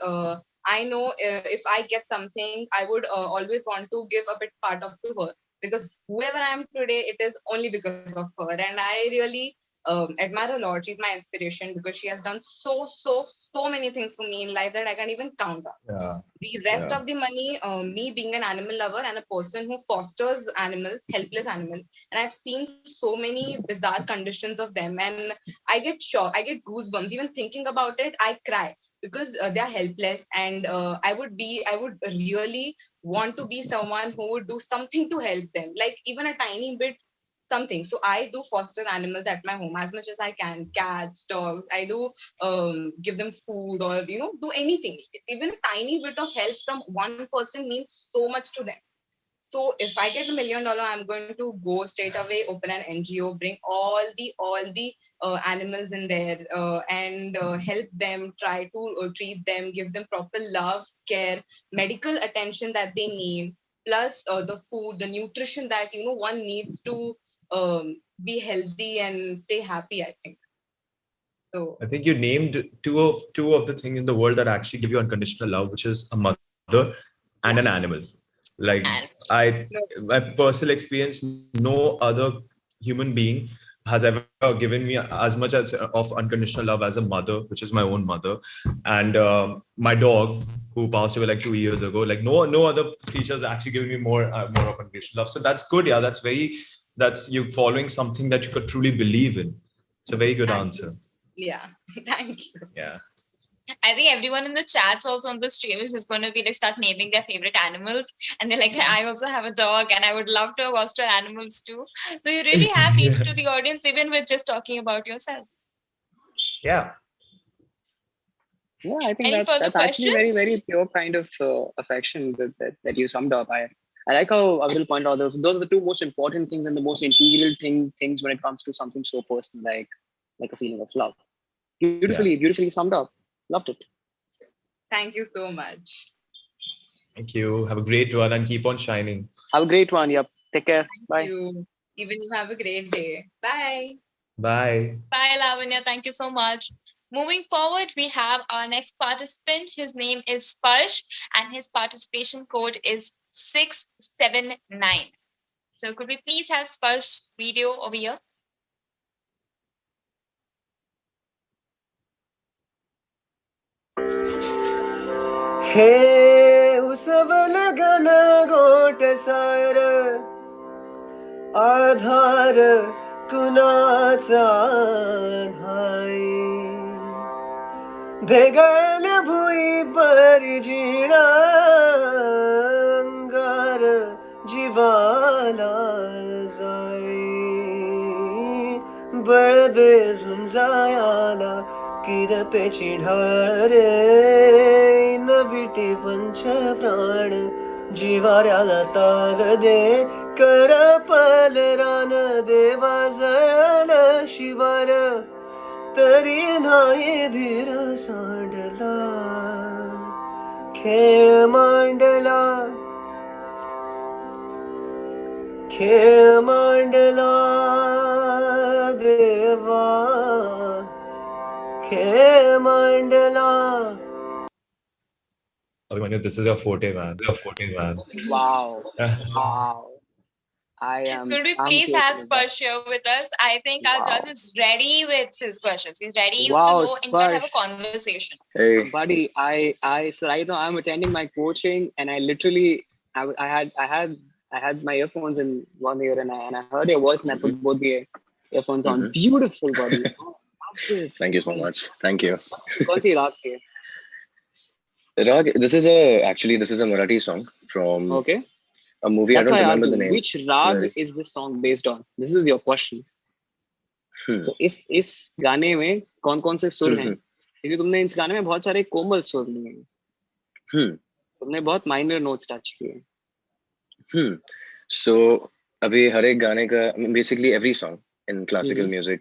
I know if I get something, I would always want to give a bit part of to her, because whoever I am today, it is only because of her. And I really admire her a lot. She's my inspiration because she has done so many things for me in life that I can't even count on. Yeah. The rest of the money, me being an animal lover and a person who fosters animals, helpless animals, and I've seen so many bizarre conditions of them, and I get shocked, I get goosebumps. Even thinking about it, I cry, because they are helpless, and I would really want to be someone who would do something to help them, like even a tiny bit something. So I do foster animals at my home as much as I can. Cats, dogs. I do give them food, or do anything. Even a tiny bit of help from one person means so much to them. So if I get $1 million, I'm going to go straight away, open an NGO, bring all the animals in there, and help them, try to treat them, give them proper love, care, medical attention that they need, plus the food, the nutrition that one needs to be healthy and stay happy, I think. So I think you named two of the things in the world that actually give you unconditional love, which is a mother and an animal. Like my personal experience, no other human being has ever given me as much of unconditional love as a mother, which is my own mother, and my dog who passed away like 2 years ago. Like no other creatures actually given me more of unconditional love. So that's good. Yeah, that's you following something that you could truly believe in. It's a very good answer. yeah, thank you. Yeah. I think everyone in the chats also on the stream is just going to be like start naming their favorite animals, and they're like, I also have a dog, and I would love to have foster animals too. So you really have reached to the audience even with just talking about yourself. Yeah. Yeah, I think Any further that's actually very, questions? very pure kind of affection that you summed up. I like how Avil pointed out those are the two most important things and the most integral things when it comes to something so personal like a feeling of love. Beautifully summed up. Loved it. Thank you so much. Thank you. Have a great one and keep on shining. Have a great one. Yep. Take care. Bye. Thank you. Even you have a great day. Bye. Bye. Bye, Lavanya. Thank you so much. Moving forward, we have our next participant. His name is Sparsh, and his participation code is 679. So could we please have Sparsh's video over here? हे उसवल गन गोट सार आधार कुणाचा धाई भेगळ भुई परिजिणा अंगार जीवाला जाळी बळदे झुंजायाला किरपेची ढाळ रे नविटी पंच प्राण जिवाऱ्याला ताल दे करपल रान देवा जळल शिवार तरी नाही धीर सांडला खेळ मांडला देवा खेळ मांडला. Abhimanyu, this is your forte, man. Wow. Could we please have Sparsh here with us? I think our judge is ready with his questions. He's ready to go in fact have a conversation. Hey, buddy, so right now I'm attending my coaching, and I literally I had my earphones in one ear, and I heard your voice, and I put both the earphones on. Beautiful, buddy. Thank you so much. Thank you. Kaun si raag ke? Rag, this is a Marathi song from a movie. That's I why don't I asked remember the you, name. which rag is this song based on? This is your question. So इस गाने में कौन से सुर हैं? क्योंकि तुमने इस गाने में बहुत सारे कोमल सुर लिए हैं. तुमने बहुत माइनर नोट्स टच किए. So अभी हर एक गाने का, basically every song in classical music,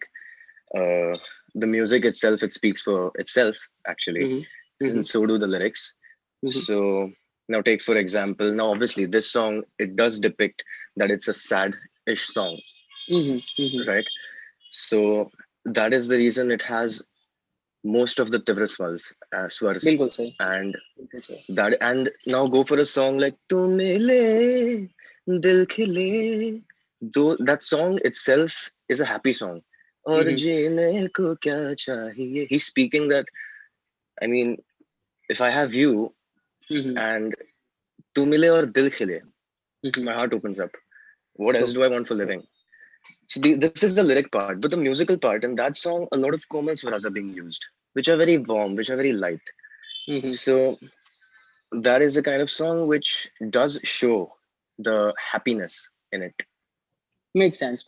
the music itself, it speaks for itself actually, and so do the lyrics. So now take for example, now obviously this song, it does depict that it's a sad-ish song, right? So that is the reason it has most of the tivra swars, and now go for a song like "Tu mile dil khile." Though that song itself is a happy song. Aur jeene ko kya chahiye. He's speaking that, I mean, if I have you and tu mile aur dil khile, my heart opens up. What else do I want for living? So this is the lyric part, but the musical part in that song, a lot of komal swaras are being used, which are very warm, which are very light. So that is the kind of song which does show the happiness in it. Makes sense.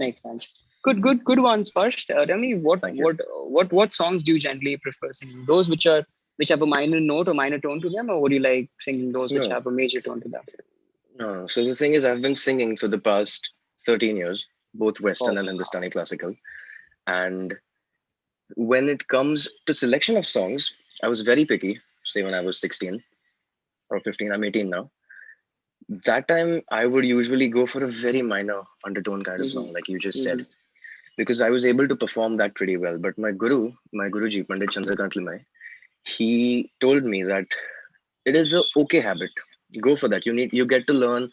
Good ones, Sparsh. Tell me what songs do you generally prefer singing? Those which have a minor note or minor tone to them, or would you like singing those which have a major tone to them? So the thing is, I've been singing for the past 13 years, both Western Oh. and Hindustani classical. And when it comes to selection of songs, I was very picky, say when I was 16 or 15, I'm 18 now. That time, I would usually go for a very minor undertone kind of song, like you just said, because I was able to perform that pretty well. But my Guruji, Pandit Chandrakant Limai, he told me that it is a okay habit. Go for that. You get to learn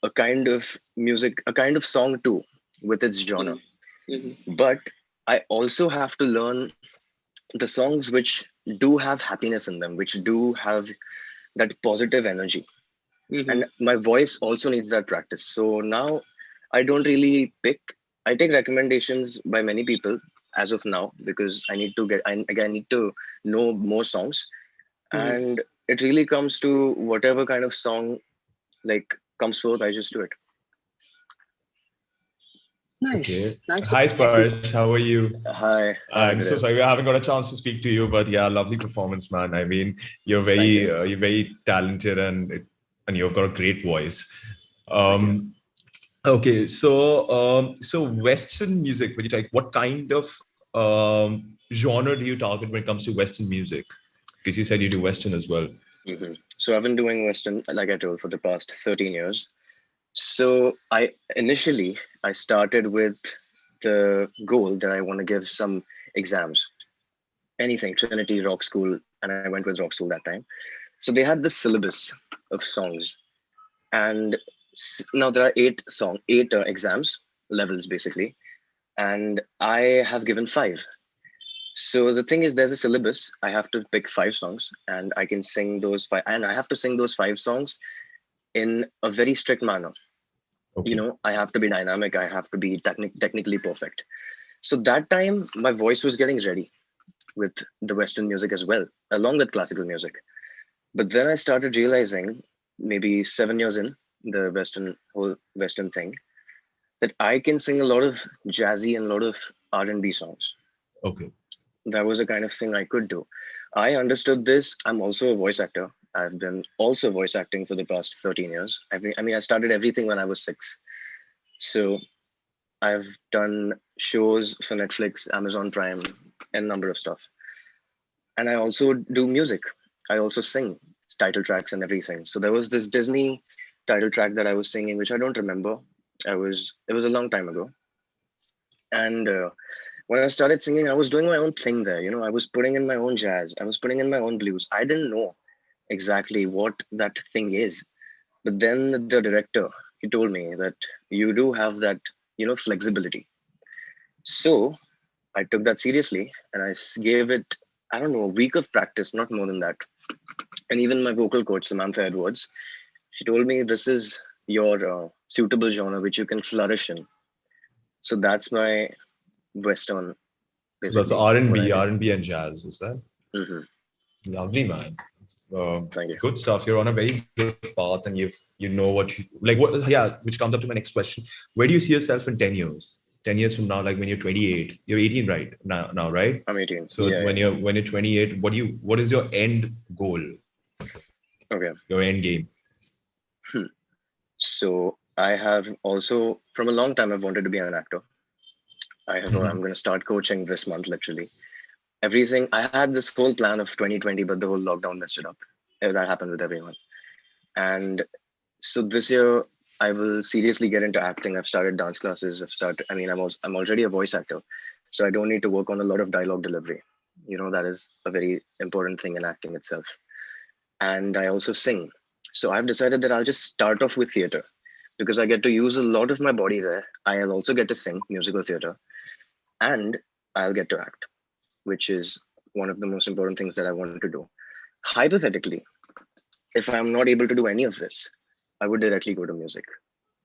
a kind of music, a kind of song too, with its genre. But I also have to learn the songs which do have happiness in them, which do have that positive energy. And my voice also needs that practice. So now I don't really pick. I take recommendations by many people as of now because I need to I need to know more songs. And it really comes to whatever kind of song like comes forth, I just do it. Nice. Okay. Thanks Hi, for thanks for- Sparsh. How are you? Hi. I'm so sorry. We haven't got a chance to speak to you, but yeah, lovely performance, man. I mean, you're very talented and you've got a great voice. Okay, so Western music. When you take, what kind of genre do you target when it comes to Western music? Because you said you do Western as well. So I've been doing Western, like I told, for the past 13 years. So I started with the goal that I want to give some exams, anything, Trinity, Rock School, and I went with Rock School that time. So they had this syllabus of songs, and now there are eight exams levels basically, and I have given 5. So the thing is, there's a syllabus. I have to pick 5 songs, and I can sing those 5, and I have to sing those 5 songs in a very strict manner. You know, I have to be dynamic. I have to be technically perfect. So that time, my voice was getting ready with the Western music as well, along with classical music. But then I started realizing, maybe 7 years in the whole Western thing, that I can sing a lot of jazzy and a lot of R&B songs. Okay. That was a kind of thing I could do. I understood this. I'm also a voice actor. I've been also voice acting for the past 13 years. I started everything when I was 6. So I've done shows for Netflix, Amazon Prime, and a number of stuff. And I also do music. I also sing title tracks and everything. So there was this Disney title track that I was singing, which I don't remember. It was a long time ago. And when I started singing, I was doing my own thing there. You know, I was putting in my own jazz. I was putting in my own blues. I didn't know exactly what that thing is. But then the director, he told me that you do have that, flexibility. So I took that seriously and I gave it, I don't know, a week of practice, not more than that. And even my vocal coach, Samantha Edwards, she told me this is your suitable genre which you can flourish in. So that's my Western. So that's R&B and jazz, is that? Lovely, man. Thank you. Good stuff. You're on a very good path, and you know what you like. What? Yeah, which comes up to my next question. Where do you see yourself in 10 years? 10 years from now, like when you're 28, you're 18 right now, right? I'm 18. So when you're 28, what is your end goal? Okay. Your end game. So I have also, from a long time, I've wanted to be an actor. I'm going to start coaching this month, literally. Everything, I had this whole plan of 2020, but the whole lockdown messed it up. That happened with everyone. And so this year, I will seriously get into acting. I've started dance classes. I'm already a voice actor. So I don't need to work on a lot of dialogue delivery. You know, that is a very important thing in acting itself. And I also sing. So I've decided that I'll just start off with theater because I get to use a lot of my body there. I'll also get to sing musical theater and I'll get to act, which is one of the most important things that I want to do. Hypothetically, if I'm not able to do any of this, I would directly go to music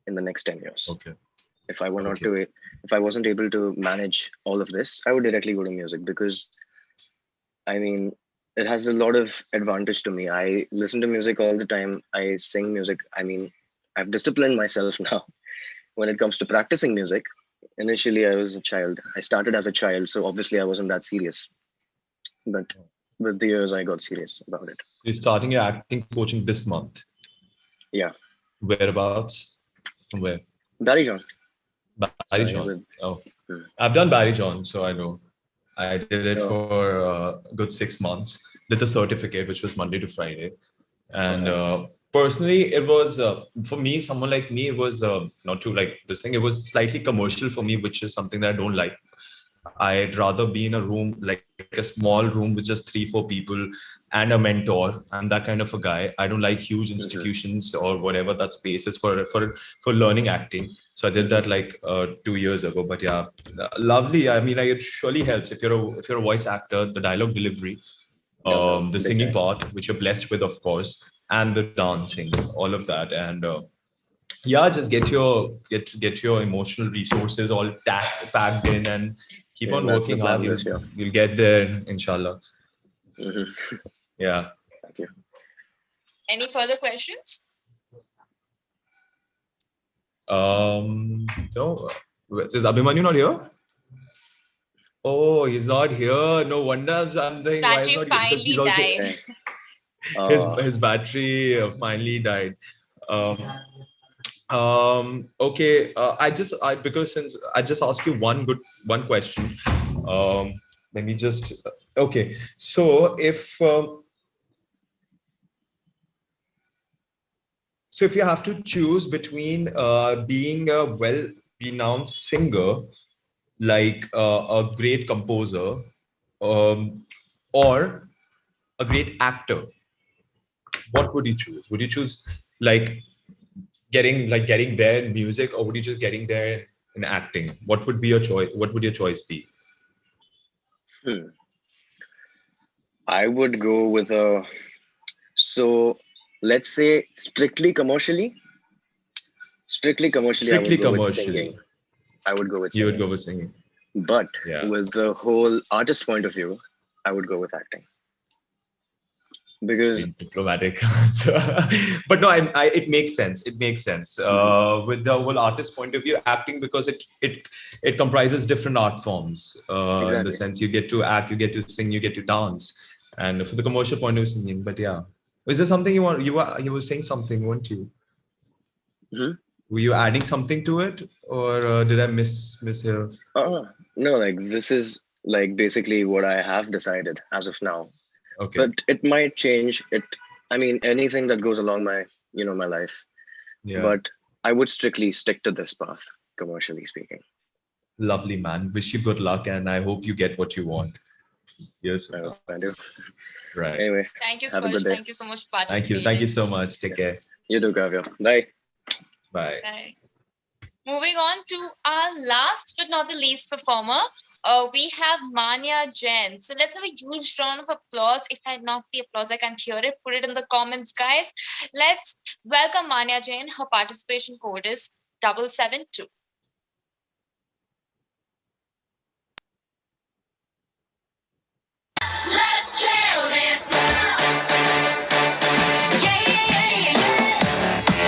in the next 10 years. Okay. If I wasn't able to manage all of this, I would directly go to music because, it has a lot of advantage to me. I listen to music all the time. I sing music. I've disciplined myself now when it comes to practicing music. Initially, I was a child. I started as a child, so obviously I wasn't that serious. But with the years, I got serious about it. You're starting your acting coaching this month. Yeah. Whereabouts? From where? Barry John. Barry Sorry, John. with- Oh, Hmm. I've done Barry John, so I know. I did it Oh. for a good 6 months. Did the certificate, which was Monday to Friday. And personally, it was for me, someone like me, it was not too like this thing. It was slightly commercial for me, which is something that I don't like. I'd rather be in a room like a small room with just 3-4 people and a mentor. I'm that kind of a guy. I don't like huge institutions or whatever that space is for learning acting. So I did that like 2 years ago. But yeah, lovely. I mean, like, it surely helps if you're a voice actor. The dialogue delivery, the big singing time. part, which you're blessed with, of course, and the dancing, all of that, and yeah, just get your emotional resources all packed in and keep Yeah, on that's the working plan hard. this year. You'll get there, inshallah. Yeah. Thank you. Any further questions? No. Is Abhimanyu not here? Oh, he's not here. No wonder I'm saying why he's Battery not here, because he's also finally his battery finally died. Okay. Because since I just asked you one question. Let me just okay. So if you have to choose between being a well-renowned singer, like a great composer, or a great actor, what would you choose? Would you choose like getting there in music, or would you just getting there in acting? What would be your choice? What would your choice be? I would go with a. So let's say strictly commercially. Strictly commercially, I would go with singing. I would go with You singing. would go with singing. But Yeah. with the whole artist point of view, I would go with acting. Because Diplomatic answer. But no, it makes sense. It makes sense with the whole artist point of view, acting, because it comprises different art forms. In the Exactly. sense, you get to act, you get to sing, you get to dance, and for the commercial point of view, singing. But yeah, is there something you want? You were saying something, weren't you? Were you adding something to it, or did I miss here? No, like this is like basically what I have decided as of now. Okay. But it might change. I mean, anything that goes along my my life. Yeah. But I would strictly stick to this path, commercially speaking. Lovely, man. Wish you good luck, and I hope you get what you want. Yes. I do. Right. Anyway, Thank you so have a much. good day. Thank you so much for participating. Thank you so much. Take care. You too, Kavya. Bye. Bye. Bye. Moving on to our last but not the least performer, we have Manya Jain. So let's have a huge round of applause. If I knock the applause, I can't hear it. Put it in the comments, guys. Let's welcome Manya Jain. Her participation code is 772. Let's kill this now. Yeah, yeah, yeah, yeah,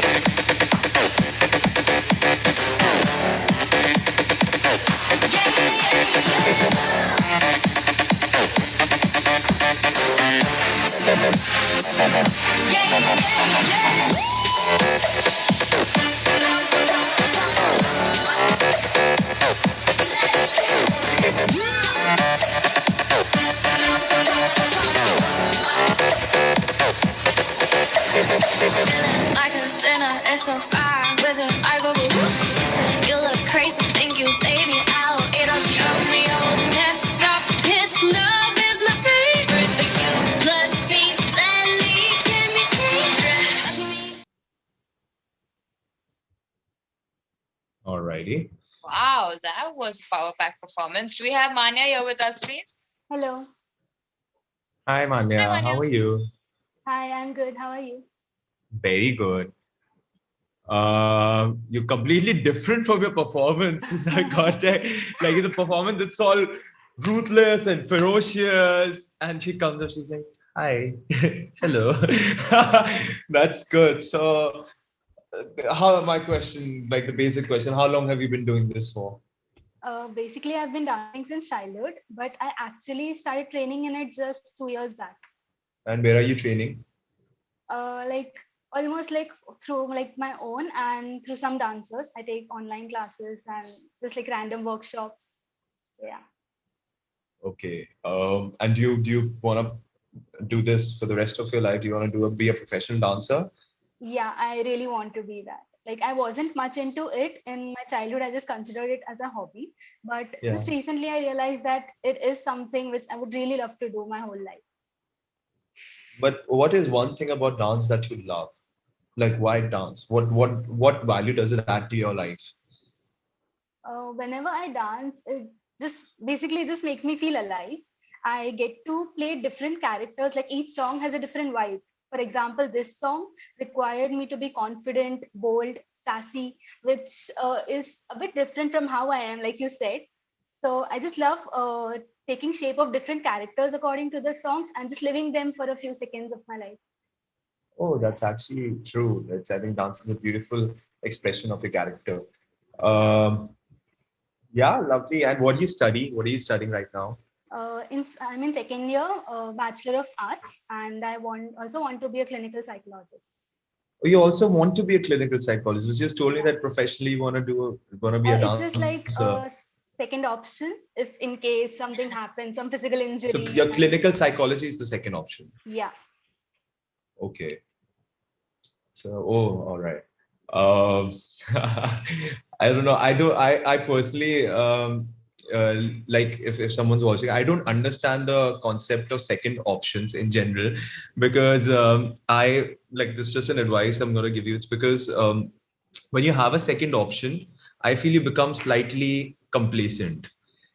Like a sinner, it's so fire with it. I go, listen, you look crazy, think you baby out. It does got me all messed up. His love is my favorite, but you plus me, sadly, can be dangerous. Alrighty. Wow, that was a power pack performance. Do we have Manya here with us, please? Hello. Hi, Manya. How are you? Hi, I'm good. How are you? Very good. You're completely different from your performance in that context. Like in the performance, it's all ruthless and ferocious. And she comes up, she's like, hi, hello. That's good. So my question, like the basic question, how long have you been doing this for? Basically, I've been dancing since childhood, but I actually started training in it just 2 years back. And where are you training? Like almost like through like my own and through some dancers. I take online classes and just like random workshops. So yeah. Okay. And do you want to do this for the rest of your life? Do you want to be a professional dancer? Yeah, I really want to be that. Like I wasn't much into it in my childhood. I just considered it as a hobby. But Yeah. just recently I realized that it is something which I would really love to do my whole life. But what is one thing about dance that you love? Like why dance? What value does it add to your life? Whenever I dance, it just makes me feel alive. I get to play different characters, like each song has a different vibe. For example, this song required me to be confident, bold, sassy, which is a bit different from how I am, like you said. So I just love taking shape of different characters according to the songs and just living them for a few seconds of my life. Oh, that's actually true. I think dance is a beautiful expression of your character. Um, yeah, lovely. And what do you study? What are you studying right now? I'm in second year, Bachelor of Arts, and I also want to be a clinical psychologist. Oh, you also want to be a clinical psychologist. You just told me that professionally you want to be a It's just like dancer. a second option if in case something happens, some physical So injury. your clinical psychology is the second option. Yeah. Okay. So, oh, all right. Um, I don't know. I personally, like if someone's watching, I don't understand the concept of second options in general because I like this is just an advice I'm going to give you. It's because when you have a second option, I feel you become slightly complacent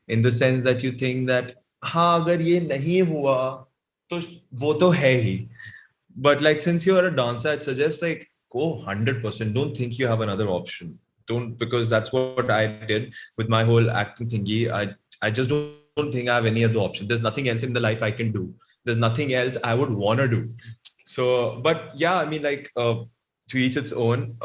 in the sense that you think that, हाँ अगर ये नहीं हुआ तो वो तो है ही. But like since you are a dancer, I'd suggest like go 100%. Don't think you have another option. Don't, because that's what I did with my whole acting thingy. I just don't think I have any other option. There's nothing else in the life I can do. There's nothing else I would want to do. So, but yeah, I mean, like to each its own.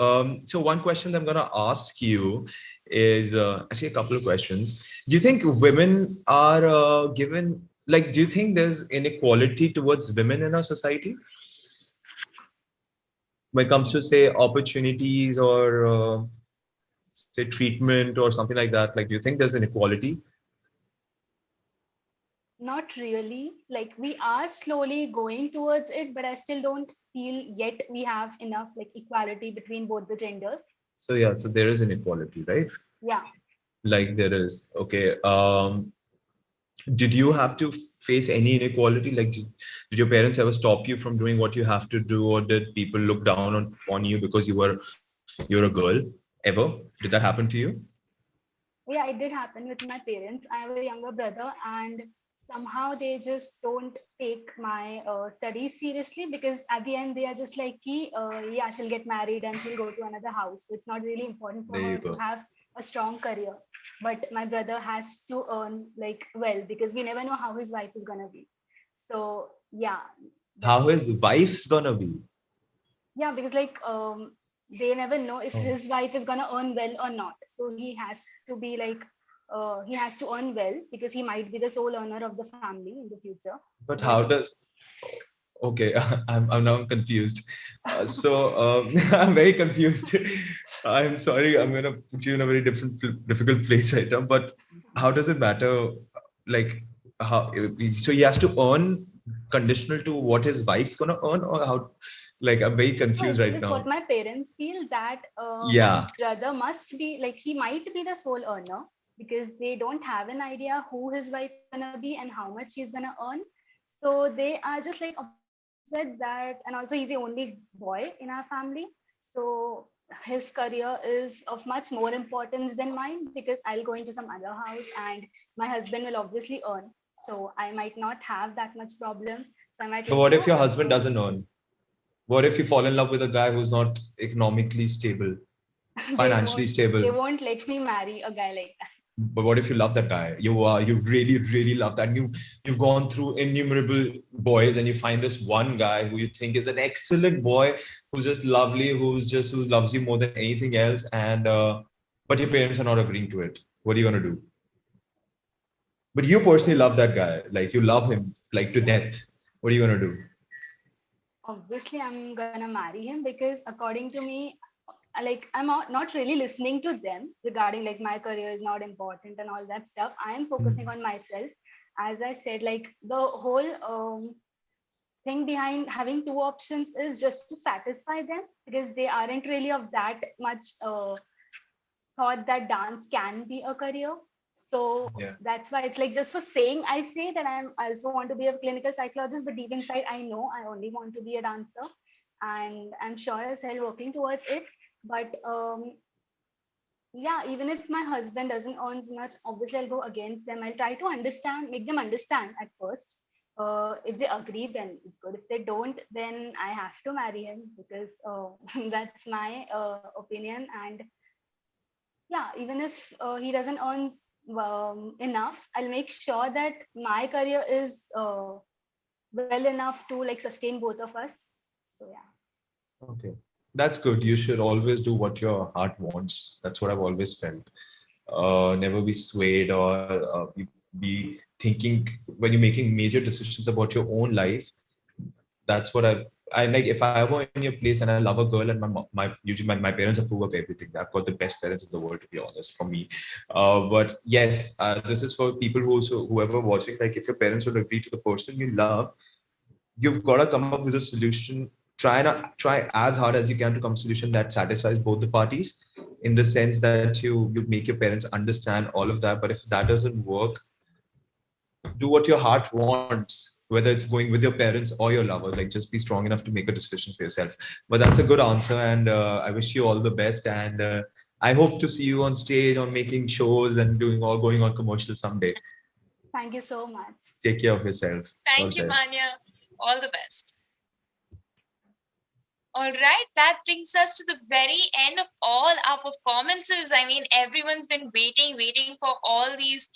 So one question that I'm gonna ask you is actually a couple of questions. Do you think women are given, like, do you think there's inequality towards women in our society when it comes to say opportunities or say treatment or something like that? Like, do you think there's inequality? Not really. Like we are slowly going towards it, but I still don't feel yet we have enough like equality between both the genders. So yeah, so there is inequality, right? Yeah. Like there is. Okay. Did you have to face any inequality? Like, did your parents ever stop you from doing what you have to do, or did people look down on you because you're a girl? Ever? Did that happen to you? Yeah, it did happen with my parents. I have a younger brother, and somehow they just don't take my studies seriously because at the end they are just like, yeah, she'll get married and she'll go to another house. So it's not really important for There her you to go. have a strong career. But my brother has to earn like well because we never know how his wife is gonna be. So yeah. How his wife's gonna be? Yeah, because like they never know if Oh. his wife is gonna earn well or not. So he has to be like he has to earn well because he might be the sole earner of the family in the future. But how does? Okay, I'm now confused. I'm very confused. I'm sorry. I'm gonna put you in a very difficult place right now. But how does it matter? Like how? So he has to earn conditional to what his wife's gonna earn, or how? Like I'm very No, confused it's right just now. what my parents feel that Yeah. my brother must be like he might be the sole earner because they don't have an idea who his wife is gonna be and how much she's gonna earn. So they are just like said that, and also he's the only boy in our family. So his career is of much more importance than mine because I'll go into some other house and my husband will obviously earn. So I might not have that much problem. So I might. But what if your husband doesn't earn? What if you fall in love with a guy who's not economically stable, financially They stable? won't let me marry a guy like that. But what if you love that guy? You really love that. You've gone through innumerable boys, and you find this one guy who you think is an excellent boy, who's just lovely, who loves you more than anything else, and but your parents are not agreeing to it. What are you gonna do? But you personally love that guy, like you love him like to death. What are you gonna do? Obviously, I'm gonna marry him because according to me, like I'm not really listening to them regarding like my career is not important and all that stuff. I am focusing on myself. As I said, like the whole thing behind having two options is just to satisfy them because they aren't really of that much thought that dance can be a career. So Yeah. that's why it's like just for saying I say that I also want to be a clinical psychologist, but deep inside I know I only want to be a dancer, and I'm sure as hell working towards it. But yeah, even if my husband doesn't earn much, obviously I'll go against them. I'll try to understand, make them understand at first. If they agree, then it's good. If they don't, then I have to marry him because that's my opinion. And yeah, even if he doesn't earn enough, I'll make sure that my career is well enough to like sustain both of us. So yeah. Okay. That's good. You should always do what your heart wants. That's what I've always felt. Never be swayed or be thinking when you're making major decisions about your own life. That's what I like. If I were in your place and I love a girl and my parents approve of everything. I've got the best parents in the world, to be honest, for me. But yes, this is for people who, so whoever watching, like if your parents would agree to the person you love, you've got to come up with a solution. Try as hard as you can to come to a solution that satisfies both the parties, in the sense that you make your parents understand all of that. But if that doesn't work, do what your heart wants, whether it's going with your parents or your lover. Like, just be strong enough to make a decision for yourself. But that's a good answer, and I wish you all the best. And I hope to see you on stage, on making shows, and going on commercials someday. Thank you so much. Take care of yourself. All Thank the you, best. Manya. All the best. All right, that brings us to the very end of all our performances. I mean, everyone's been waiting for all these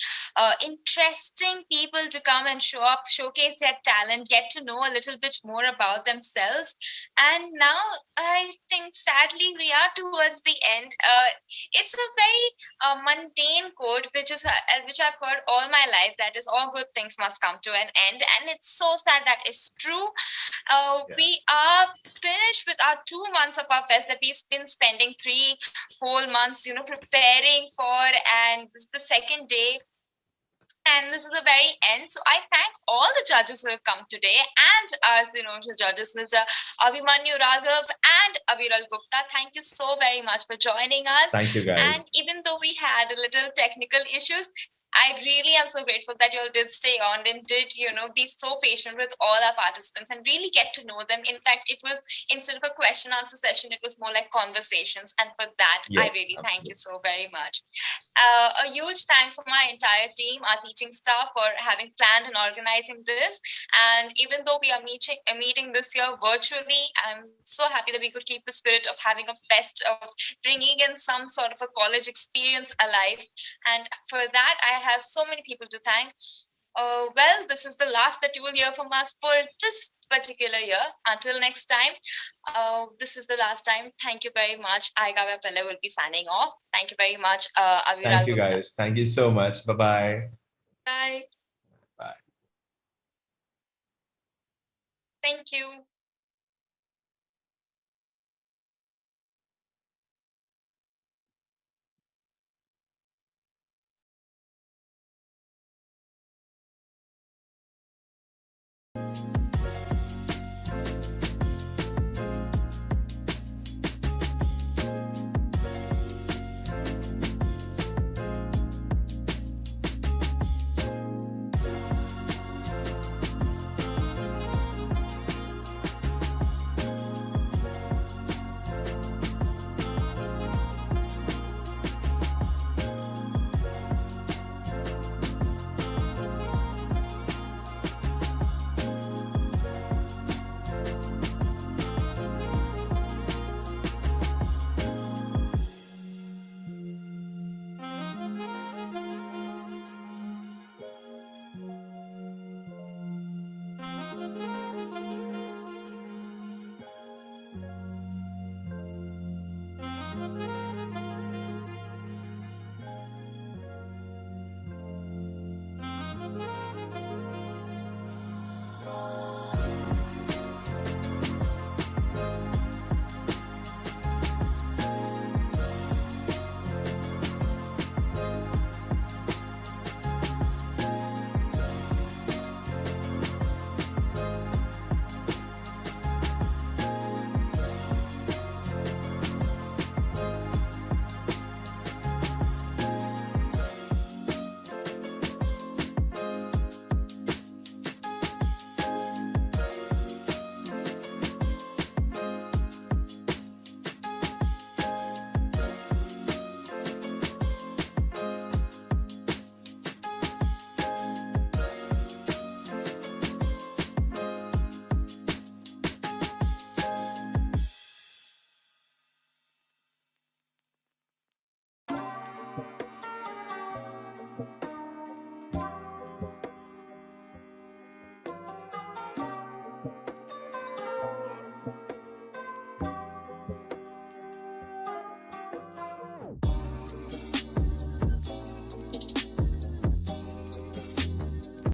interesting people to come and show up, showcase their talent, get to know a little bit more about themselves. And now I think sadly we are towards the end. It's a very mundane quote, which I've heard all my life, that is, all good things must come to an end. And it's so sad that is true. We are finished with our 2 months of our fest that we've been spending 3 whole months, preparing for, and this is the second day. And this is the very end. So I thank all the judges who have come today, and as the judges, Mr. Abhimanyu Raghav and Aviral Gupta. Thank you so very much for joining us. Thank you, guys. And even though we had a little technical issues, I really am so grateful that you all did stay on and did, be so patient with all our participants and really get to know them. In fact, it was, instead of a question answer session, it was more like conversations. And for that, I Yes, really thank you absolutely. so very much. A huge thanks for my entire team, our teaching staff, for having planned and organizing this. And even though we are meeting this year virtually, I'm so happy that we could keep the spirit of having a fest, of bringing in some sort of a college experience alive. And for that, I have so many people to thank. Well, this is the last that you will hear from us for this particular year. Until next time, this is the last time. Thank you very much. I, Gavya Pillai, will be signing off. Thank you very much, Aviral Thank you, Gupta. guys. Thank you so much. Bye-bye. Bye. Bye. Thank you.